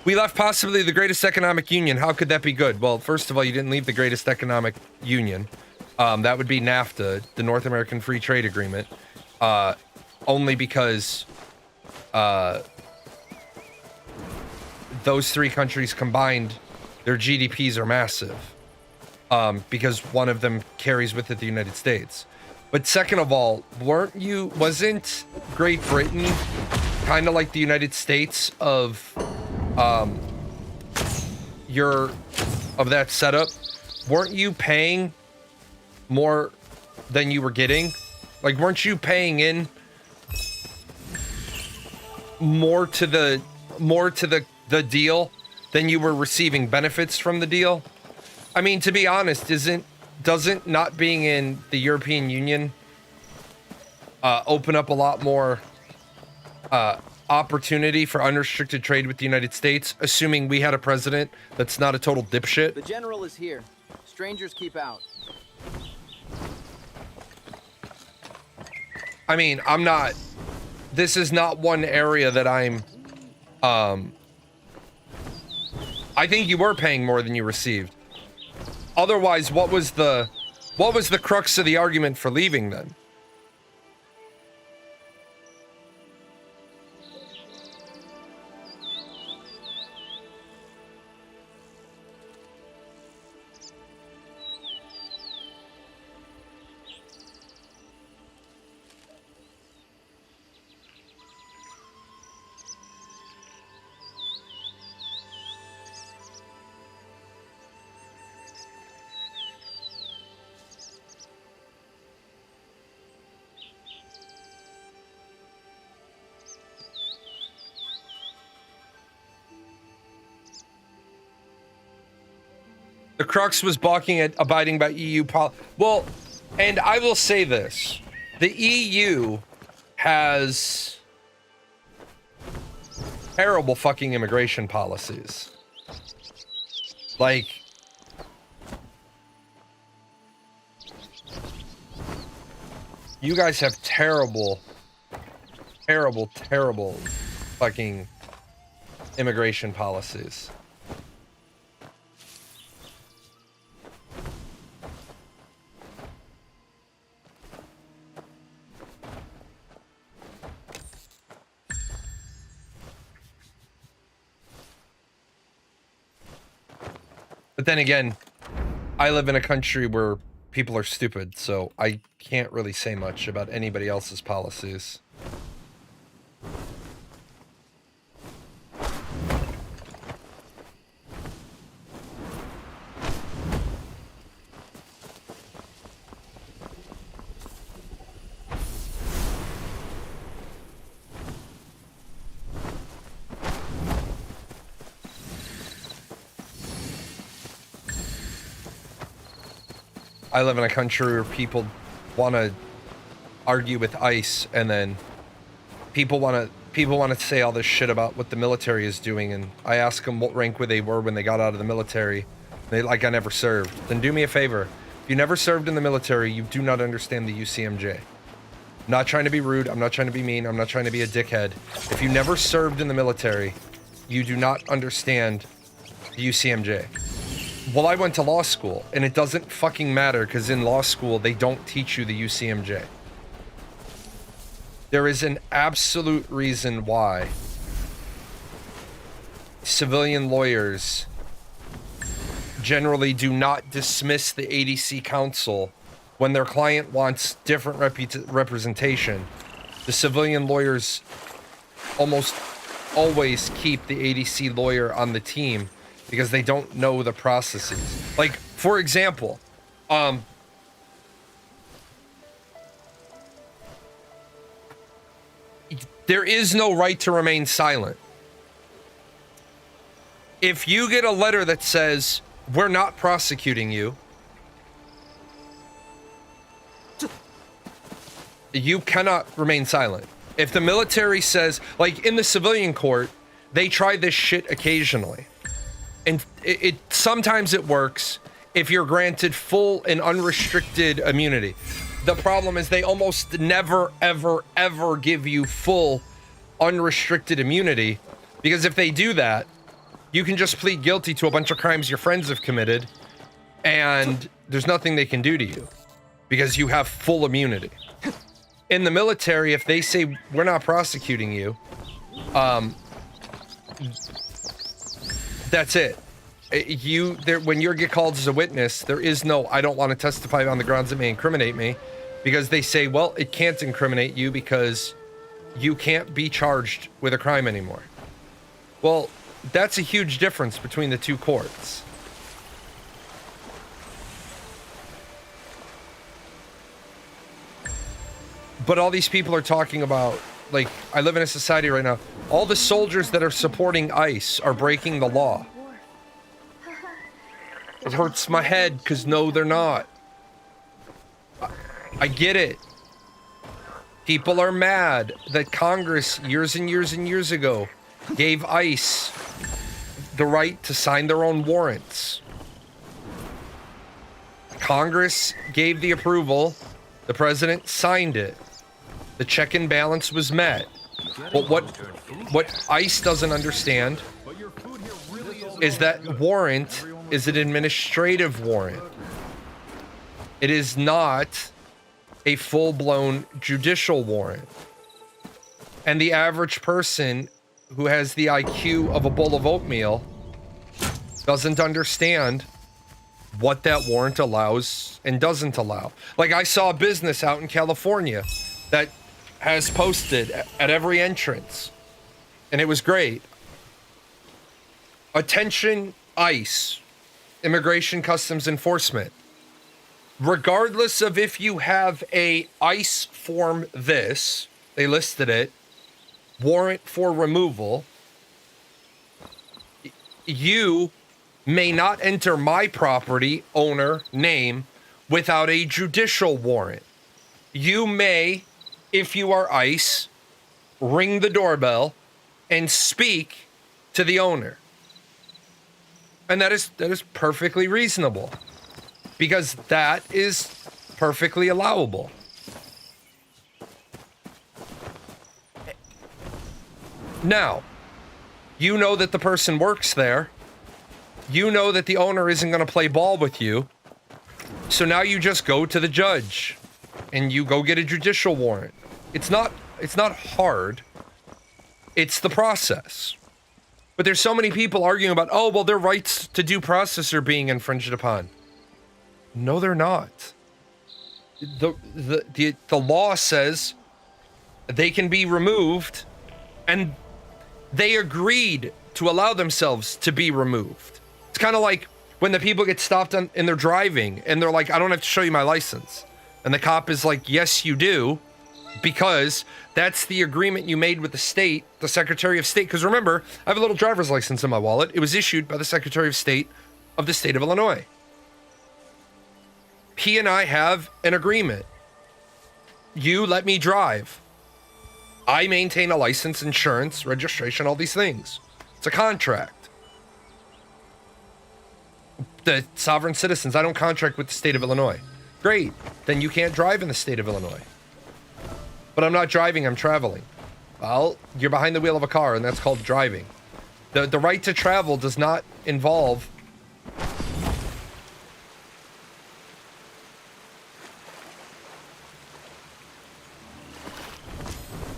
Speaker 1: we left possibly the greatest economic union. How could that be good? Well, first of all, you didn't leave the greatest economic union. That would be NAFTA, the North American Free Trade Agreement. Only because those three countries combined, their GDPs are massive. because one of them carries with it the United States. But second of all, wasn't Great Britain kind of like the United States of that setup? Weren't you paying more than you were getting? Like, weren't you paying in more to the deal than you were receiving benefits from the deal? I mean, to be honest, doesn't not being in the European Union open up a lot more opportunity for unrestricted trade with the United States, assuming we had a president that's not a total dipshit?
Speaker 18: The general is here. Strangers keep out.
Speaker 1: I mean, this is not one area that I think you were paying more than you received. Otherwise, what was the crux of the argument for leaving then? The crux was balking at abiding by EU policy. Well, and I will say this. The EU has terrible fucking immigration policies. Like, you guys have terrible fucking immigration policies. But then again, I live in a country where people are stupid, so I can't really say much about anybody else's policies. I live in a country where people want to argue with ICE, and then people want to say all this shit about what the military is doing, and I ask them what rank they were when they got out of the military. They like, I never served. Then do me a favor. If you never served in the military, you do not understand the UCMJ. I'm not trying to be rude. I'm not trying to be mean. I'm not trying to be a dickhead. If you never served in the military, you do not understand the UCMJ. Well, I went to law school, and it doesn't fucking matter, because in law school, they don't teach you the UCMJ. There is an absolute reason why civilian lawyers generally do not dismiss the ADC counsel when their client wants different representation. The civilian lawyers almost always keep the ADC lawyer on the team because they don't know the processes. Like, for example, there is no right to remain silent. If you get a letter that says, we're not prosecuting you, you cannot remain silent. If the military says, like in the civilian court, they try this shit occasionally. And it sometimes it works if you're granted full and unrestricted immunity. The problem is they almost never, ever, ever give you full unrestricted immunity, because if they do that, you can just plead guilty to a bunch of crimes your friends have committed, and there's nothing they can do to you because you have full immunity. In the military, if they say we're not prosecuting you, that's it. When you get called as a witness, there is no, I don't want to testify on the grounds that may incriminate me, because they say, well, it can't incriminate you because you can't be charged with a crime anymore. Well, that's a huge difference between the two courts. But all these people are talking about, like, I live in a society right now, all the soldiers that are supporting ICE are breaking the law. It hurts my head, because no, they're not. I get it. People are mad that Congress, years and years and years ago, gave ICE the right to sign their own warrants. Congress gave the approval. The president signed it. The check and balance was met. But what ICE doesn't understand is that warrant is an administrative warrant. It is not a full-blown judicial warrant. And the average person who has the IQ of a bowl of oatmeal doesn't understand what that warrant allows and doesn't allow. Like, I saw a business out in California that has posted at every entrance, and it was great. Attention ICE, Immigration Customs Enforcement. Regardless of if you have a ICE form this, they listed it, warrant for removal, you may not enter my property owner name without a judicial warrant. You may, if you are ICE, ring the doorbell and speak to the owner. And that is perfectly reasonable, because that is perfectly allowable. Now, you know that the person works there. You know that the owner isn't going to play ball with you. So now you just go to the judge and you go get a judicial warrant. It's not hard. It's the process. But there's so many people arguing about, oh, well, their rights to due process are being infringed upon. No, they're not. The law says they can be removed, and they agreed to allow themselves to be removed. It's kind of like when the people get stopped in their driving and they're like, I don't have to show you my license. And the cop is like, yes, you do, because that's the agreement you made with the state, the Secretary of State. Because remember, I have a little driver's license in my wallet. It was issued by the Secretary of State of the state of Illinois. He and I have an agreement. You let me drive. I maintain a license, insurance, registration, all these things. It's a contract. The sovereign citizens, I don't contract with the state of Illinois. Great, then you can't drive in the state of Illinois. But I'm not driving, I'm traveling. Well, you're behind the wheel of a car, and that's called driving. The right to travel does not involve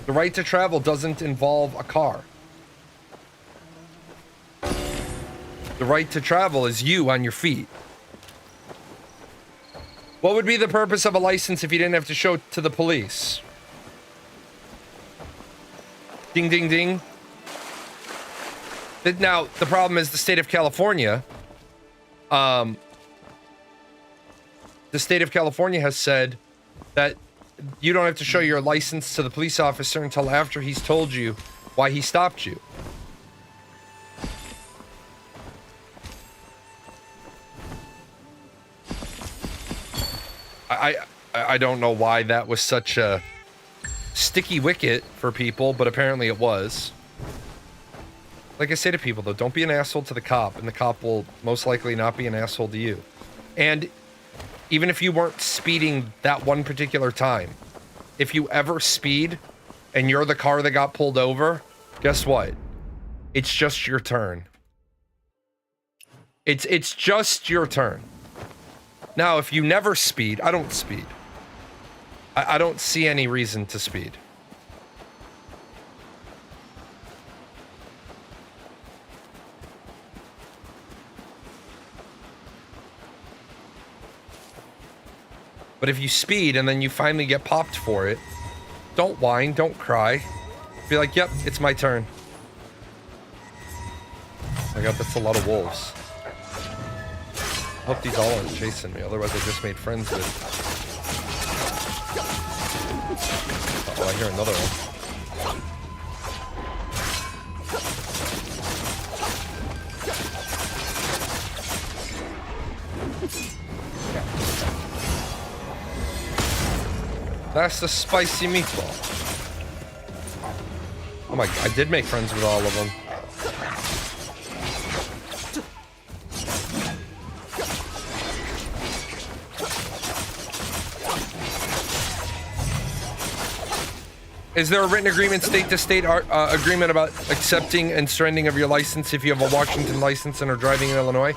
Speaker 1: the right to travel doesn't involve a car. The right to travel is you on your feet. What would be the purpose of a license if you didn't have to show it to the police? Ding, ding, ding. Now, the problem is the state of California. The state of California has said that you don't have to show your license to the police officer until after he's told you why he stopped you. I don't know why that was such a sticky wicket for people, but apparently it was. Like I say to people, though, don't be an asshole to the cop, and the cop will most likely not be an asshole to you. And even if you weren't speeding that one particular time, if you ever speed and you're the car that got pulled over, guess what? It's just your turn. It's just your turn. Now, if you never speed, I don't speed. I don't see any reason to speed. But if you speed and then you finally get popped for it, don't whine, don't cry. Be like, yep, it's my turn. Oh my god, that's a lot of wolves. I hope these all aren't chasing me, otherwise I just made friends with. Uh-oh, I hear another one. That's the spicy meatball. Oh my god, I did make friends with all of them. Is there a written agreement, state-to-state agreement about accepting and surrendering of your license if you have a Washington license and are driving in Illinois?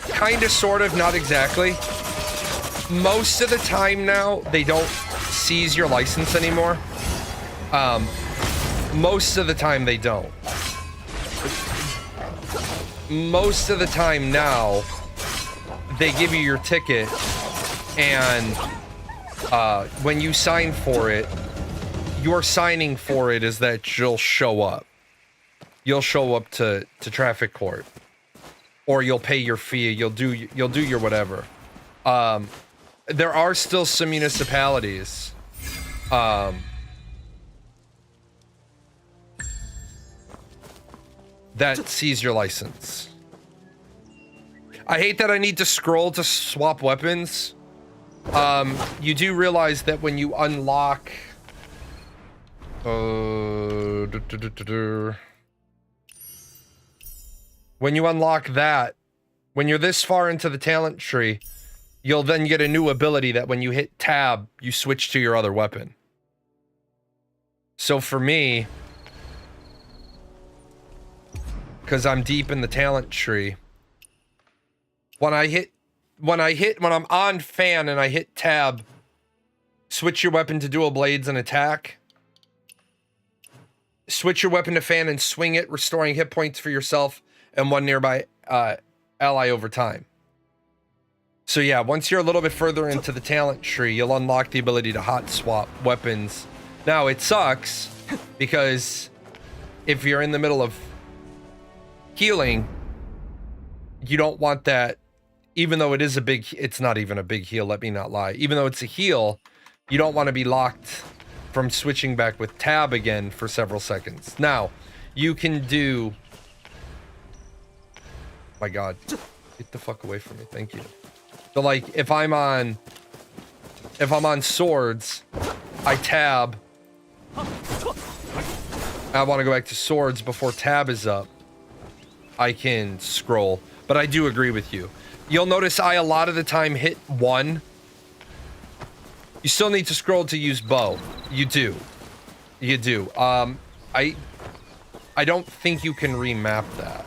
Speaker 1: Kind of, sort of, not exactly. Most of the time now, they don't seize your license anymore. Most of the time, they don't. Most of the time now, they give you your ticket, and when you sign for it, your signing for it is that you'll show up. You'll show up to traffic court, or you'll pay your fee. You'll do your whatever. There are still some municipalities that seize your license. I hate that I need to scroll to swap weapons. You do realize that when you unlock when you unlock that, when you're this far into the talent tree, you'll then get a new ability that when you hit tab, you switch to your other weapon. So for me, because I'm deep in the talent tree, when I'm on fan and I hit tab, switch your weapon to dual blades and attack. Switch your weapon to fan and swing it, restoring hit points for yourself and one nearby ally over time. So yeah, once you're a little bit further into the talent tree, you'll unlock the ability to hot swap weapons. Now, it sucks because if you're in the middle of healing, you don't want that. Even though it is it's not even a big heal, let me not lie. Even though it's a heal, you don't want to be locked from switching back with tab again for several seconds. Now, you can do... My god. Get the fuck away from me, thank you. So like, if I'm on swords, I tab. I want to go back to swords before tab is up. I can scroll, but I do agree with you. You'll notice I a lot of the time hit 1. You still need to scroll to use bow. You do. You do. I don't think you can remap that.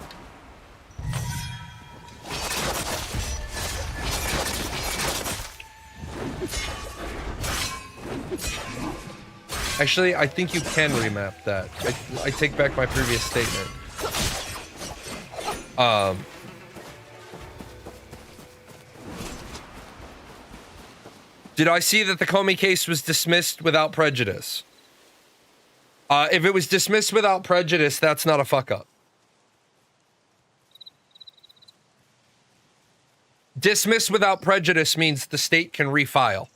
Speaker 1: Actually, I think you can remap that. I take back my previous statement. Did I see that the Comey case was dismissed without prejudice? If it was dismissed without prejudice, that's not a fuck up. Dismissed without prejudice means the state can refile.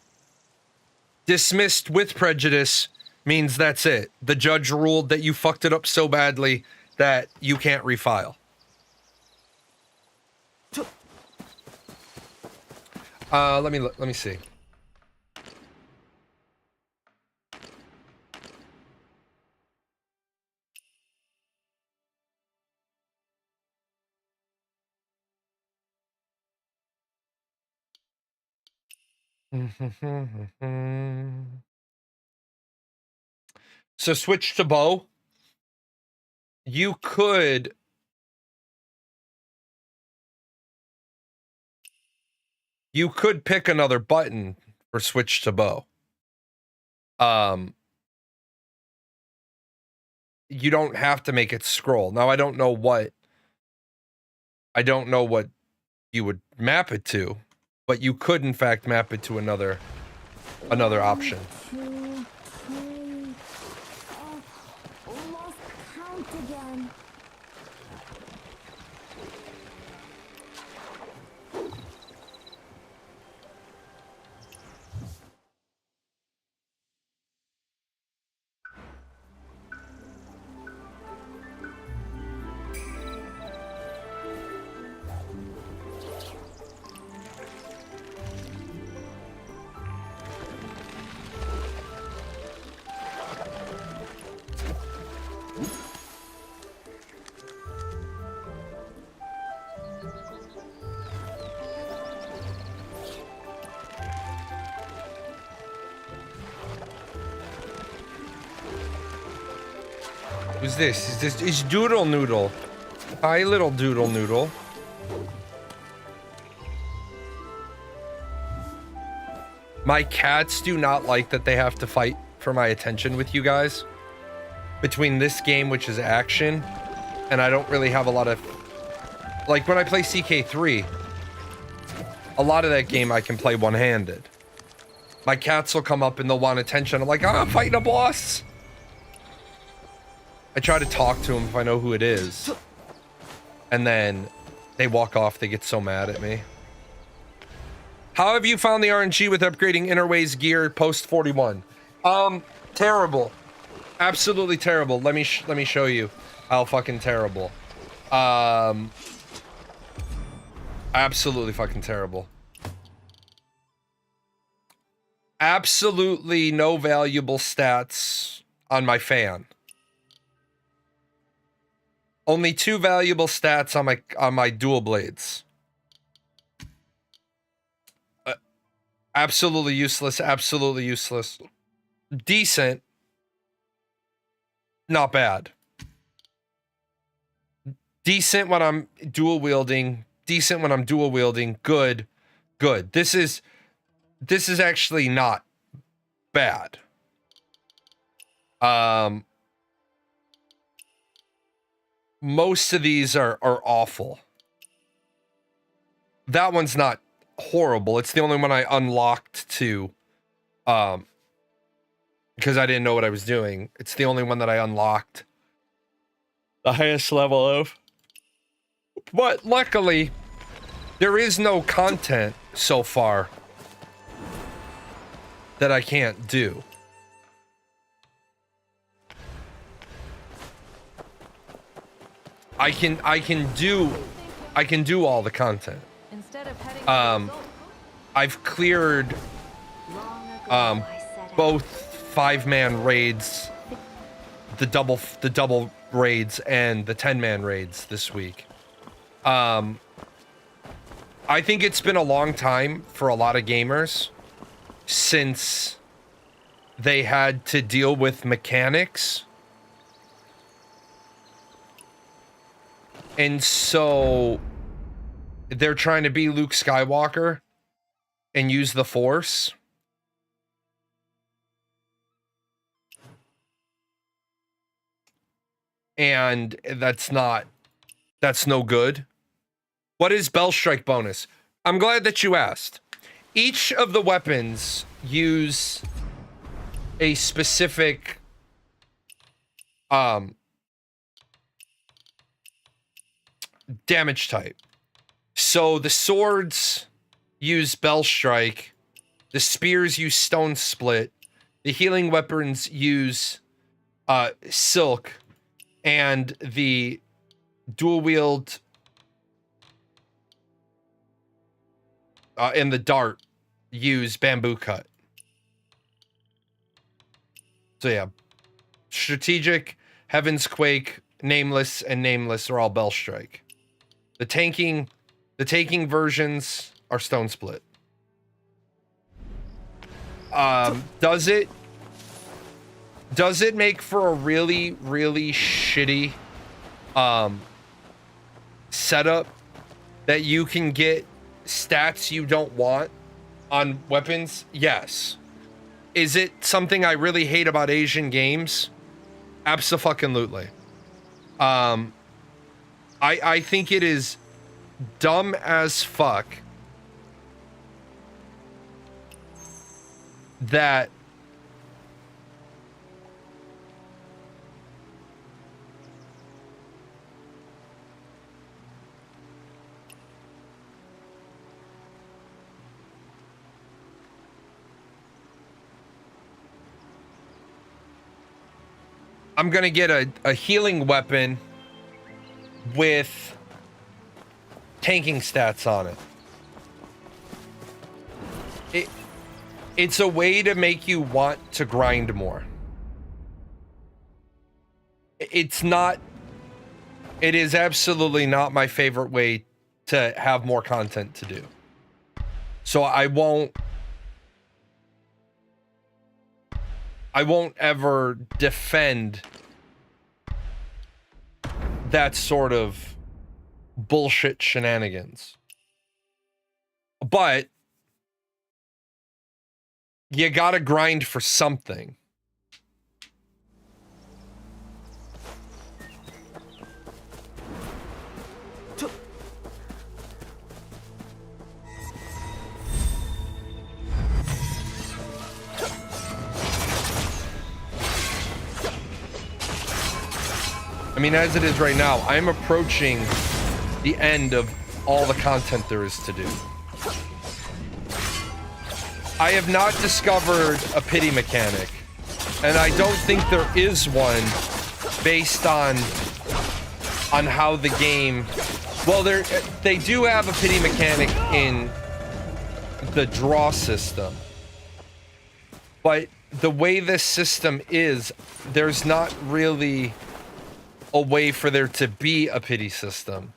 Speaker 1: Dismissed with prejudice means that's it. The judge ruled that you fucked it up so badly that you can't refile. Let me see. So switch to bow. You could pick another button for switch to bow. You don't have to make it scroll. Now I don't know what you would map it to. but you could in fact map it to another option.
Speaker 19: Lost count again.
Speaker 1: Who's this? Is Doodle Noodle. Hi, little Doodle Noodle. My cats do not like that they have to fight for my attention with you guys. Between this game, which is action, and I don't really have a lot of... Like, when I play CK3, a lot of that game I can play one-handed. My cats will come up and they'll want attention. I'm like, oh, I'm fighting a boss! I try to talk to them if I know who it is. And then they walk off. They get so mad at me. How have you found the RNG with upgrading Interways gear post 41? Terrible. Absolutely terrible. Let me show you how fucking terrible. Absolutely fucking terrible. Absolutely no valuable stats on my fan. Only 2 valuable stats on my dual blades. Absolutely useless. Absolutely useless. Decent. Not bad. Decent when I'm dual wielding. Decent when I'm dual wielding. Good. Good. This is actually not bad. Most of these are awful. That one's not horrible. It's the only one I unlocked to, because I didn't know what I was doing. It's the only one that I unlocked the highest level of. But luckily, there is no content so far that I can't do. I can do all the content. I've cleared both 5-man raids, the double raids, and the 10-man raids this week. I think it's been a long time for a lot of gamers since they had to deal with mechanics. And so they're trying to be Luke Skywalker and use the Force. And that's no good. What is Bell Strike bonus? I'm glad that you asked. Each of the weapons use a specific damage type. So the swords use Bell Strike, the spears use Stone Split, the healing weapons use Silk, and the dual wield and the dart use Bamboo Cut. So yeah, strategic, Heaven's Quake, Nameless, and Nameless are all Bell Strike. The tanking versions are Stone Split. Does it make for a really, really shitty setup that you can get stats you don't want on weapons? Yes. Is it something I really hate about Asian games? Abso-fucking-lutely. I think it is dumb as fuck that I'm gonna get a healing weapon with tanking stats on it. It's a way to make you want to grind more. It is absolutely not my favorite way to have more content to do. So I won't ever defend that sort of bullshit shenanigans. But you gotta grind for something. I mean, as it is right now, I'm approaching the end of all the content there is to do. I have not discovered a pity mechanic, and I don't think there is one based on how the game. Well, they do have a pity mechanic in the draw system, but the way this system is, there's not really a way for there to be a pity system.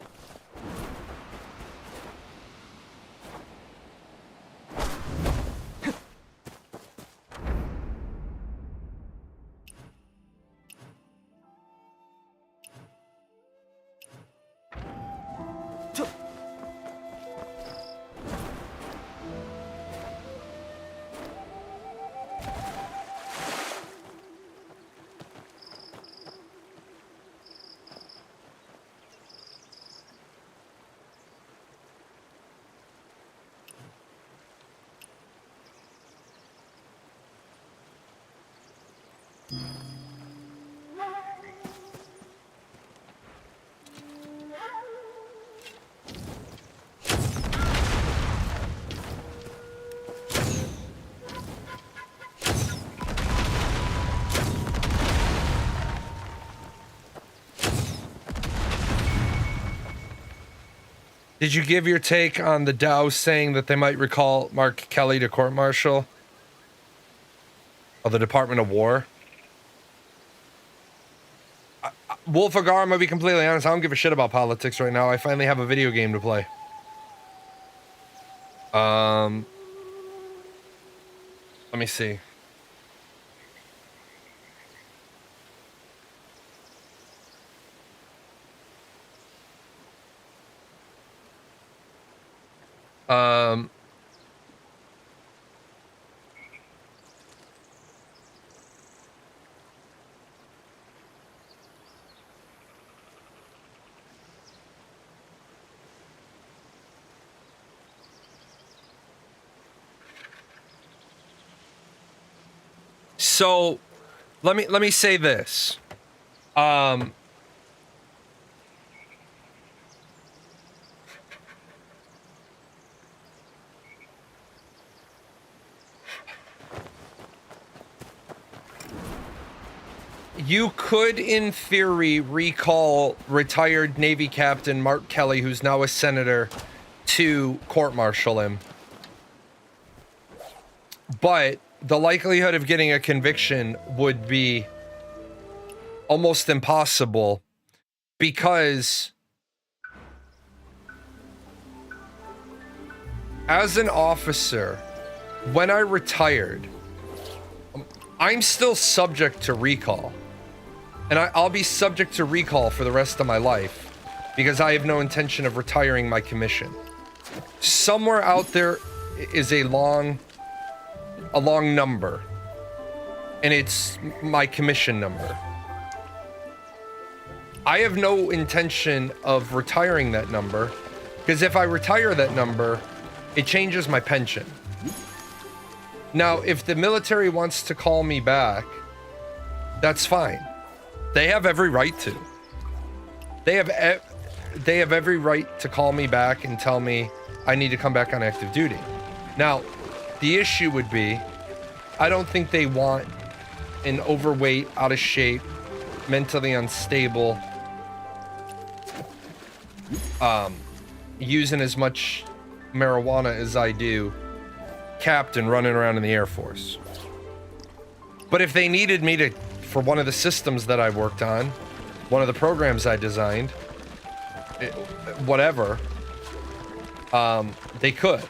Speaker 1: Did you give your take on the Dow saying that they might recall Mark Kelly to court-martial? Or the Department of War? Wolfagar, I'm gonna be completely honest, I don't give a shit about politics right now. I finally have a video game to play. Let me see. So let me say this. You could, in theory, recall retired Navy Captain Mark Kelly, who's now a senator, to court-martial him. But the likelihood of getting a conviction would be almost impossible because as an officer, when I retired, I'm still subject to recall. And I'll be subject to recall for the rest of my life because I have no intention of retiring my commission. Somewhere out there is a long number, and it's my commission number. I have no intention of retiring that number because if I retire that number, it changes my pension. Now, if the military wants to call me back, that's fine. They have every right to. They have every right to call me back and tell me I need to come back on active duty. Now, the issue would be, I don't think they want an overweight, out of shape, mentally unstable, using as much marijuana as I do, captain running around in the Air Force. But if they needed me to, for one of the systems that I worked on, one of the programs I designed, whatever, they could.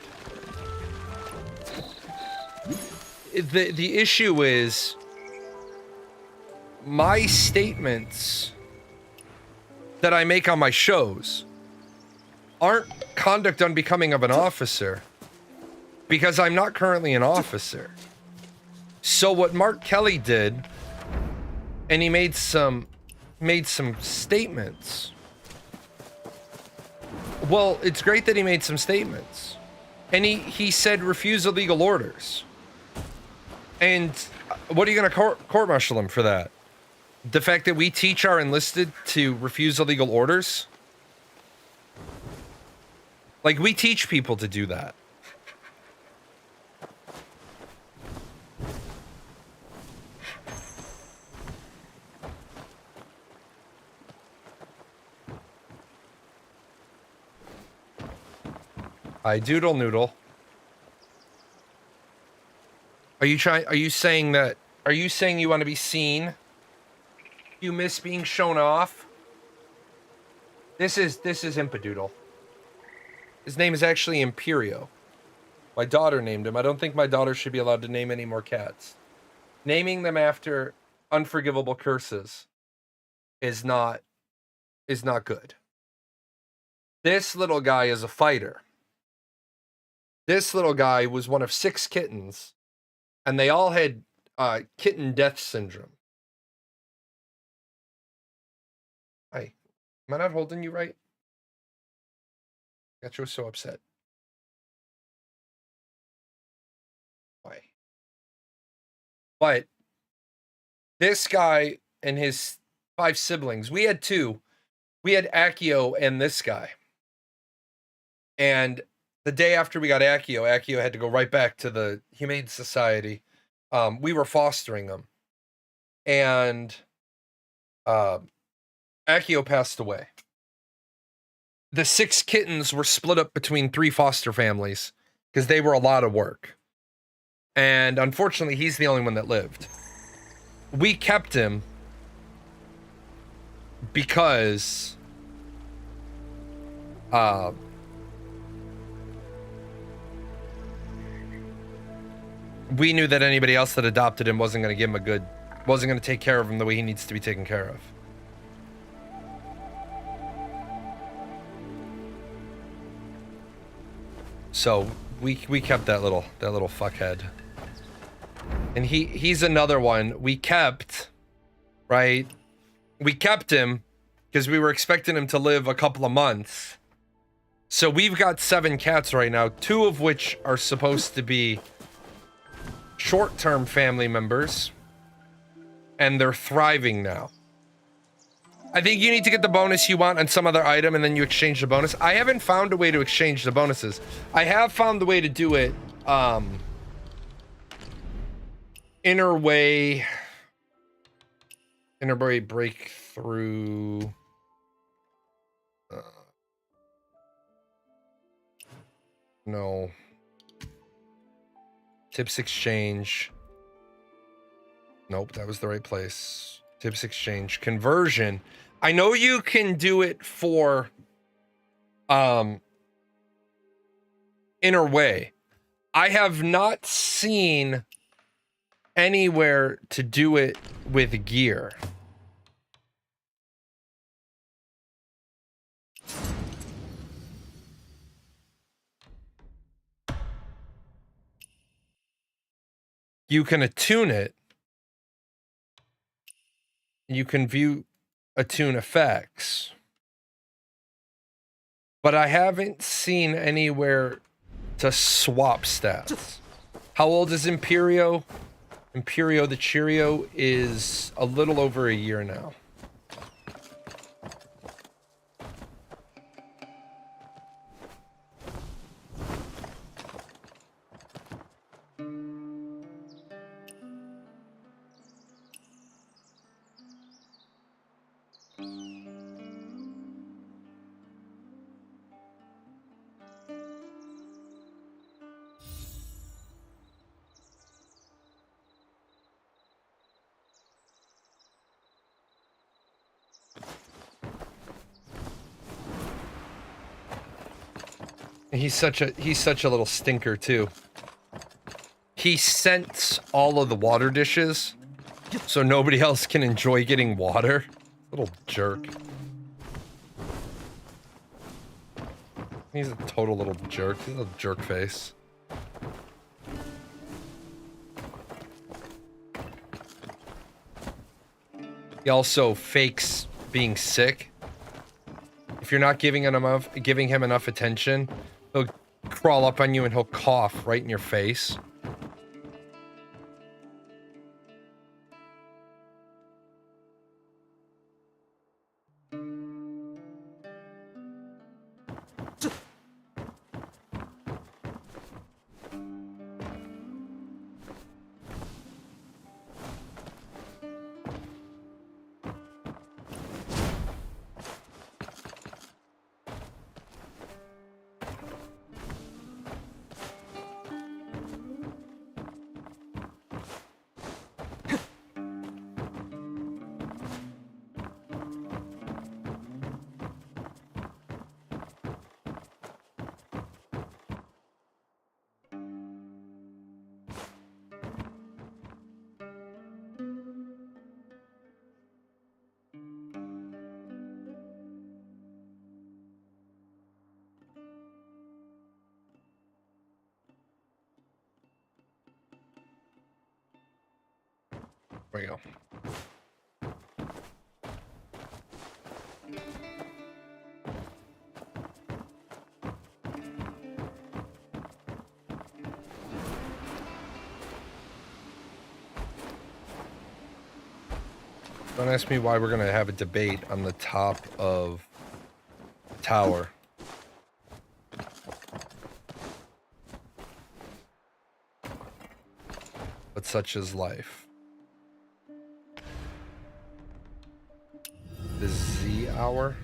Speaker 1: The issue is my statements that I make on my shows aren't conduct unbecoming of an officer, because I'm not currently an officer. So what Mark Kelly did, and he made some statements. Well, it's great that he made some statements. And he said refuse illegal orders. And what are you going to court-martial him for that? The fact that we teach our enlisted to refuse illegal orders? Like, we teach people to do that. I doodle noodle. Are you saying you want to be seen? You miss being shown off? This is Impadoodle. His name is actually Imperio. My daughter named him. I don't think my daughter should be allowed to name any more cats. Naming them after unforgivable curses is not good. This little guy is a fighter. This little guy was one of 6 kittens, and they all had kitten death syndrome. Hi. Am I not holding you right? Got you so upset. Why? But this guy and his 5 siblings, we had 2. We had Accio and this guy. And the day after we got Accio had to go right back to the Humane Society. We were fostering them. And Accio passed away. The 6 kittens were split up between 3 foster families because they were a lot of work. And unfortunately, he's the only one that lived. We kept him because we knew that anybody else that adopted him wasn't going to give him wasn't going to take care of him the way he needs to be taken care of. So we kept that little fuckhead. And he's another one we kept, right? We kept him because we were expecting him to live a couple of months. So we've got 7 cats right now, 2 of which are supposed to be short-term family members, and they're thriving now. I think you need to get the bonus you want on some other item, and then you exchange the bonus. I haven't found a way to exchange the bonuses. I have found the way to do it, inner way breakthrough. No. Tips exchange. Nope, that was the right place. Tips exchange. Conversion. I know you can do it for inner way. I have not seen anywhere to do it with gear. You can attune it. You can view attune effects. But I haven't seen anywhere to swap stats. How old is Imperio? Imperio the Cheerio is a little over a year now. He's such a little stinker too. He scents all of the water dishes so nobody else can enjoy getting water. Little jerk. He's a total little jerk. He's a little jerk face. He also fakes being sick. If you're not giving him enough attention, he'll crawl up on you and he'll cough right in your face. There we go. Don't ask me why we're gonna have a debate on the top of the tower. But such is life. The Z hour.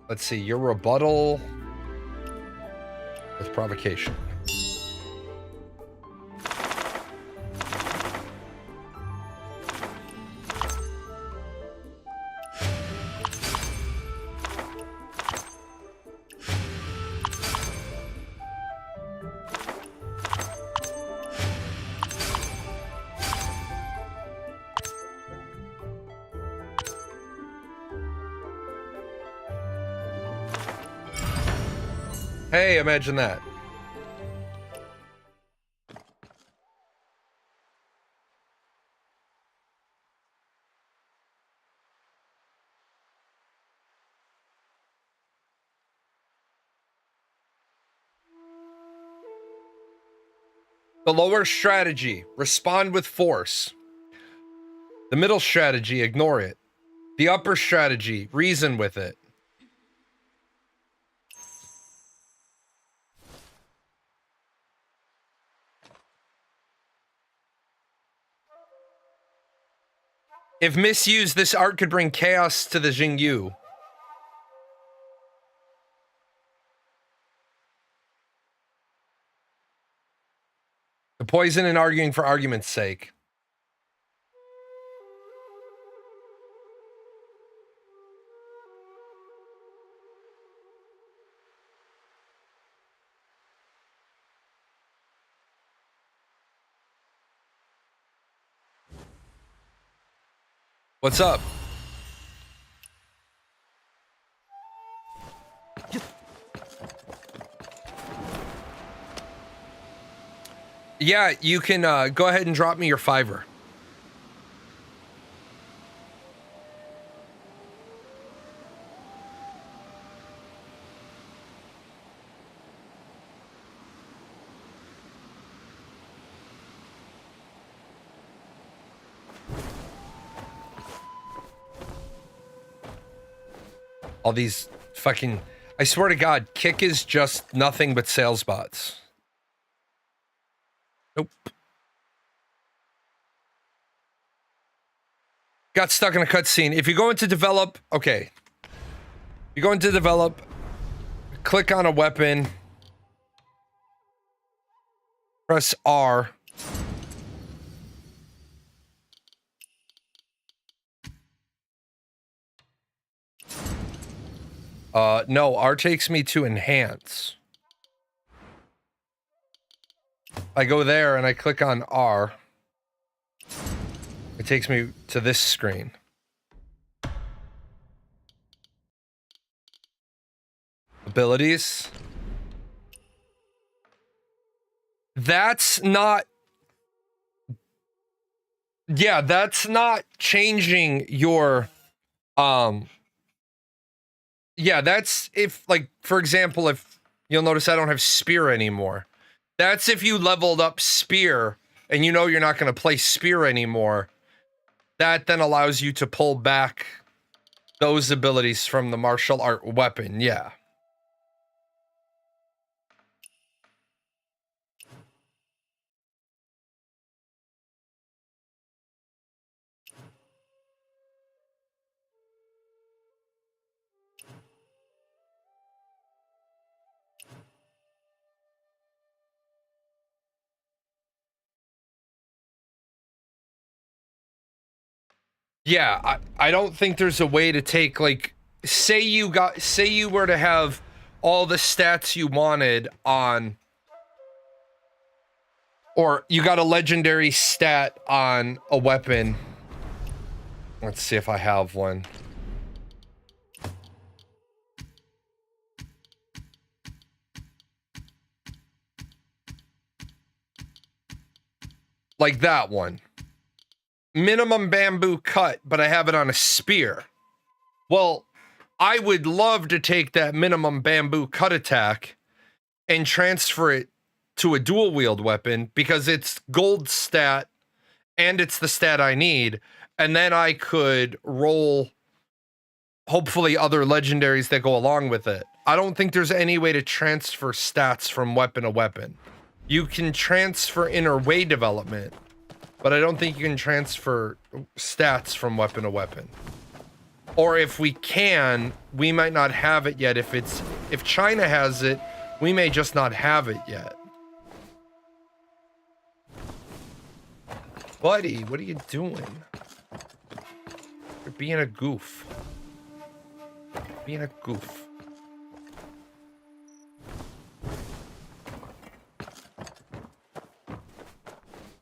Speaker 1: Let's see, your rebuttal with provocation. Hey, imagine that. The lower strategy, respond with force. The middle strategy, ignore it. The upper strategy, reason with it. If misused, this art could bring chaos to the Jingyu. The poison and arguing for argument's sake. What's up? Yeah, you can go ahead and drop me your $5. All these fucking... I swear to God, Kick is just nothing but sales bots. Nope. Got stuck in a cutscene. If you go into develop... Okay. You go into develop, click on a weapon, press R. No, R takes me to enhance. I go there and I click on R. It takes me to this screen. Abilities. That's not... Yeah, that's not changing your... Yeah, that's if, like, for example, if you'll notice I don't have Spear anymore. That's if you leveled up Spear and you know you're not going to play Spear anymore. That then allows you to pull back those abilities from the martial art weapon, yeah. Yeah, I don't think there's a way to take, like, say you were to have all the stats you wanted on, or you got a legendary stat on a weapon. Let's see if I have one. Like that one. Minimum bamboo cut, but I have it on a spear. Well, I would love to take that minimum bamboo cut attack and transfer it to a dual wield weapon because it's gold stat and it's the stat I need. And then I could roll hopefully other legendaries that go along with it. I don't think there's any way to transfer stats from weapon to weapon. You can transfer inner way development, but I don't think you can transfer stats from weapon to weapon. Or if we can, we might not have it yet. If China has it, we may just not have it yet. Buddy, what are you doing? You're being a goof. Being a goof.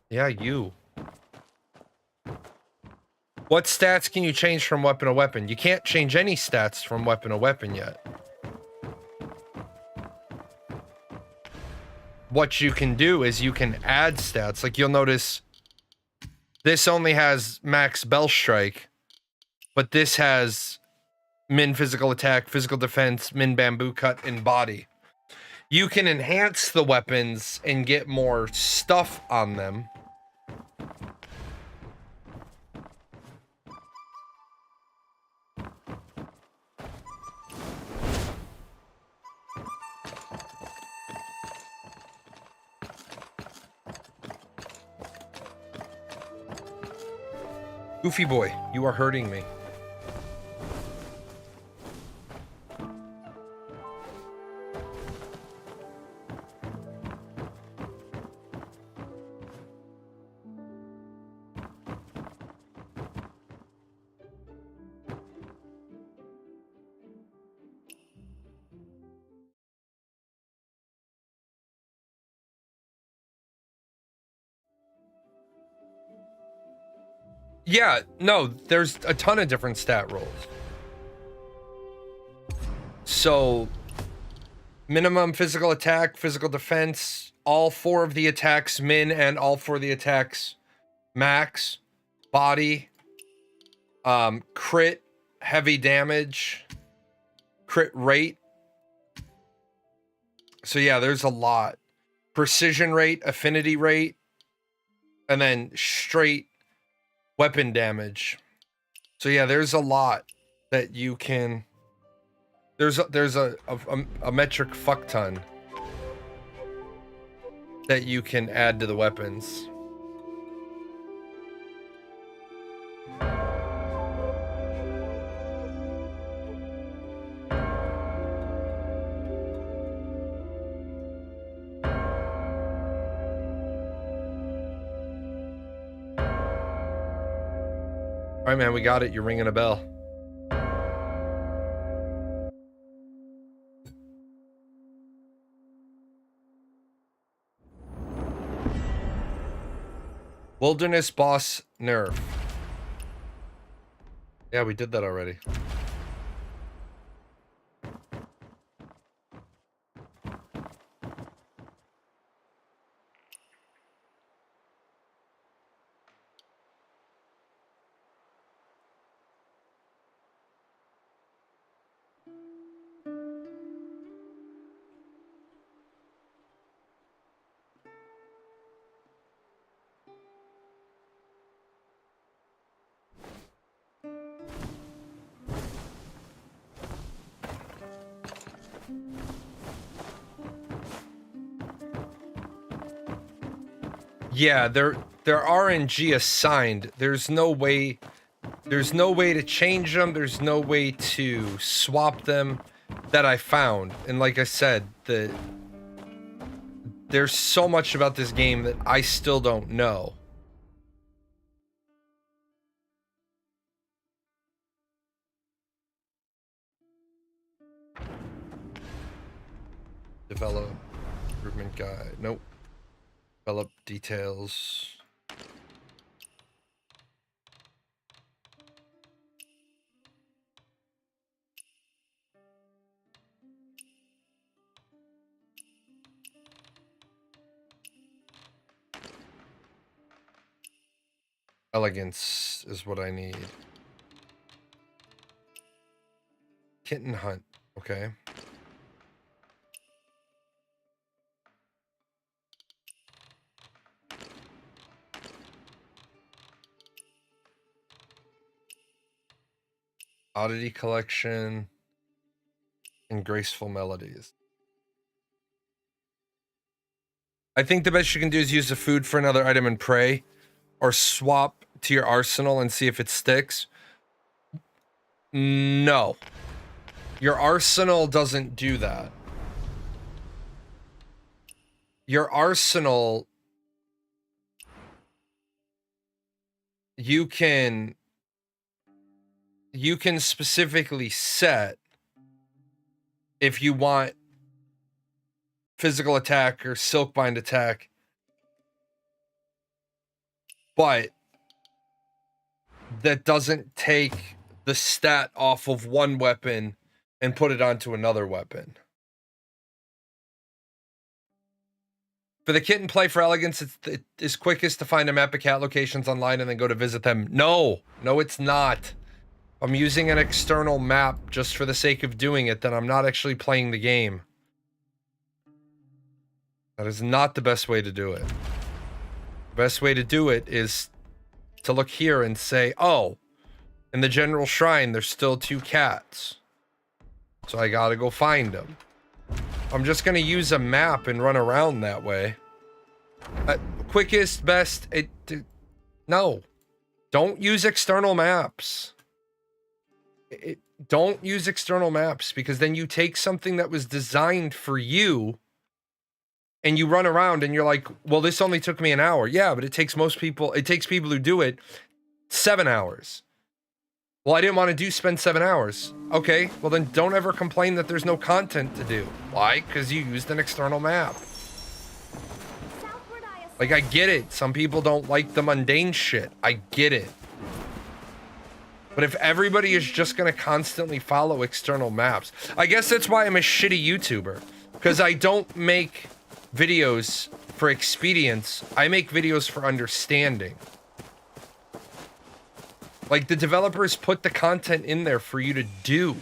Speaker 1: Yeah, you. What stats can you change from weapon to weapon? You can't change any stats from weapon to weapon yet. What you can do is you can add stats. Like you'll notice this only has max bell strike, but this has min physical attack, physical defense, min bamboo cut, and body. You can enhance the weapons and get more stuff on them. Goofy boy, you are hurting me. Yeah, no, there's a ton of different stat rolls. So, minimum physical attack, physical defense, all 4 of the attacks min and all 4 of the attacks max. Body, crit, heavy damage, crit rate. So yeah, there's a lot. Precision rate, affinity rate, and then straight weapon damage. So yeah, there's a lot that you can. There's a metric fuck ton that you can add to the weapons. All right, man, we got it. You're ringing a bell. Wilderness boss nerf. Yeah, we did that already. Yeah, they're RNG assigned. There's no way to change them. There's no way to swap them that I found. And like I said, there's so much about this game that I still don't know. Develop improvement guide. Nope. Develop details. Elegance is what I need. Kitten hunt. Okay. Oddity collection and graceful melodies. I think the best you can do is use the food for another item and pray, or swap to your arsenal and see if it sticks. No. Your arsenal doesn't do that. Your arsenal, you can specifically set if you want physical attack or silkbind attack, but that doesn't take the stat off of one weapon and put it onto another weapon. For the kitten play for elegance, it is quickest to find a map of cat locations online and then go to visit them. No, it's not. I'm using an external map just for the sake of doing it, then I'm not actually playing the game. That is not the best way to do it. The best way to do it is to look here and say, oh, in the general shrine, there's still 2 cats. So I gotta go find them. I'm just gonna use a map and run around that way. Quickest, best, no. Don't use external maps. Don't use external maps, because then you take something that was designed for you and you run around and you're like, well, this only took me an hour. Yeah, but it takes people who do it 7 hours. Well, I didn't want to spend 7 hours. Okay, well then don't ever complain that there's no content to do. Why? Because you used an external map. Like, I get it. Some people don't like the mundane shit. I get it. But if everybody is just going to constantly follow external maps, I guess that's why I'm a shitty YouTuber. Because I don't make videos for expedience. I make videos for understanding. Like, the developers put the content in there for you to do.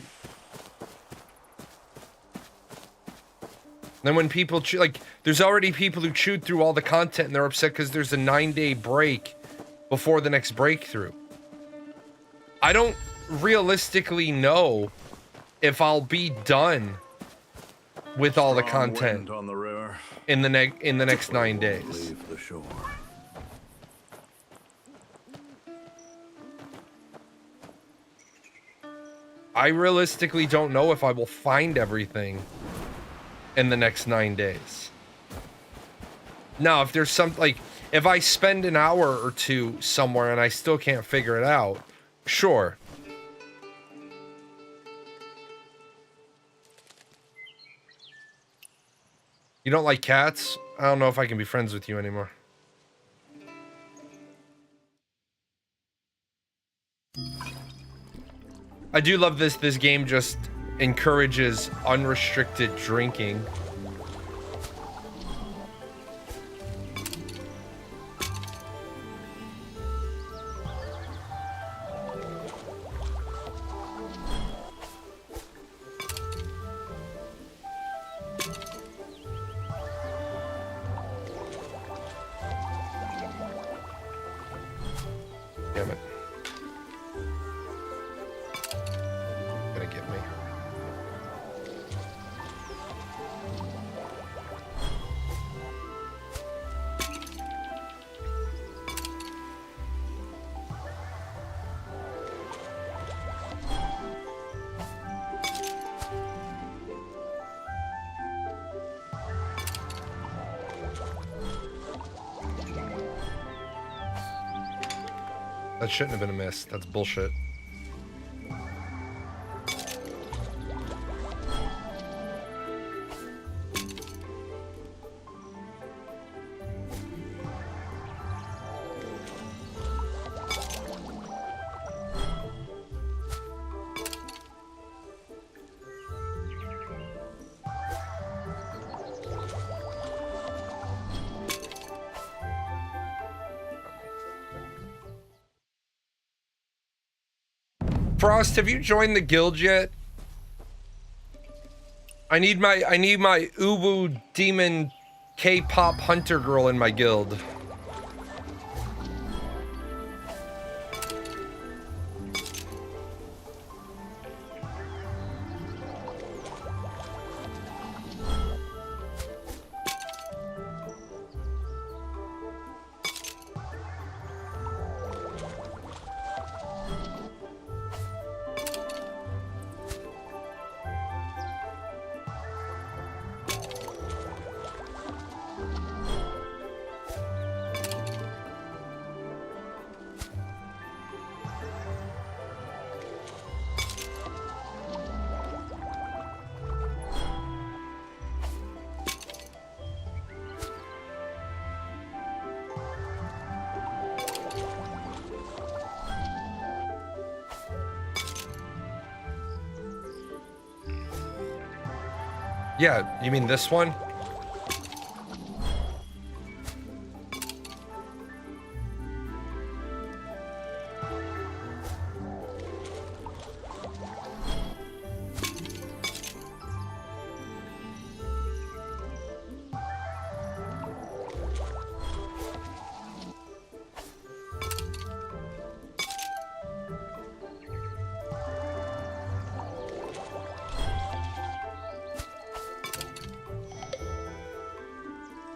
Speaker 1: Then when people like, there's already people who chewed through all the content and they're upset because there's a 9-day break before the next breakthrough. I don't realistically know if I'll be done with all the content
Speaker 20: on the river.
Speaker 1: in the next 9 days.
Speaker 20: Leave the shore.
Speaker 1: I realistically don't know if I will find everything in the next 9 days. Now, if there's some, like, if I spend an hour or two somewhere and I still can't figure it out, sure. You don't like cats? I don't know if I can be friends with you anymore. I do love this. This game just encourages unrestricted drinking. Damn it. Gonna get me. That shouldn't have been a miss. That's bullshit. Frost, have you joined the guild yet? I need my Uwu demon K-pop hunter girl in my guild. Yeah, you mean this one?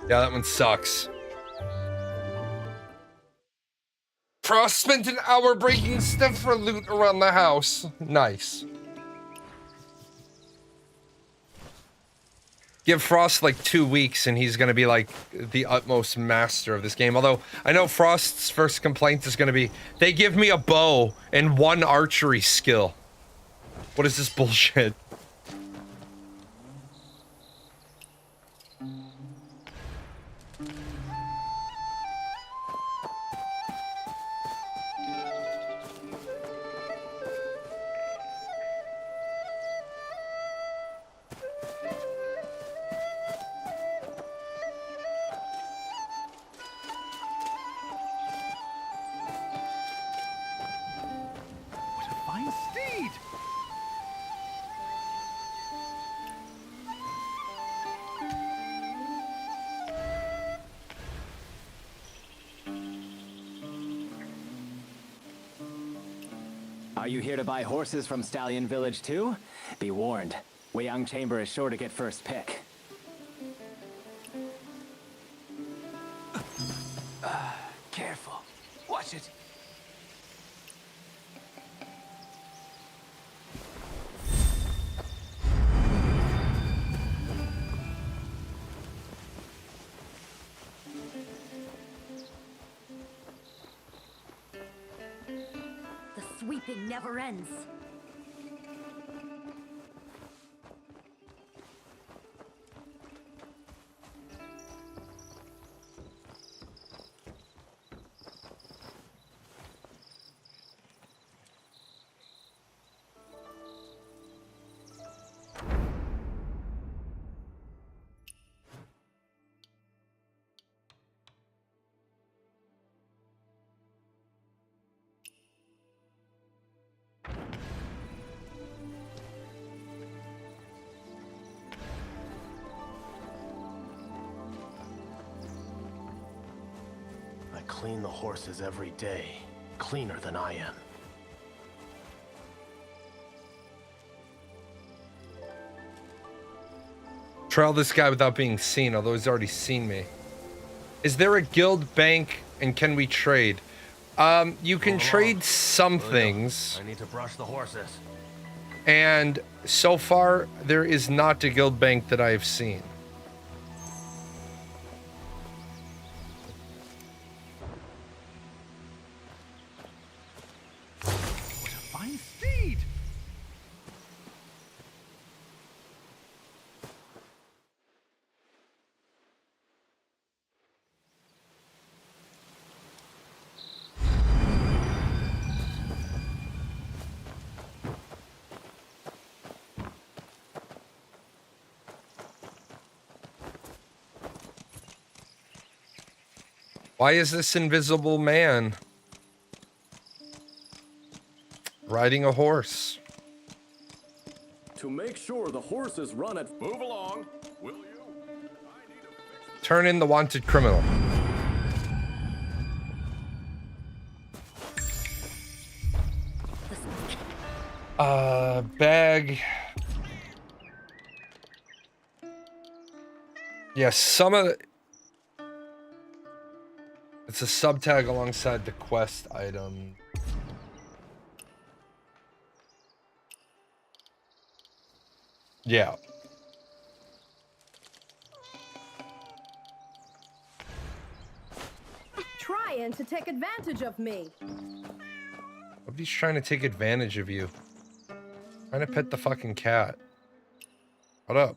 Speaker 1: Yeah, that one sucks. Frost spent an hour breaking stuff for loot around the house. Nice. Give Frost like 2 weeks and he's gonna be like the utmost master of this game. Although, I know Frost's first complaint is gonna be, they give me a bow and 1 archery skill. What is this bullshit?
Speaker 20: Are you here to buy horses from Stallion Village too? Be warned, Weiyang Chamber is sure to get first pick.
Speaker 7: Careful. Watch it.
Speaker 5: The sweeping never ends.
Speaker 12: I clean the horses every day, cleaner than I am.
Speaker 1: Trail this guy without being seen, although he's already seen me. Is there a guild bank and can we trade? You can trade some things.
Speaker 21: I need to brush the horses.
Speaker 1: And so far, there is not a guild bank that I have seen.
Speaker 3: What a fine steed!
Speaker 1: Why is this invisible man riding a horse?
Speaker 22: To make sure the horses run at... Move along, will you?
Speaker 1: Turn in the wanted criminal. Bag. Yes, some of the... It's a subtag alongside the quest item. Yeah.
Speaker 23: Trying to take advantage of me.
Speaker 1: Nobody's trying to take advantage of you. Trying to pet the fucking cat. What up?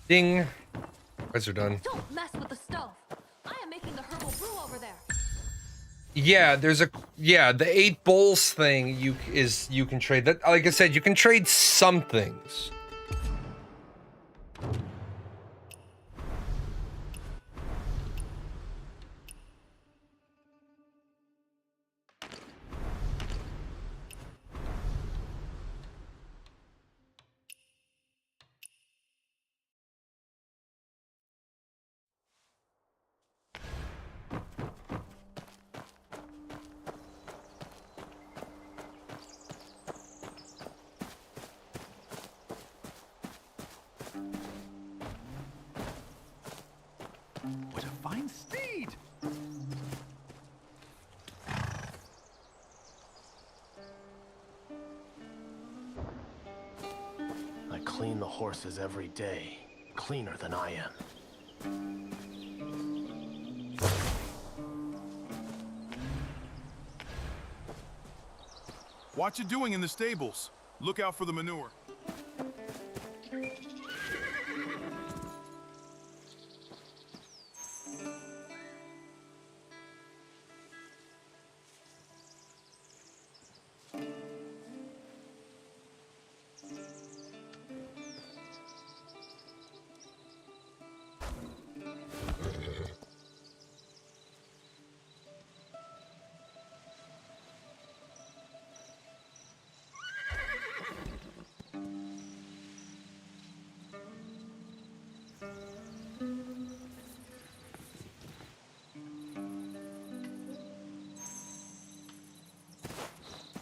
Speaker 1: Ding. Guys are done.
Speaker 5: Don't mess with the stove. I am making the herbal brew over there.
Speaker 1: Yeah, there's a the 8 bowls thing you can trade. That, like I said, you can trade some things.
Speaker 3: What a fine steed!
Speaker 12: I clean the horses every day, cleaner than I am.
Speaker 24: What you doing in the stables? Look out for the manure.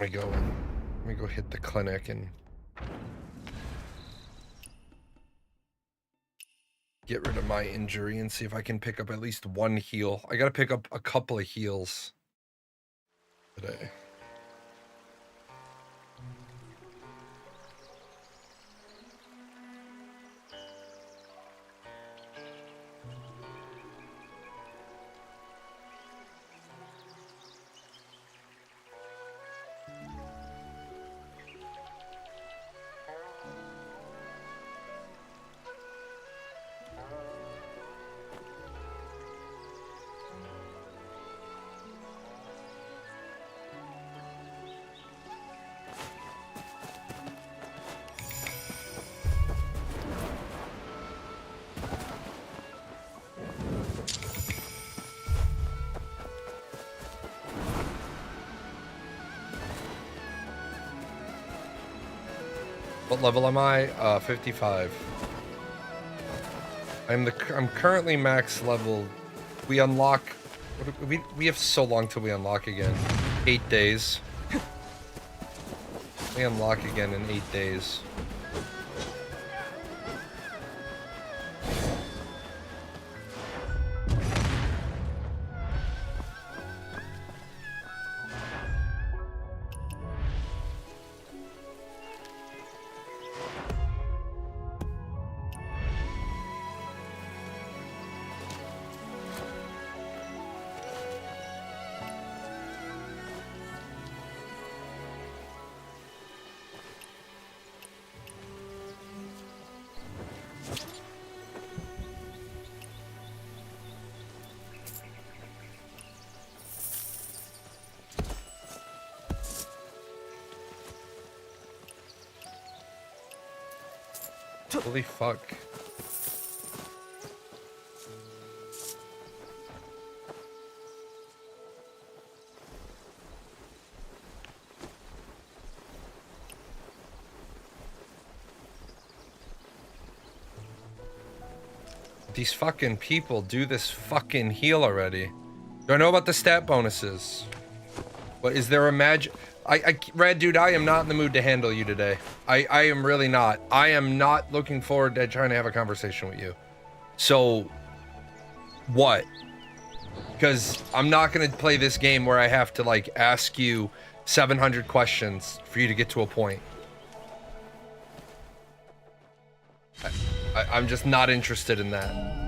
Speaker 1: Let me go hit the clinic and get rid of my injury and see if I can pick up at least one heal. I gotta pick up a couple of heals today. What level am I? 55. I'm currently max level. We unlock. We have so long till we unlock again. 8 days. We unlock again in 8 days. Holy fuck. These fucking people do this fucking heal already. Do I know about the stat bonuses? What is there a magic? Red dude, I am not in the mood to handle you today. I am really not. I am not looking forward to trying to have a conversation with you. So, what? Because I'm not going to play this game where I have to, like, ask you 700 questions for you to get to a point. I'm just not interested in that.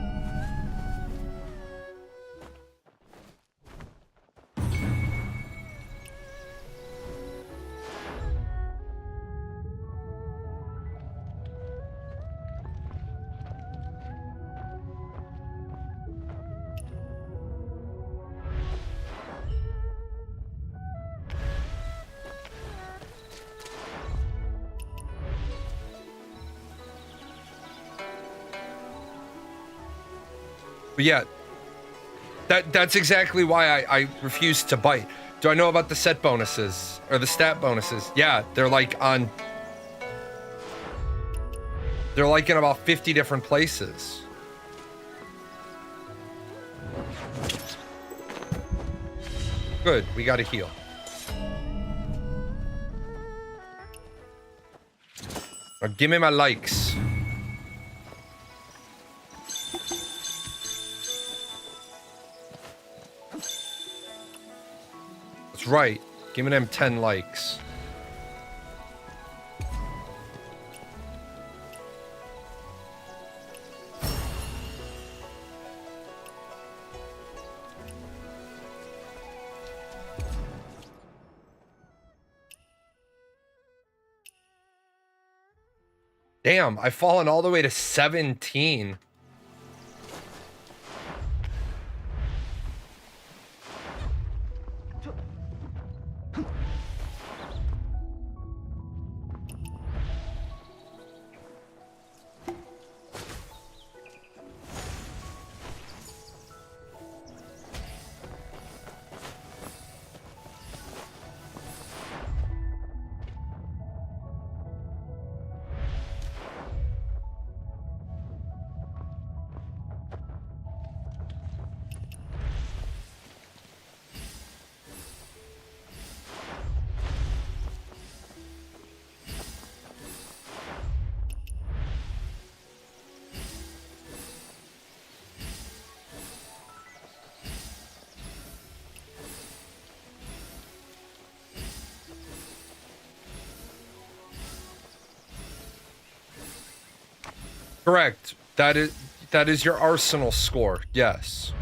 Speaker 1: But yeah, that's exactly why I refuse to bite. Do I know about the set bonuses or the stat bonuses? Yeah, they're like in about 50 different places. Good, we got to heal. Now give me my likes. That's right. Give me them 10 likes. Damn, I've fallen all the way to 17. Correct. That is your arsenal score. Yes.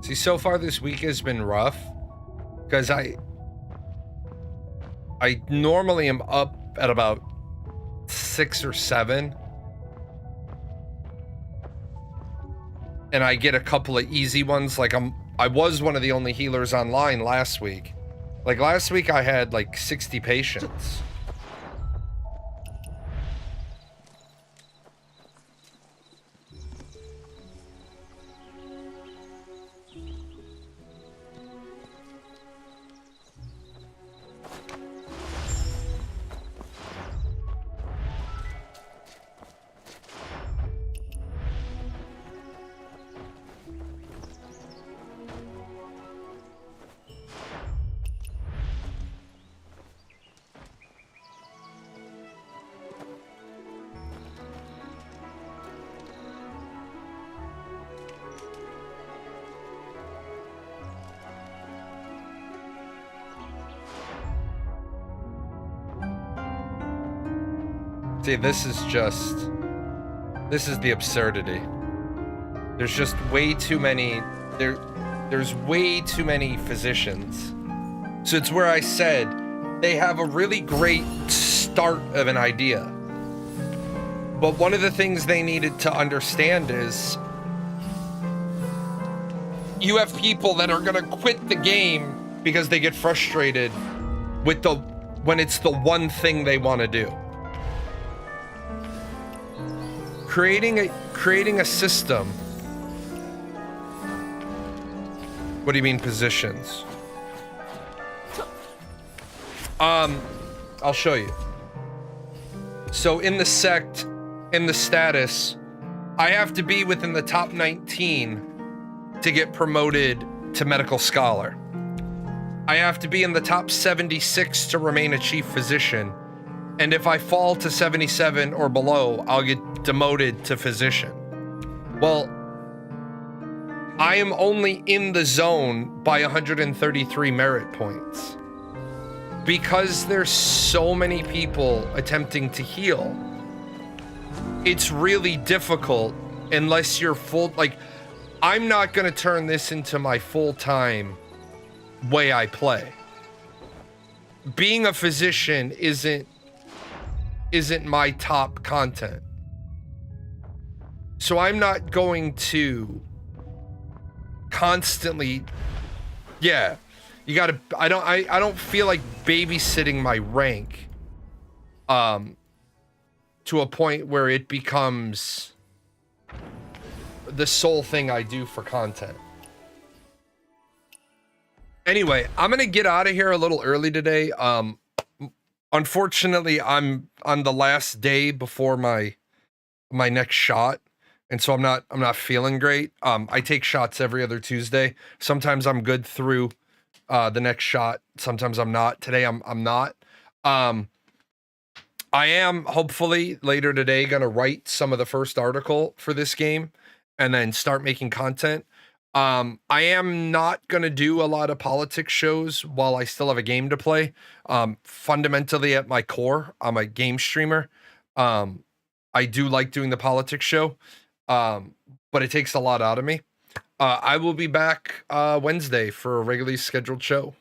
Speaker 1: See, so far this week has been rough because I normally am up at about 6 or 7, and I get a couple of easy ones. Like I was one of the only healers online last week. Like last week I had like 60 patients. See, this is the absurdity. There's just way too many, there's way too many physicians. So it's where I said they have a really great start of an idea. But one of the things they needed to understand is you have people that are gonna quit the game because they get frustrated with when it's the one thing they want to do. Creating a system. What do you mean positions? I'll show you. So in the sect, in the status, I have to be within the top 19 to get promoted to medical scholar. I have to be in the top 76 to remain a chief physician. And if I fall to 77 or below, I'll get demoted to physician. Well, I am only in the zone by 133 merit points. Because there's so many people attempting to heal, it's really difficult unless you're full. Like, I'm not gonna turn this into my full-time way I play. Being a physician isn't my top content. So I'm not going to constantly, yeah, you gotta, I don't feel like babysitting my rank to a point where it becomes the sole thing I do for content. Anyway, I'm gonna get out of here a little early today. Unfortunately, I'm on the last day before my next shot, and so I'm not feeling great. I take shots every other Tuesday. Sometimes I'm good through the next shot. Sometimes I'm not. Today I'm not. I am hopefully later today gonna write some of the first article for this game, and then start making content. I am not gonna do a lot of politics shows while I still have a game to play. Fundamentally at my core, I'm a game streamer. I do like doing the politics show, but it takes a lot out of me. I will be back Wednesday for a regularly scheduled show.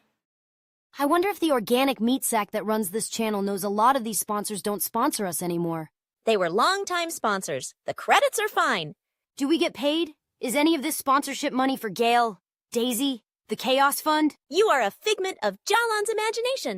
Speaker 6: I wonder if the organic meat sack that runs this channel knows a lot of these sponsors don't sponsor us anymore.
Speaker 8: They were longtime sponsors. The credits are fine.
Speaker 6: Do we get paid? Is any of this sponsorship money for Gale, Daisy, the Chaos Fund?
Speaker 8: You are a figment of Jalan's imagination.